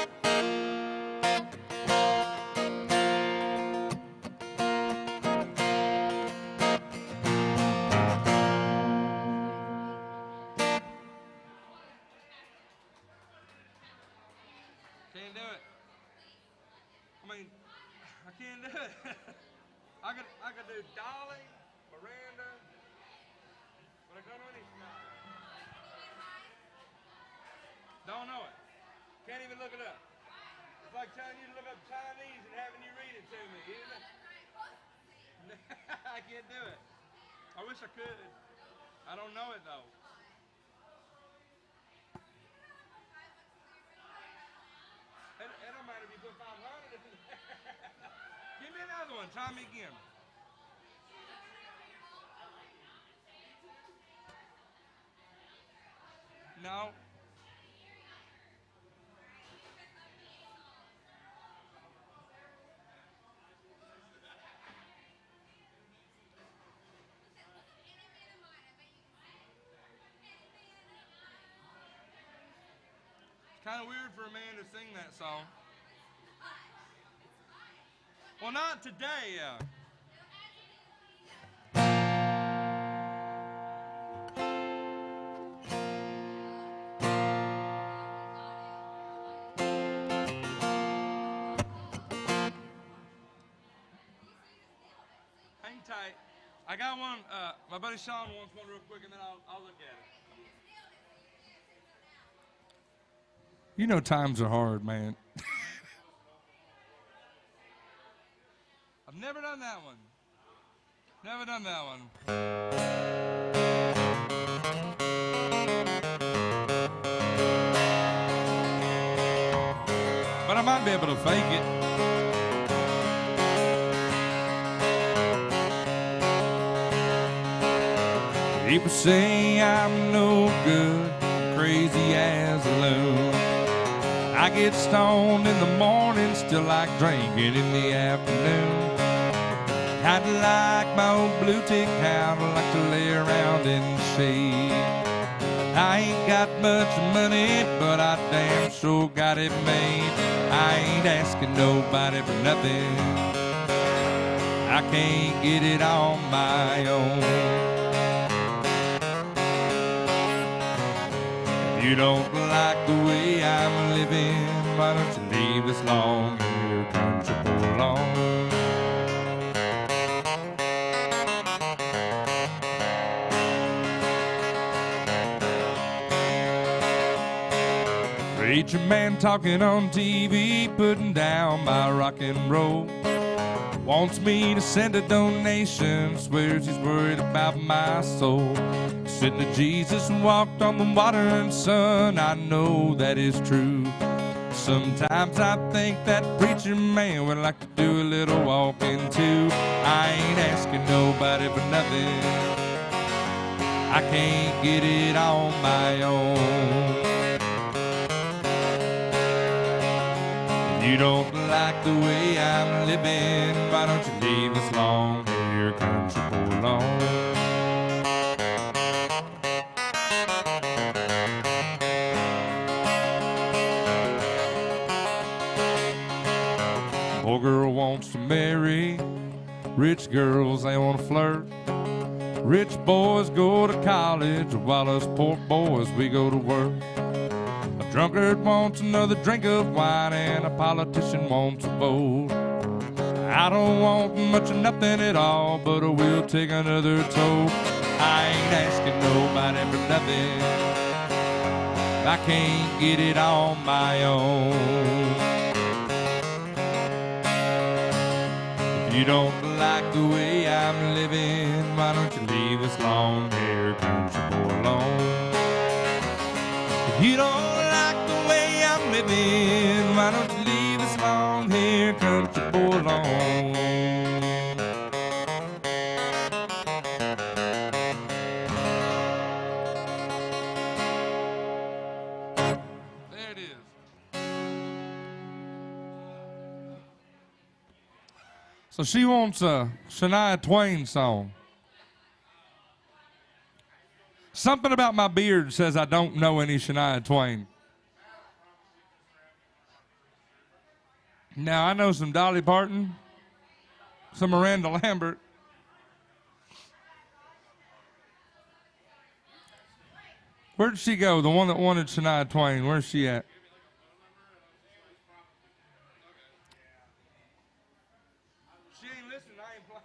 Can't do it. I mean, I can't do it. I could do Dolly, Miranda, but I don't know any. Don't know it. Can't even look it up. It's like telling you to look up Chinese and having you read it to me, isn't it? I can't do it. I wish I could. I don't know it though. It don't matter if you put 500 in there. Give me another one. Try me again. No. It's kind of weird for a man to sing that song. Well, not today. Hang tight. I got one. My buddy Sean wants one real quick, and then I'll look at it. You know times are hard, man. I've never done that one. Never done that one. But I might be able to fake it. People say I'm no good, crazy as a loon. I get stoned in the morning, still like drinking in the afternoon. Kinda like my old blue tick hound, I like to lay around in the shade. I ain't got much money, but I damn sure got it made. I ain't asking nobody for nothing, I can't get it on my own. If you don't like the way I'm living, why don't you leave this long in your comfortable lawn? Preacher man talking on TV, putting down my rock and roll. Wants me to send a donation, swears he's worried about my soul. Said that Jesus walked on the water and sun, I know that is true. Sometimes I think that preacher man would like to do a little walking too. I ain't asking nobody for nothing, I can't get it on my own. If you don't like the way I'm living, why don't you leave this long hair country boy alone? Poor girl wants to marry, rich girls, they want to flirt. Rich boys go to college, while us poor boys, we go to work. A drunkard wants another drink of wine, and a politician wants a vote. I don't want much of nothing at all, but I will take another toke. I ain't asking nobody for nothing, I can't get it on my own. If you don't like the way I'm living, why don't you leave this long hair country boy alone? If you don't like the way I'm living, why don't you leave this long hair country boy alone? There it is. So she wants a Shania Twain song. Something about my beard says I don't know any Shania Twain. Now, I know some Dolly Parton, some Miranda Lambert. Where'd she go? The one that wanted Shania Twain, where's she at? She ain't listening, I ain't playing.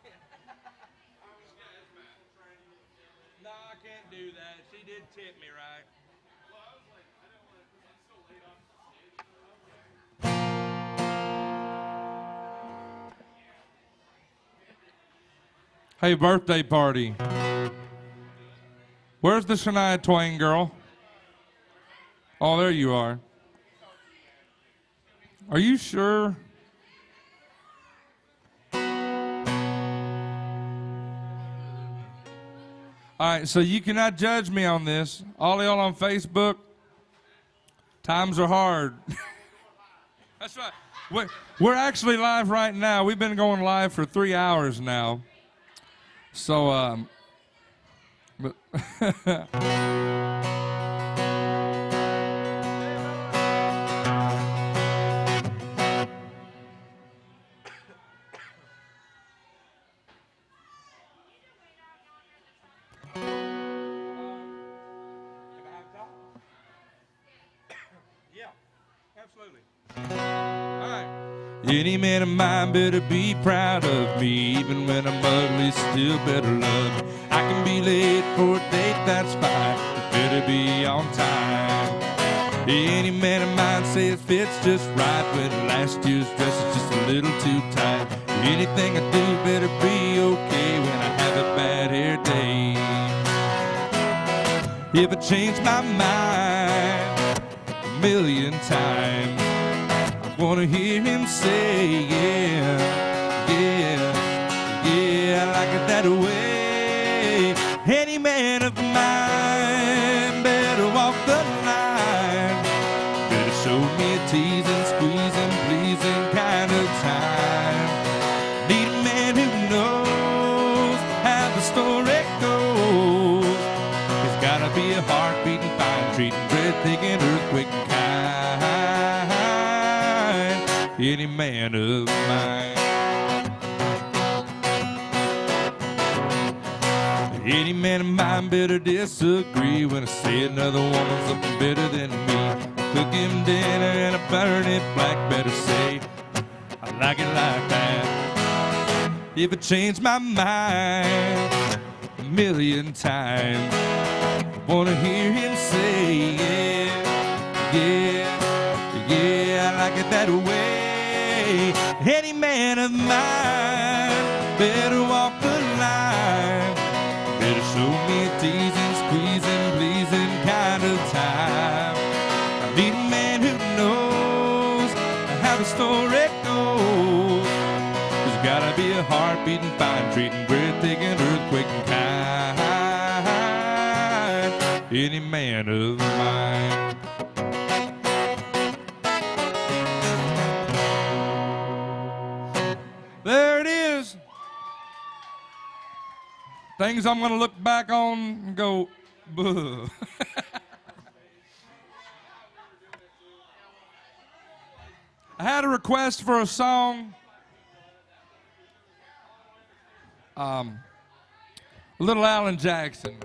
No, I can't do that. She did tip me right. Hey, birthday party. Where's the Shania Twain girl? Oh, there you are. Are you sure? All right, so you cannot judge me on this. All y'all on Facebook, times are hard. That's right. We're actually live right now. We've been going live for 3 hours now. So, but yeah, absolutely. All right. Any man of mine better be proud of me, even when I'm ugly, still better love me. I can be late for a date, that's fine, but better be on time. Any man of mine says fits just right when last year's dress is just a little too tight. Anything I do better be okay when I have a bad hair day. If I change my mind a million times, I wanna hear him say, yeah, yeah, yeah, I like it that way. Any man of mine better walk the line, better show me a teasing, squeezing, pleasing kind of time. Need a man who knows how the story goes. It's gotta be a heart beating fine, treating bread thick and earthquake kind. Any man of mine. Any man of mine better disagree when I say another woman's looking better than me. Cook him dinner and I burn it black, better say I like it like that. If I change my mind a million times, I wanna hear him say, yeah, yeah, yeah, I like it that way. Any man of mine better walk the line. Better show me a teasing, squeezing, pleasing kind of time. I need a man who knows how the story goes. There's gotta be a heart beating fine, treating, breathtaking, earthquaking kind. Any man of mine. There it is. Things I'm going to look back on and go, buh. I had a request for a song. Little Alan Jackson.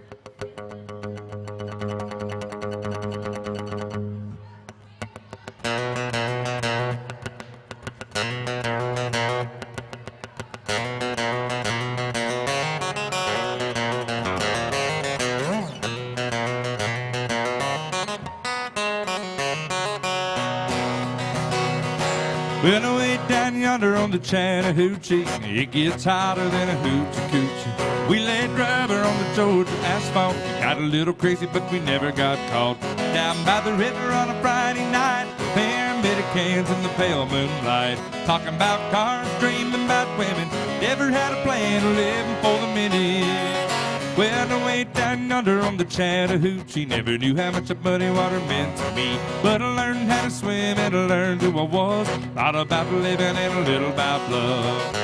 When away down yonder on the Chattahoochee, it gets hotter than a hoochie coochie. We laid rubber on the Georgia asphalt. We got a little crazy, but we never got caught. Down by the river on a Friday night, paramedic cans in the pale moonlight. Talking about cars, dreaming about women. Never had a plan, living for the minute. Well, away down yonder on the Chattahoochee, never knew how much of muddy water meant to me. But I learned how to swim and I learned who I was. Thought about living and a little about love.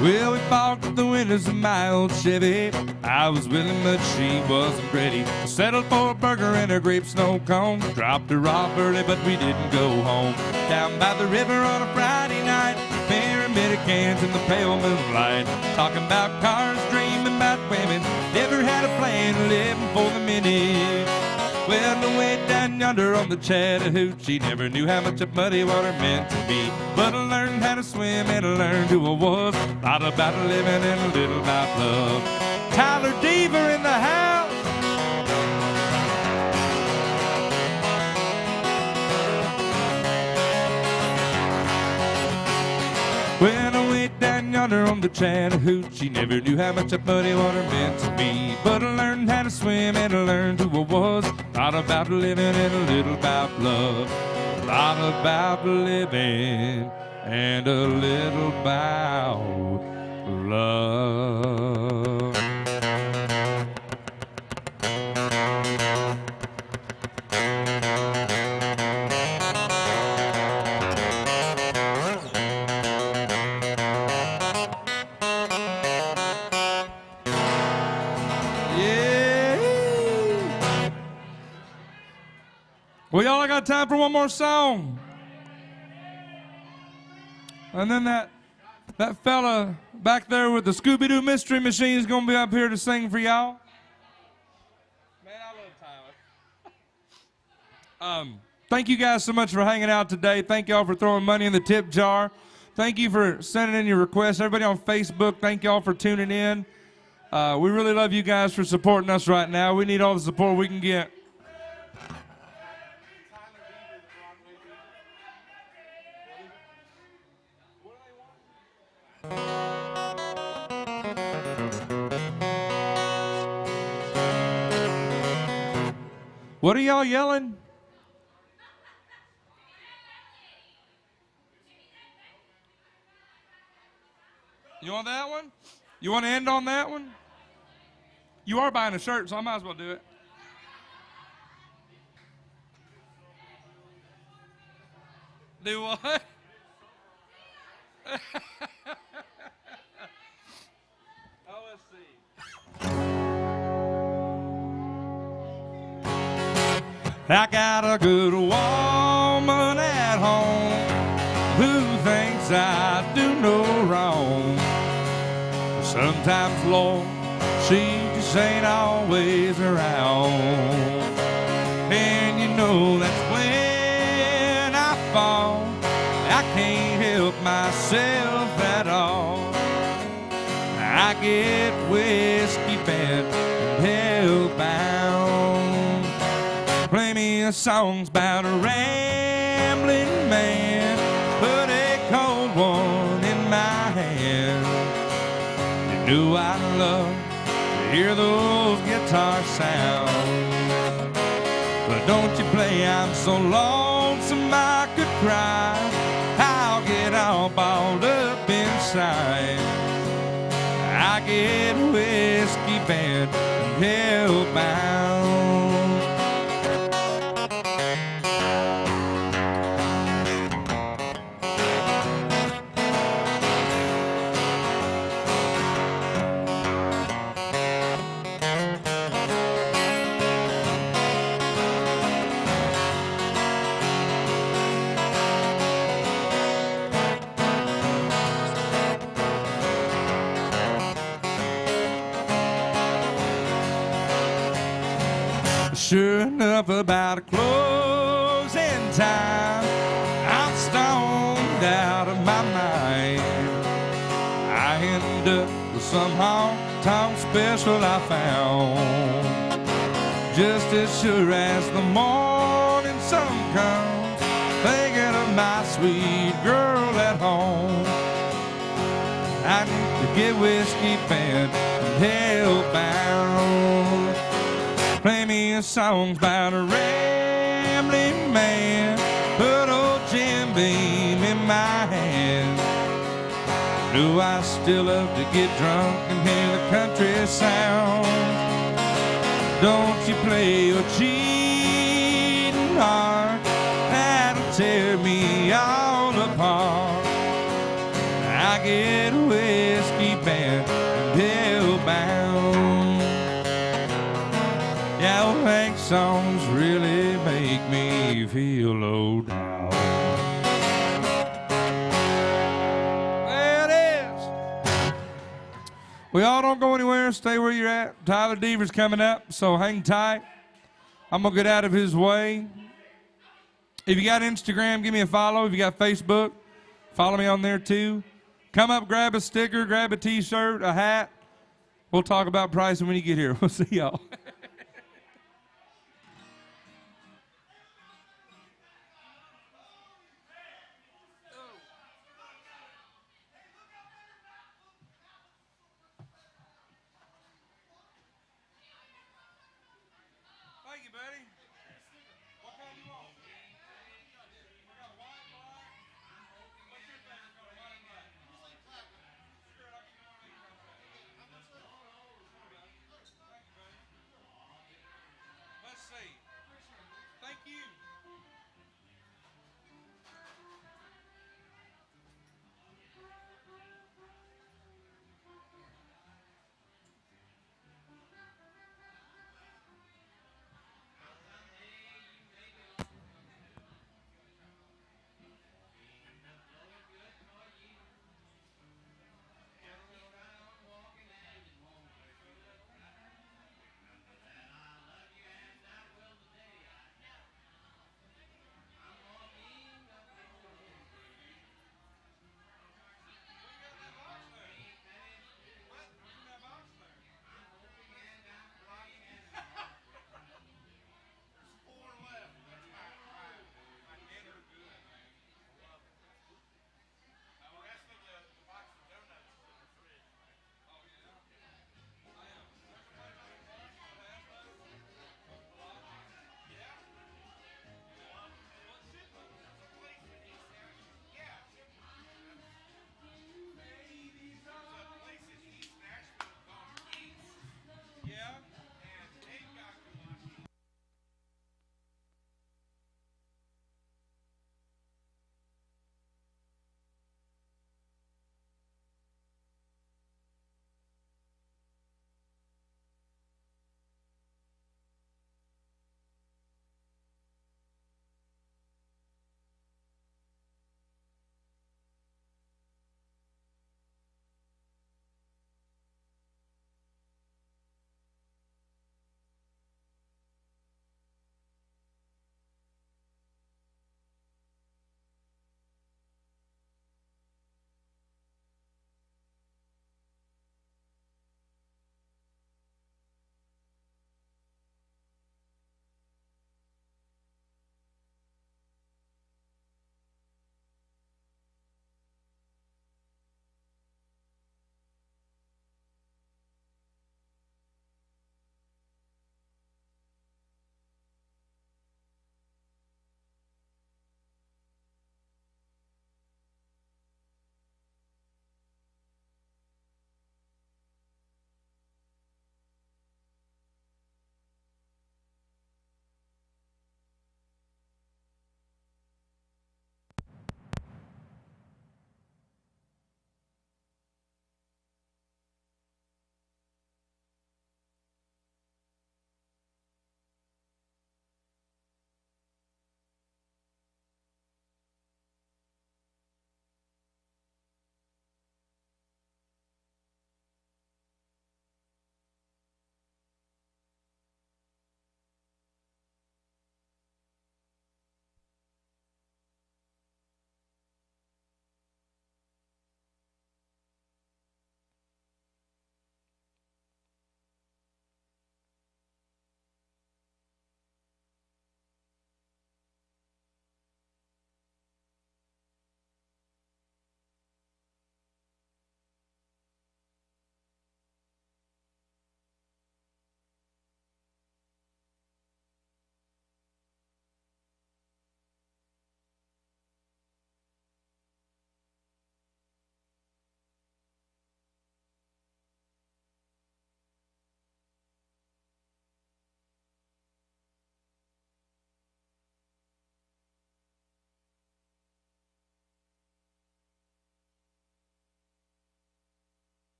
Well, we fogged the windows of my old Chevy. I was willing, but she wasn't ready. Settled for a burger and a grape snow cone. Dropped her off early, but we didn't go home. Down by the river on a Friday night, paramedic cans in the pale moonlight. Talking about cars, dreaming about women. Never had a plan, living for the minute. Well, the way down yonder on the Chattahoochee, never knew how much of muddy water meant to me. But I learned how to swim and I learned who I was. Thought about living and a little about love. Tyler Deaver in the house. When I went down yonder on the Chattahoochee, never knew how much of muddy water meant to me. But I learned how to swim and I learned who I was. Thought about living and a little about love. Thought about living and a little about love. Well, y'all, I got time for one more song. And then that fella back there with the Scooby-Doo Mystery Machine is going to be up here to sing for y'all. Man, I love Tyler. Thank you guys so much for hanging out today. Thank y'all for throwing money in the tip jar. Thank you for sending in your requests. Everybody on Facebook, thank y'all for tuning in. We really love you guys for supporting us right now. We need all the support we can get. What are y'all yelling? You want that one? You want to end on that one? You are buying a shirt, so I might as well do it. Do what? Oh, let's see. I got a good woman at home who thinks I do no wrong. Sometimes, Lord, she just ain't always around. And you know that's when I fall. I can't help myself at all. I get way band and hellbound. Play me a song about a rambling man, put a cold one in my hand. You knew I'd love to hear those guitar sounds, but don't you play I'm so lonesome I could cry. I'll get all balled up inside. I get whiskey band and hellbound. Sure enough, about a closing time, I'm stoned out of my mind. I end up with some honk-tonk special I found. Just as sure as the morning sun comes, thinking of my sweet girl at home. I need to get whiskey band and hellbound. Play me a song about a rambling man, put old Jim Beam in my hand. Do I still love to get drunk and hear the country sound? Don't you play your cheating heart, that'll tear me all apart. I get whiskey band and hellbound. Yeah, old Hank songs really make me feel low down. There it is. We all don't go anywhere. Stay where you're at. Tyler Deaver's coming up, so hang tight. I'm going to get out of his way. If you got Instagram, give me a follow. If you got Facebook, follow me on there too. Come up, grab a sticker, grab a T-shirt, a hat. We'll talk about pricing when you get here. We'll see y'all. Thank you, buddy.